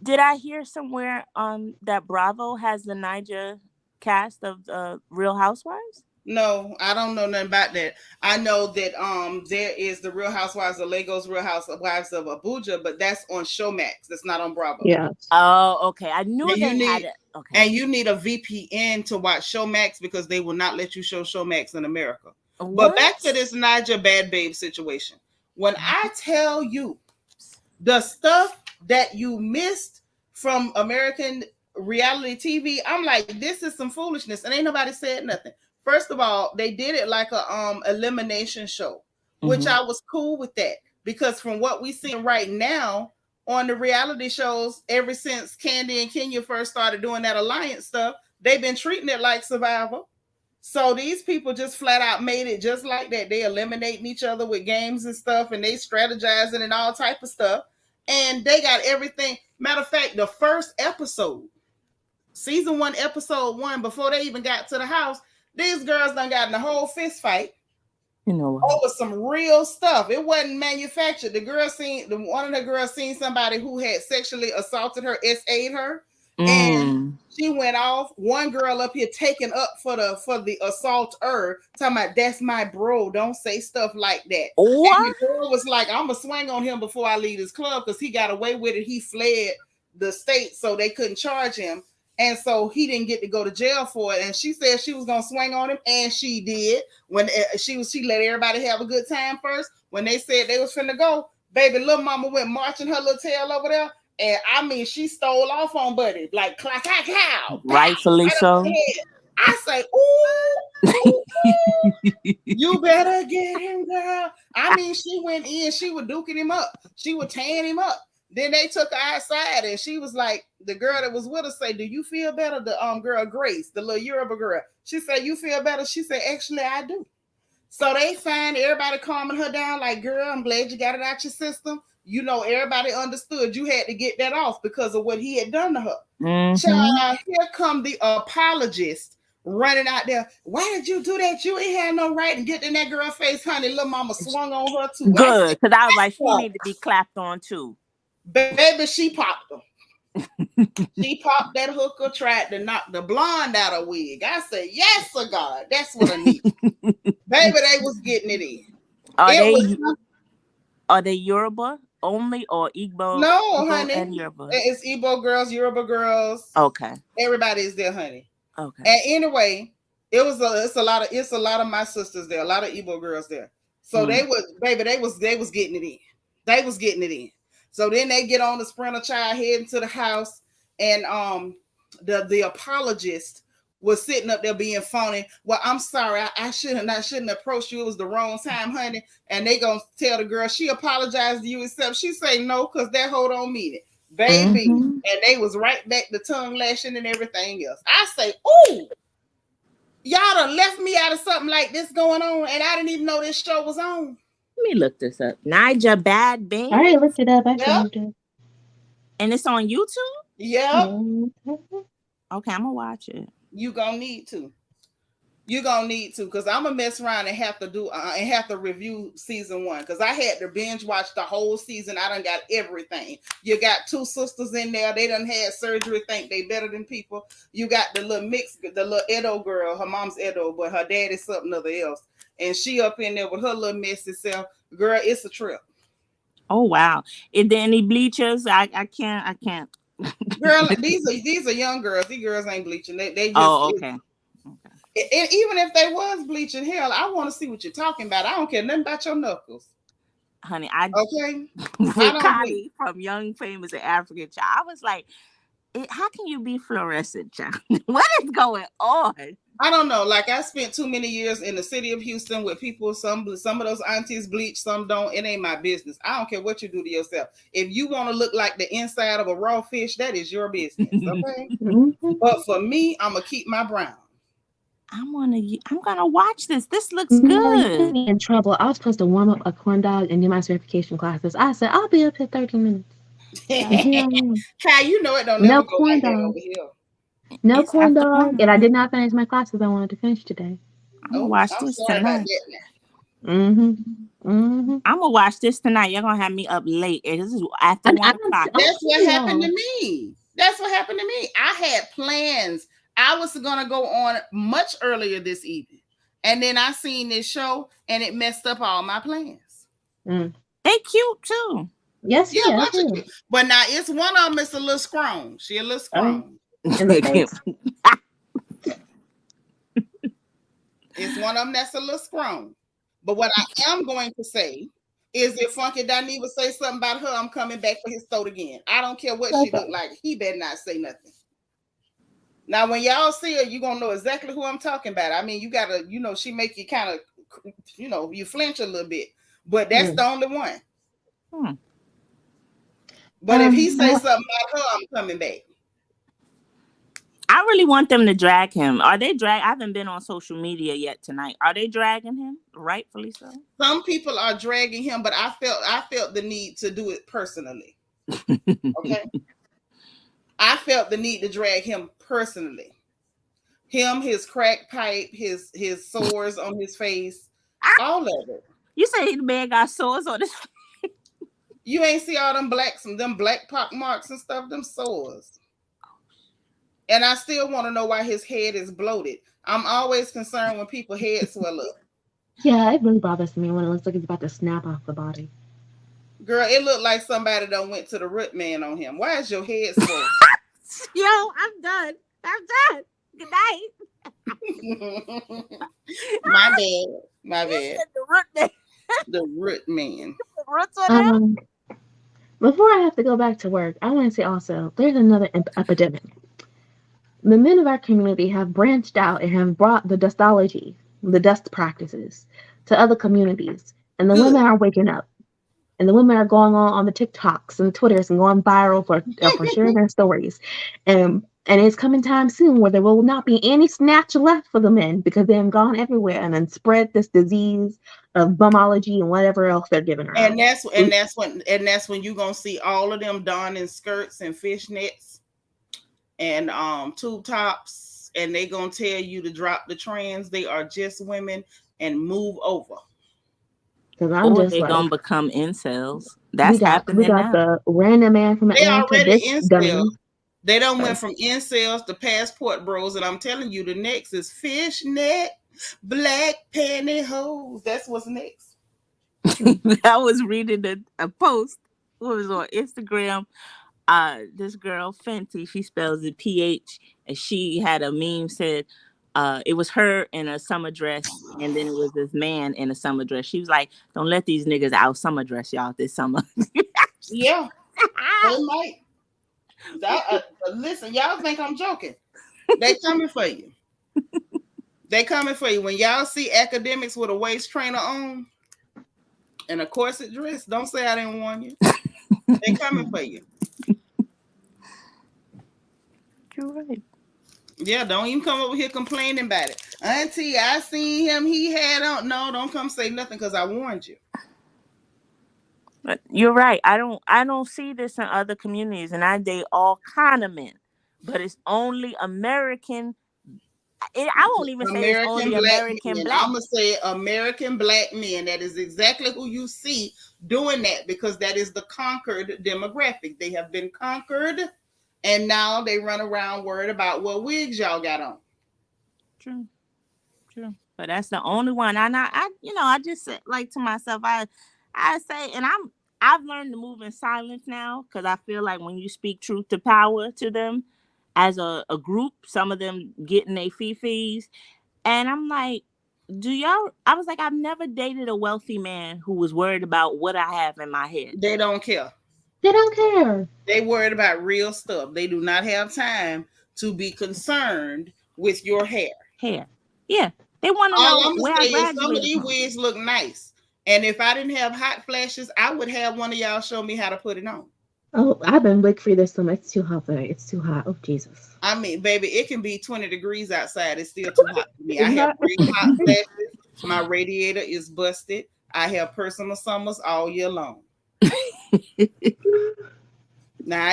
did I hear somewhere that Bravo has the Naija cast of Real Housewives? No, I don't know nothing about that. I know that there is the Real Housewives of Lagos, Real Housewives of Abuja, but that's on Showmax. That's not on Bravo. Yeah. Oh, okay. I knew they had it. Okay. And you need a VPN to watch Showmax because they will not let you show Showmax in America. What? But back to this Naija Bad Babe situation. When I tell you the stuff that you missed from American reality TV, I'm like, this is some foolishness, and ain't nobody said nothing. First of all, they did it like a elimination show, which I was cool with that because from what we see right now on the reality shows, ever since Candy and Kenya first started doing that alliance stuff, they've been treating it like Survivor. So these people just flat out made it just like that. They eliminating each other with games and stuff, and they strategizing and all type of stuff. and they got everything. Matter of fact, the first episode, season 1, episode 1, before they even got to the house, these girls done got in a whole fist fight. You know over some real stuff. It wasn't manufactured. One of the girls seen somebody who had sexually assaulted her, SA'd her, and she went off. One girl up here taken up for the assaulter, talking about that's my bro. Don't say stuff like that. What? And the girl was like, I'm gonna swing on him before I leave this club because he got away with it. He fled the state, so they couldn't charge him. And so he didn't get to go to jail for it. And she said she was gonna swing on him, and she did. When she let everybody have a good time first. When they said they was finna go, baby, little mama went marching her little tail over there, and I mean she stole off on Buddy like clack clack cow. Rightfully so. I say, ooh, you better get him, girl. I mean, she went in, she was duking him up, she was tearing him up. Then they took her outside, and she was like, the girl that was with her say, do you feel better? The girl Grace, the little Yoruba girl, she said, you feel better? She said, actually, I do. So they find everybody calming her down, like, girl, I'm glad you got it out your system. You know, everybody understood you had to get that off because of what he had done to her. Child, here come the apologist running out there. Why did you do that? You ain't had no right to get in that girl's face, honey. Little mama swung on her too. Good, because I was like, she need to be clapped on too. Baby, she popped her. She popped that hooker, tried to knock the blonde out of wig. I said, yes, sir, God. That's what I need. Baby, they was getting it in. Are they Yoruba only or Igbo? No, Igbo honey. And Yoruba? It's Igbo girls, Yoruba girls. Okay. Everybody is there, honey. Okay. And anyway, it's a lot of my sisters there, a lot of Igbo girls there. So they was getting it in. They was getting it in. So then they get on the Sprinter child heading to the house, and the apologist was sitting up there being phony. Well, I'm sorry, I shouldn't approach you. It was the wrong time, honey. And they gonna tell the girl she apologized to you, except she say no, because that hoe don't mean it, baby. And they was right back to tongue lashing and everything else. I say, ooh, y'all done left me out of something like this going on, and I didn't even know this show was on. Let me look this up. Naija Bad Babes. I already looked it up. I found it. And it's on YouTube? Yep. Okay, I'm gonna watch it. You gonna need to. Because I'm gonna mess around and have to review season 1. Because I had to binge watch the whole season. I done got everything. You got 2 sisters in there. They done had surgery, think they better than people. You got the little Edo girl. Her mom's Edo, but her dad is something other else. And she up in there with her little messy self. Girl, it's a trip. Oh wow! Is there any bleachers? I can't. Girl, these are young girls. These girls ain't bleaching. They just. Oh, okay. And even if they was bleaching, hell, I want to see what you're talking about. I don't care nothing about your knuckles. Honey, okay. With Connie from Young Famous and African Child, I was like, how can you be fluorescent, child? What is going on? I don't know. Like, I spent too many years in the city of Houston with people. Some of those aunties bleach, some don't. It ain't my business. I don't care what you do to yourself. If you want to look like the inside of a raw fish, that is your business. Okay. But for me, I'm gonna keep my brown. I'm gonna watch this. This looks good. In trouble. I was supposed to warm up a corn dog and do my certification classes. I said I'll be up in 30 minutes. Kai, you know it don't never go like that over here. No corn dog, and I did not finish my classes I wanted to finish today. I'm gonna watch this tonight. I'm gonna watch this tonight. You're gonna have me up late. This is after 1 o'clock. That's what happened to me. I had plans. I was gonna go on much earlier this evening, and then I seen this show, and it messed up all my plans. They cute too. Yes, yeah. But now it's one of them. It's a little scrum. She a little scrum. It's one of them that's a little scrum. But what I am going to say is, if Funky Dineva say something about her, I'm coming back for his throat again. I don't care what she look like. He better not say nothing. Now, when y'all see her, you're going to know exactly who I'm talking about. I mean, you got to, she make you kind of, you flinch a little bit. But that's the only one. But if he say something about her, I'm coming back. I really want them to drag him. Are they I haven't been on social media yet tonight. Are they dragging him? Rightfully so. Some people are dragging him, but I felt the need to do it personally. Okay. I felt the need to drag him personally. Him, his crack pipe, his sores on his face, all of it. You say the man got sores on his face? You ain't see all them black pock marks and stuff, them sores. And I still want to know why his head is bloated. I'm always concerned when people's heads swell up. Yeah, it really bothers me when it looks like it's about to snap off the body. Girl, it looked like somebody done went to the root man on him. Why is your head swollen? Yo, I'm done. Good night. My bad. The root man. The root man. Roots on him? Before I have to go back to work, I want to say also, there's another epidemic. The men of our community have branched out and have brought the dustology, the dust practices, to other communities. And the women are waking up. And the women are going on the TikToks and the Twitters and going viral for sharing their stories. And it's coming time soon where there will not be any snatch left for the men because they have gone everywhere and then spread this disease of bumology and whatever else they're giving around. And that's when you're gonna see all of them donning skirts and fishnets and tube tops, and they gonna tell you to drop the trans. They are just women and move over. Or they're gonna become incels. That's happening. We got the random man from Atlanta. They already incels. They done went from incels to passport bros, and I'm telling you, the next is fishnet, black pantyhose. That's what's next. I was reading a post. What was on Instagram? This girl Fenty, she spells it PH, and she had a meme said it was her in a summer dress, and then it was this man in a summer dress. She was like, "Don't let these niggas out summer dress y'all this summer." Yeah, they might. Listen, y'all think I'm joking? They coming for you. They coming for you. When y'all see academics with a waist trainer on and a corset dress, don't say I didn't warn you. They coming for you. You're right. Yeah, don't even come over here complaining about it. Auntie, I seen him. He had on. No, don't come say nothing because I warned you. But you're right. I don't see this in other communities, and I date all kind of men, but it's only American. I won't even say it's only American black. I'm gonna say American black men. That is exactly who you see doing that because that is the conquered demographic. They have been conquered, and now they run around worried about what wigs y'all got on. True. But that's the only one. And I just say, like to myself, I say, and I've learned to move in silence now because I feel like when you speak truth to power to them as a group, some of them getting their fee-fees. And I'm like, I was like, I've never dated a wealthy man who was worried about what I have in my head. They don't care. They don't care. They worried about real stuff. They do not have time to be concerned with your hair. Yeah. They want to know where I graduated. Some of these wigs look nice. And if I didn't have hot flashes, I would have one of y'all show me how to put it on. Oh, I've been wig free this summer. It's too hot today. It's too hot. Oh, Jesus. I mean, baby, it can be 20 degrees outside. It's still too hot for me. I have 3 hot flashes. My radiator is busted. I have personal summers all year long. Now,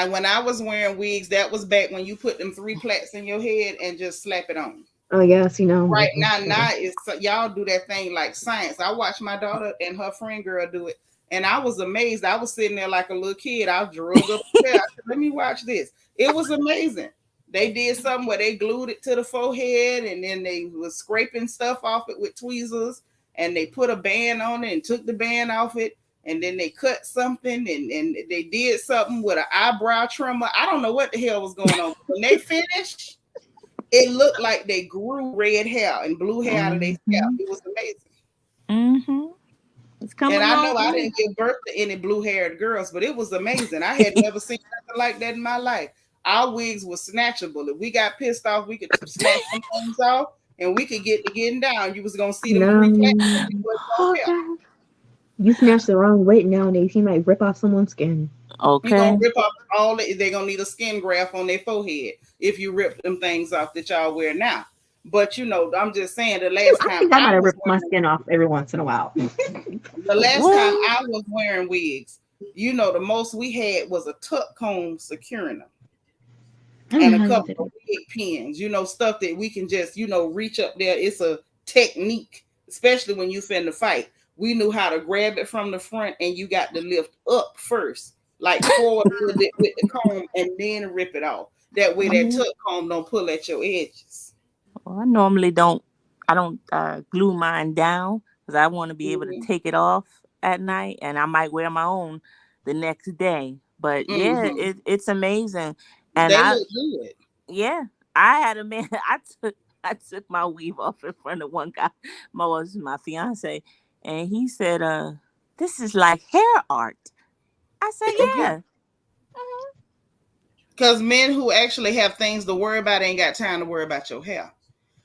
when I was wearing wigs, that was back when you put them 3 plaits in your head and just slap it on. Oh, yes, Right now it's y'all do that thing like science. I watched my daughter and her friend girl do it, and I was amazed. I was sitting there like a little kid. I drug up there. I said, let me watch this. It was amazing. They did something where they glued it to the forehead, and then they was scraping stuff off it with tweezers, and they put a band on it and took the band off it, and then they cut something, and they did something with an eyebrow trimmer. I don't know what the hell was going on. When they finished, it looked like they grew red hair and blue hair out of their scalp. It was amazing. Mm-hmm. It's coming. And I know I didn't give birth to any blue-haired girls, but it was amazing. I had never seen nothing like that in my life. Our wigs were snatchable. If we got pissed off, we could snatch some things off, and we could get to getting down. You was gonna see them 3 plaits. You snatch the wrong weight nowadays, you might rip off someone's skin. Okay. You're gonna rip off they're gonna need a skin graft on their forehead if you rip them things off that y'all wear now. But I'm just saying the last time I might rip my skin off every once in a while. The last time I was wearing wigs, the most we had was a tuck comb securing them. I don't And know a how you couple did of it. big pins, stuff that we can just, reach up there. It's a technique, especially when you finna fight. We knew how to grab it from the front, and you got to lift up first, like forward with the comb, and then rip it off. That way, that tuck comb don't pull at your edges. Well, I normally don't. I don't glue mine down because I want to be able to take it off at night, and I might wear my own the next day. But yeah, it's amazing, and They look good. yeah, I had a man. I took my weave off in front of one guy. My fiance, and he said, "This is like hair art." I said, "Yeah." Because men who actually have things to worry about ain't got time to worry about your hair.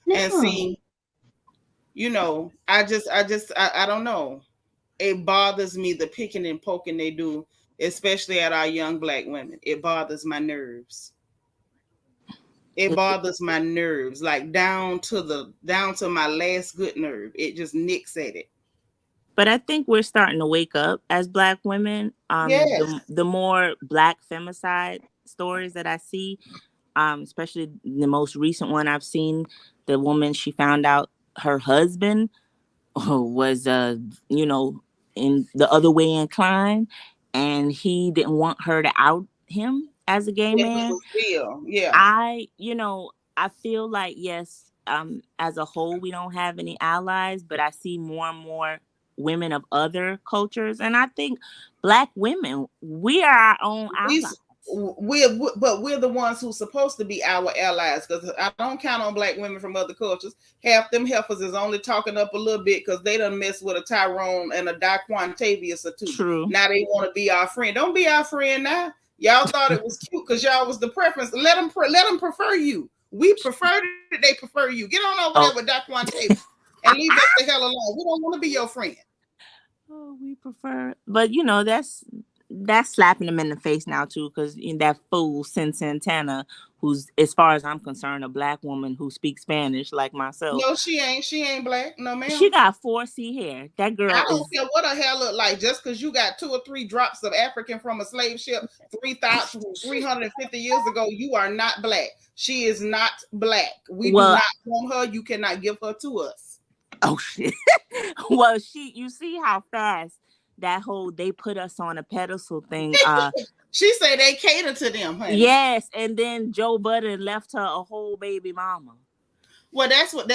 No. And see, I don't know. It bothers me, the picking and poking they do, especially at our young Black women. It bothers my nerves. It bothers my nerves, like down to my last good nerve. It just nicks at it. But I think we're starting to wake up as Black women. Yes. The more Black femicide stories that I see, especially the most recent one I've seen, the woman, she found out her husband was, in the other way inclined, and he didn't want her to out him as a gay man. Yeah. I feel like, yes, as a whole, we don't have any allies, but I see more and more women of other cultures, and I think Black women, we are our own allies. We're the ones who's supposed to be our allies, because I don't count on Black women from other cultures. Half them heifers is only talking up a little bit because they done mess with a Tyrone and a Daquantavius or two. True. Now they want to be our friend. Don't be our friend now. Y'all thought it was cute because y'all was the preference. Let them prefer you. We prefer that they prefer you. Get on over there with Daquantavius and leave us the hell alone. We don't want to be your friend. Oh, we prefer, but that's slapping them in the face now too, because in that fool Sin Santana, who's, as far as I'm concerned, a Black woman who speaks Spanish like myself. No, she ain't Black. No, ma'am. She got 4C hair. That girl. I don't care what her hair look like. Just because you got 2 or 3 drops of African from a slave ship 350 years ago, you are not Black. She is not Black. We do not want her. You cannot give her to us. Oh shit. Well, you see how fast that whole they put us on a pedestal thing. She say they cater to them, honey. Yes, and then Joe Budden left her a whole baby mama. Well, that's what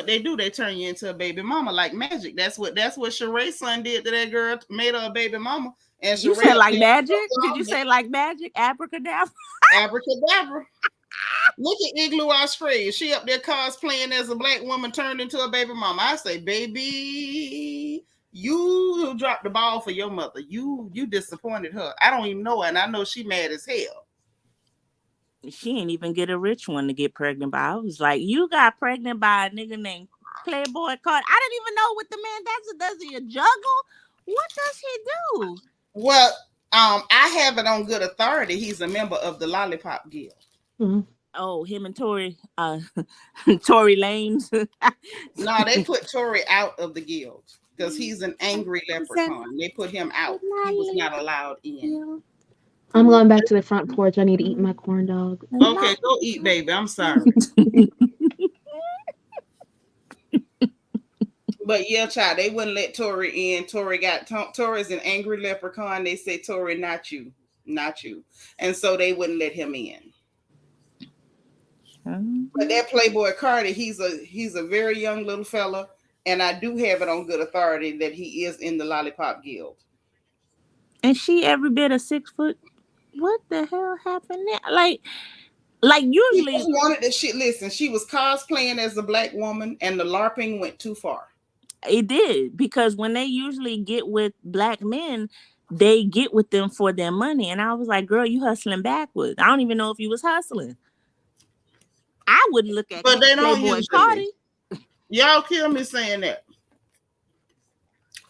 they do. They turn you into a baby mama like magic. That's what Sheree's son did to that girl, made her a baby mama. And you said like magic? Did you say like magic? Abracadabra? Abracadabra. Look at Igloo Australia. She up there cosplaying as a Black woman turned into a baby mama. I say, baby, you dropped the ball for your mother. You disappointed her. I don't even know her, and I know she mad as hell. She ain't even get a rich one to get pregnant by. I was like, you got pregnant by a nigga named Playboy Card. I didn't even know what the man does. Does he a juggle? What does he do? Well, I have it on good authority. He's a member of the Lollipop Guild. Mm-hmm. Oh, him and Tory Lanez. No, they put Tory out of the guild because he's an angry leprechaun. They put him out. He was not allowed in. I'm going back to the front porch. I need to eat my corn dog. Okay, go eat, baby. I'm sorry. But yeah, child, they wouldn't let Tory in. Tory's an angry leprechaun. They say, Tory, not you. And so they wouldn't let him in. But that Playboy Cardi, he's a very young little fella, and I do have it on good authority that he is in the Lollipop Guild. And she every bit of 6 foot. What the hell happened there? Like usually she wanted that shit. Listen, she was cosplaying as a Black woman, and the LARPing went too far. It did, because when they usually get with Black men, they get with them for their money. And I was like, girl, you hustling backwards. I don't even know if you was hustling. I wouldn't look at but they don't Playboy Cardi. Y'all kill me saying that.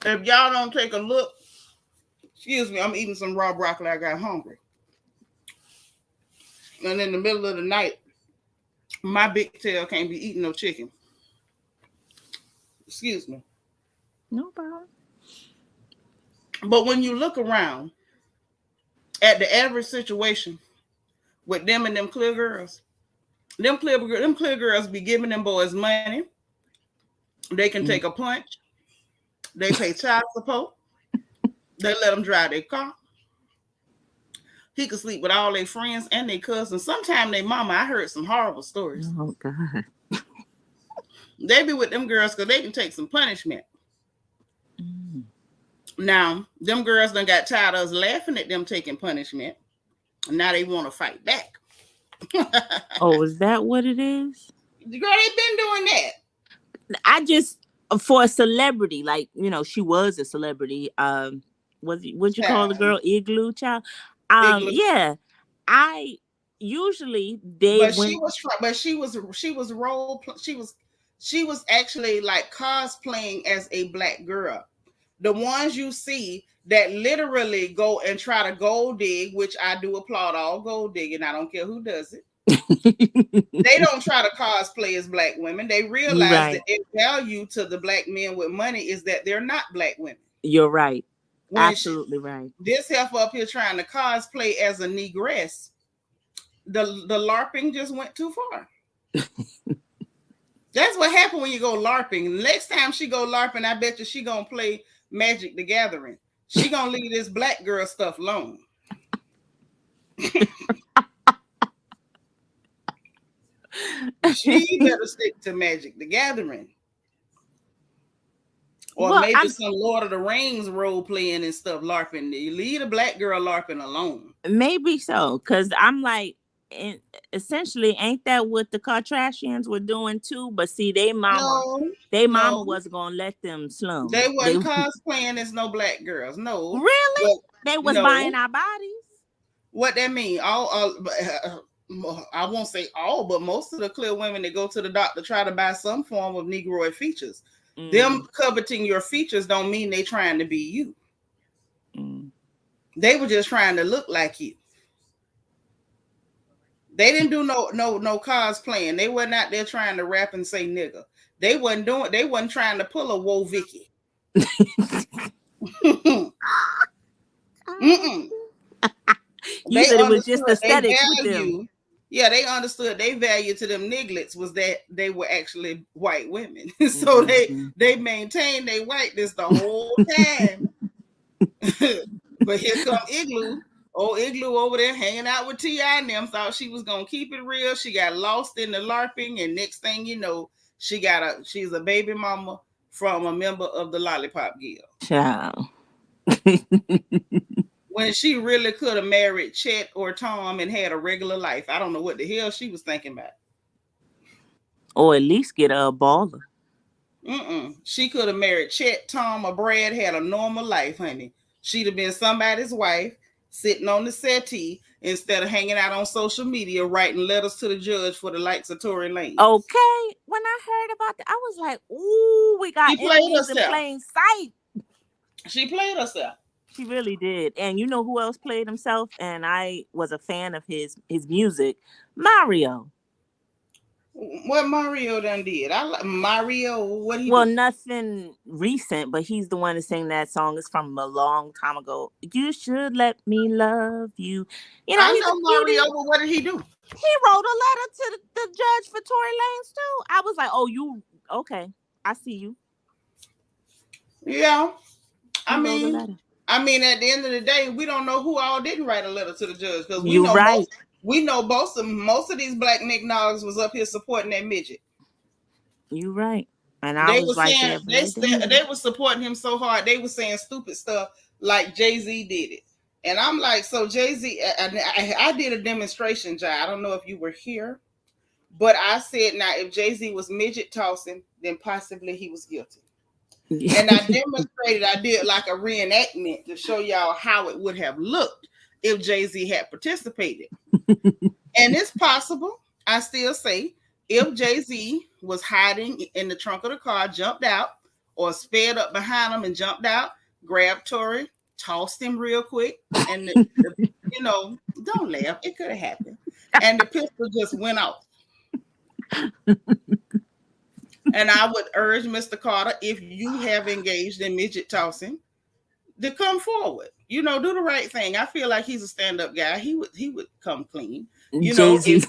If y'all don't take a look, excuse me, I'm eating some raw broccoli. I got hungry. And in the middle of the night, my big tail can't be eating no chicken. Excuse me. No problem. But when you look around, at the average situation with them and them clear girls. Them clear girls be giving them boys money. They can take a punch. They pay child support. They let them drive their car. He could sleep with all their friends and their cousins. Sometimes their mama. I heard some horrible stories. Oh God. They be with them girls because they can take some punishment. Now, them girls done got tired of us laughing at them taking punishment. Now they want to fight back. Oh, is that what it is? Girl, they been doing that. I just, for a celebrity, like, you know, she was a celebrity. What'd you call the girl? Igloo child. Igloo. Yeah. I usually she was actually like cosplaying as a black girl. The ones you see that literally go and try to gold dig, which I do applaud all gold digging. I don't care who does it. They don't try to cosplay as black women. They realize that their value to the black men with money is that they're not black women. You're right. Absolutely right. This heifer up here trying to cosplay as a negress, the LARPing just went too far. That's what happened when you go LARPing. Next time she go LARPing, I bet you she gonna play Magic the Gathering. She gonna leave this black girl stuff alone. She better stick to Magic the Gathering. Or maybe some Lord of the Rings role playing and stuff, LARPing. You leave the black girl LARPing alone. Maybe so, because I'm like, essentially, ain't that what the Kardashians were doing too? But see, mama wasn't gonna let them slum. They wasn't cosplaying as no black girls. No, really, they was buying our bodies. What that mean? All I won't say all, but most of the clear women that go to the doctor try to buy some form of Negroid features. Them coveting your features don't mean they trying to be you. They were just trying to look like you. They didn't do no cosplaying. They wasn't out there trying to rap and say nigga. They wasn't trying to pull a Whoa Vicky. You said it was just aesthetics with them. Yeah, they understood their value to them nigglets was that they were actually white women. So they maintained their whiteness the whole time. But here come Igloo. Old Igloo over there hanging out with T.I. and them, thought she was gonna keep it real. She got lost in the LARPing, and next thing you know, she's a baby mama from a member of the Lollipop Guild. Child. When she really could have married Chet or Tom and had a regular life. I don't know what the hell she was thinking about. Or at least get a baller. She could have married Chet, Tom, or Brad, had a normal life, honey. She'd have been somebody's wife, sitting on the settee instead of hanging out on social media writing letters to the judge for the likes of Tory Lanez. Okay. When I heard about that, I was like, ooh, we got enemies in plain sight. She played herself. She really did. And you know who else played himself? And I was a fan of his music. Mario. What Mario done did? I like Mario. What he? Well, nothing recent, but he's the one that sang that song. It's from a long time ago. You should let me love you. You know, I know Mario, but what did he do? He wrote a letter to the judge for Tory Lanez too. I was like, oh, you okay? I see you. Yeah, I mean, at the end of the day, we don't know who all didn't write a letter to the judge because we know right. We know most of these black Nick Noggs was up here supporting that midget. You right. And I was like, they were supporting him so hard. They were saying stupid stuff like Jay-Z did it. And I'm like, so Jay-Z, I did a demonstration, Jai. I don't know if you were here, but I said, now, if Jay-Z was midget tossing, then possibly he was guilty. And I demonstrated, I did like a reenactment to show y'all how it would have looked if Jay-Z had participated. And it's possible, I still say, if Jay-Z was hiding in the trunk of the car, jumped out, or sped up behind him and jumped out, grabbed Tory, tossed him real quick, and you know, don't laugh, it could have happened. And the pistol just went off. And I would urge Mr. Carter, if you have engaged in midget tossing, to come forward. You know, do the right thing. I feel like he's a stand-up guy. He would come clean. You know, Jay-Z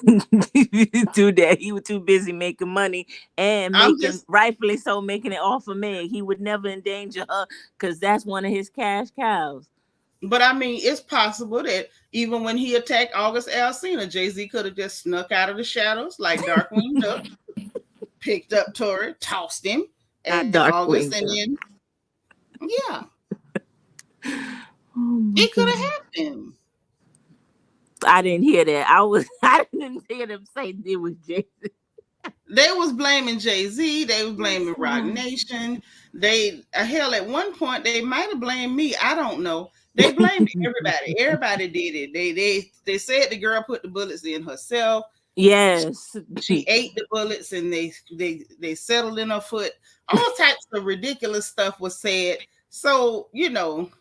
do that. He was too busy making money and rightfully so, making it off of Meg. He would never endanger her because that's one of his cash cows. But I mean, it's possible that even when he attacked August Alsina, Jay-Z could have just snuck out of the shadows like Darkwing Duck, picked up Tory, tossed him, and August, and then yeah, it could have happened. I didn't hear that. I didn't hear them say it was Jay-Z. They was blaming Jay-Z. They was blaming Roc Nation. Hell, at one point they might have blamed me. I don't know. They blamed everybody. Everybody did it. They said the girl put the bullets in herself. Yes, she ate the bullets, and they settled in her foot. All types of ridiculous stuff was said. So you know.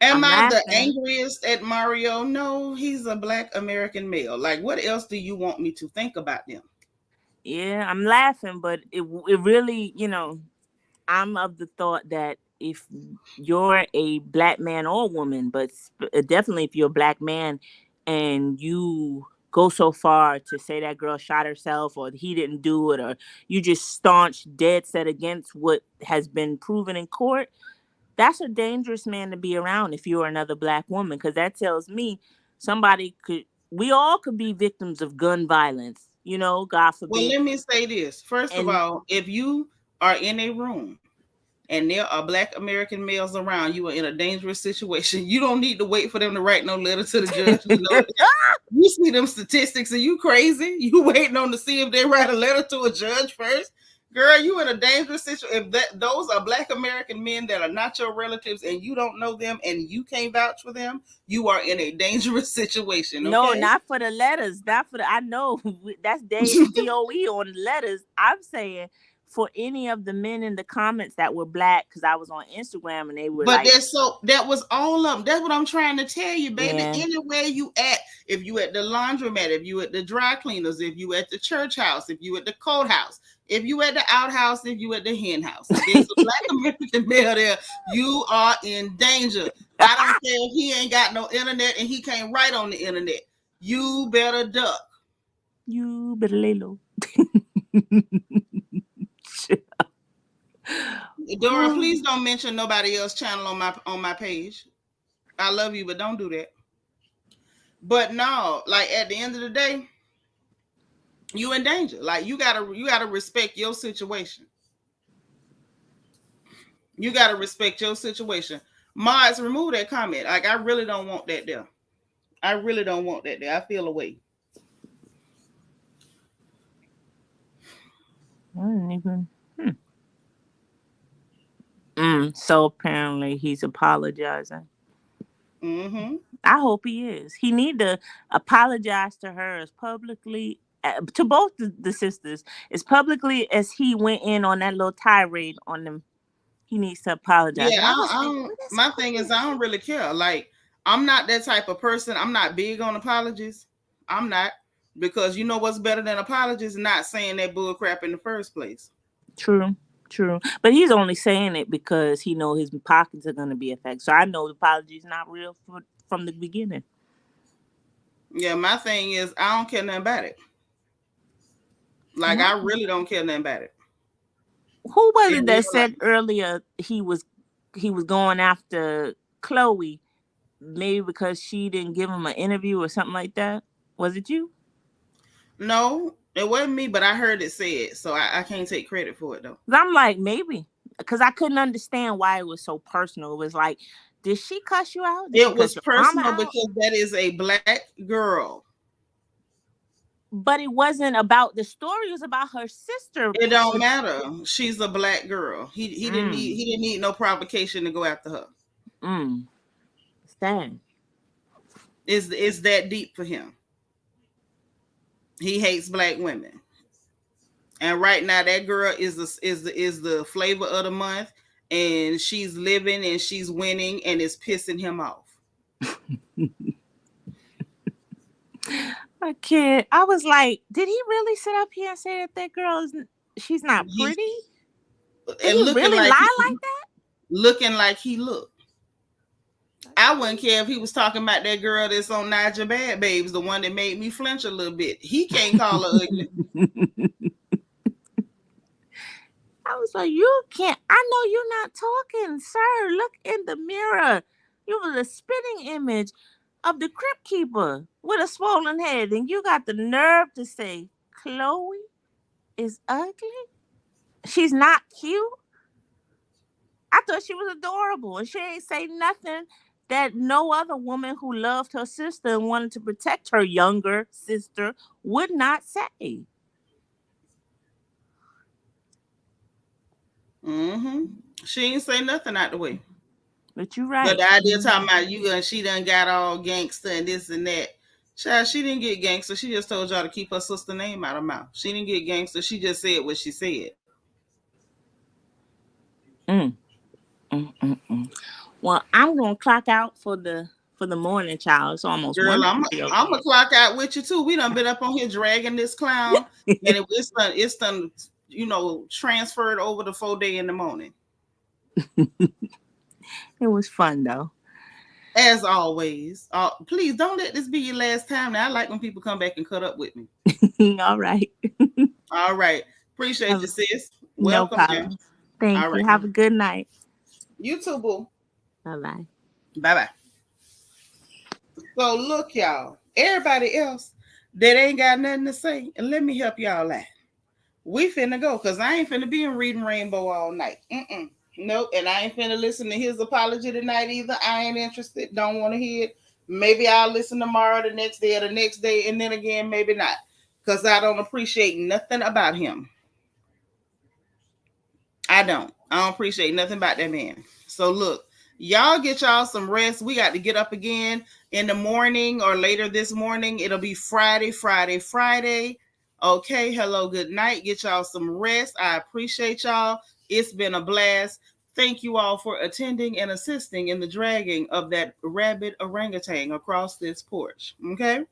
Am I the angriest at Mario? No, he's a Black American male. Like, what else do you want me to think about them? Yeah, I'm laughing, but it really, you know, I'm of the thought that if you're a Black man or woman, but definitely if you're a Black man and you go so far to say that girl shot herself or he didn't do it, or you just staunch dead set against what has been proven in court, that's a dangerous man to be around if you're another Black woman, because that tells me we all could be victims of gun violence, you know, God forbid. Well, let me say this. First of all, if you are in a room and there are Black American males around, you are in a dangerous situation. You don't need to wait for them to write no letter to the judge. You see them statistics, are you crazy? You waiting on to see if they write a letter to a judge first? Girl, you in a dangerous situation. If those are Black American men that are not your relatives and you don't know them and you can't vouch for them, you are in a dangerous situation. Okay? No, not for the letters. I know that's DOE on the letters. I'm saying for any of the men in the comments that were Black, because I was on Instagram and they were that was all of them. That's what I'm trying to tell you, baby. Yeah. Anywhere you at, if you at the laundromat, if you at the dry cleaners, if you at the church house, if you at the courthouse, if you at the outhouse, if you at the hen house, if there's a Black American male there, you are in danger. I don't care if he ain't got no internet and he can't write on the internet. You better duck. You better lay low. Dora, please don't mention nobody else's channel on my page. I love you, but don't do that. But no, like at the end of the day, you in danger. Like you gotta respect your situation. You gotta respect your situation. Mods, remove that comment. Like I really don't want that there. I really don't want that there. I feel away. I didn't even. So apparently he's apologizing. Mm-hmm. I hope he is. He need to apologize to her as publicly, to both the sisters, as publicly as he went in on that little tirade on them. He needs to apologize. Yeah, my thing is I don't really care. Like I'm not that type of person. I'm not big on apologies. I'm not, because you know what's better than apologies? Not saying that bull crap in the first place. True. But he's only saying it because he knows his pockets are going to be affected. So I know the apology is not real from the beginning. Yeah, my thing is I don't care nothing about it. Like I really don't care nothing about it. Who was it that said earlier he was going after Chloe, maybe because she didn't give him an interview or something like that? Was it you? No, it wasn't me, but I heard it said, so I can't take credit for it though. I'm like, maybe, because I couldn't understand why it was so personal. It was like, did she cuss you out? It was personal because that is a Black girl. But it wasn't about the story. It was about her sister. It don't matter. She's a Black girl. He didn't need no provocation to go after her. Sad. It's that deep for him. He hates Black women, and right now that girl is the flavor of the month, and she's living and she's winning, and it's pissing him off. I can't. I was like, did he really sit up here and say that girl she's not pretty? And did he really lie like that? looking like he looked. I wouldn't care if he was talking about that girl that's on Naija Bad Babes, the one that made me flinch a little bit. He can't call her ugly. I was like, you can't. I know you're not talking, sir. Look in the mirror. You was a spitting image of the crypt keeper with a swollen head, and you got the nerve to say Chloe is ugly? She's not cute? I thought she was adorable, and she ain't say nothing that no other woman who loved her sister and wanted to protect her younger sister would not say. Mm-hmm. She ain't say nothing out the way. But you're right. But the idea talking about you and she done got all gangster and this and that. Child, she didn't get gangster. She just told y'all to keep her sister name out of mouth. She didn't get gangster. She just said what she said. Well, I'm gonna clock out for the morning, child. It's almost Girl, I'm gonna clock out with you too. We done been up on here dragging this clown, and it's done, transferred over to 4 day in the morning. It was fun though. As always. Please don't let this be your last time. Now I like when people come back and cut up with me. All right. All right. Appreciate you, sis. Welcome. No problem. Thank you. Right. Have a good night. You too, boo. Bye-bye. Bye-bye. So look, y'all. Everybody else that ain't got nothing to say, and let me help y'all out. We finna go, because I ain't finna be in Reading Rainbow all night. Nope. And I ain't finna listen to his apology tonight either. I ain't interested. Don't want to hear it. Maybe I'll listen tomorrow, the next day, or the next day, and then again, maybe not. Because I don't appreciate nothing about him. I don't appreciate nothing about that man. So look, y'all get y'all some rest. We got to get up again in the morning or later this morning. It'll be Friday. Okay, hello, good night. Get y'all some rest. I appreciate y'all. It's been a blast. Thank you all for attending and assisting in the dragging of that rabid orangutan across this porch. Okay?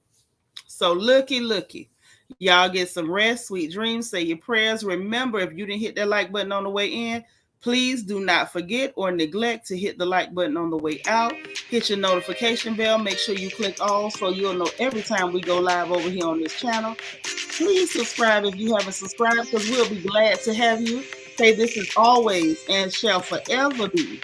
So looky. Y'all get some rest, sweet dreams, say your prayers. Remember, if you didn't hit that like button on the way in, please do not forget or neglect to hit the like button on the way out. Hit your notification bell. Make sure you click all so you'll know every time we go live over here on this channel. Please subscribe if you haven't subscribed, because we'll be glad to have you. Say this is always and shall forever be,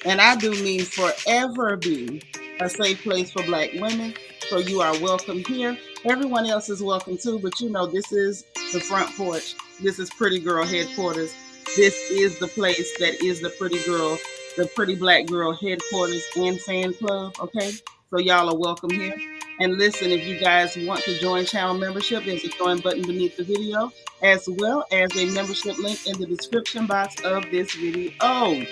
and I do mean forever be, a safe place for Black women. So you are welcome here. Everyone else is welcome too, but this is the front porch. This is Pretty Girl Headquarters. This is the place that is the Pretty Black Girl Headquarters and fan club. Okay, so y'all are welcome here. And listen, if you guys want to join channel membership, there's a join button beneath the video, as well as a membership link in the description box of this video.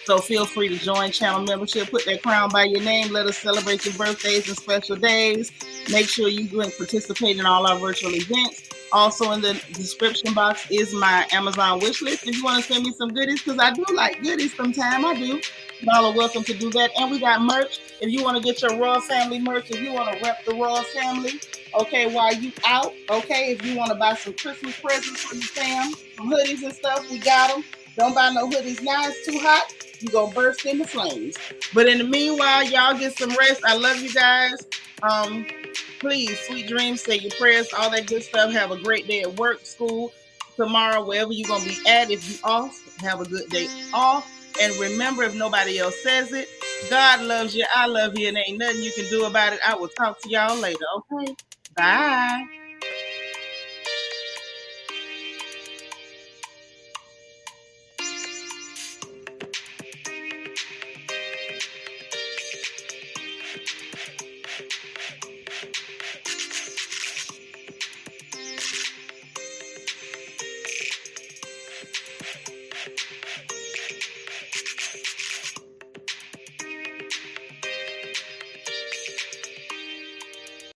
So feel free to join channel membership. Put that crown by your name. Let us celebrate your birthdays and special days. Make sure you go and participate in all our virtual events. Also in the description box is my Amazon wish list. If you want to send me some goodies, because I do like goodies sometimes, I do. Y'all are welcome to do that. And we got merch. If you want to get your Royal Family merch, if you want to rep the Royal Family, okay, while you out, okay, if you want to buy some Christmas presents for your fam, some hoodies and stuff, we got them. Don't buy no hoodies now. It's too hot. You're going to burst into flames. But in the meanwhile, y'all get some rest. I love you guys. Please, sweet dreams, say your prayers, all that good stuff. Have a great day at work, school, tomorrow, wherever you're going to be at. If you off, have a good day off. And remember, if nobody else says it, God loves you. I love you. And ain't nothing you can do about it. I will talk to y'all later. Okay? Bye.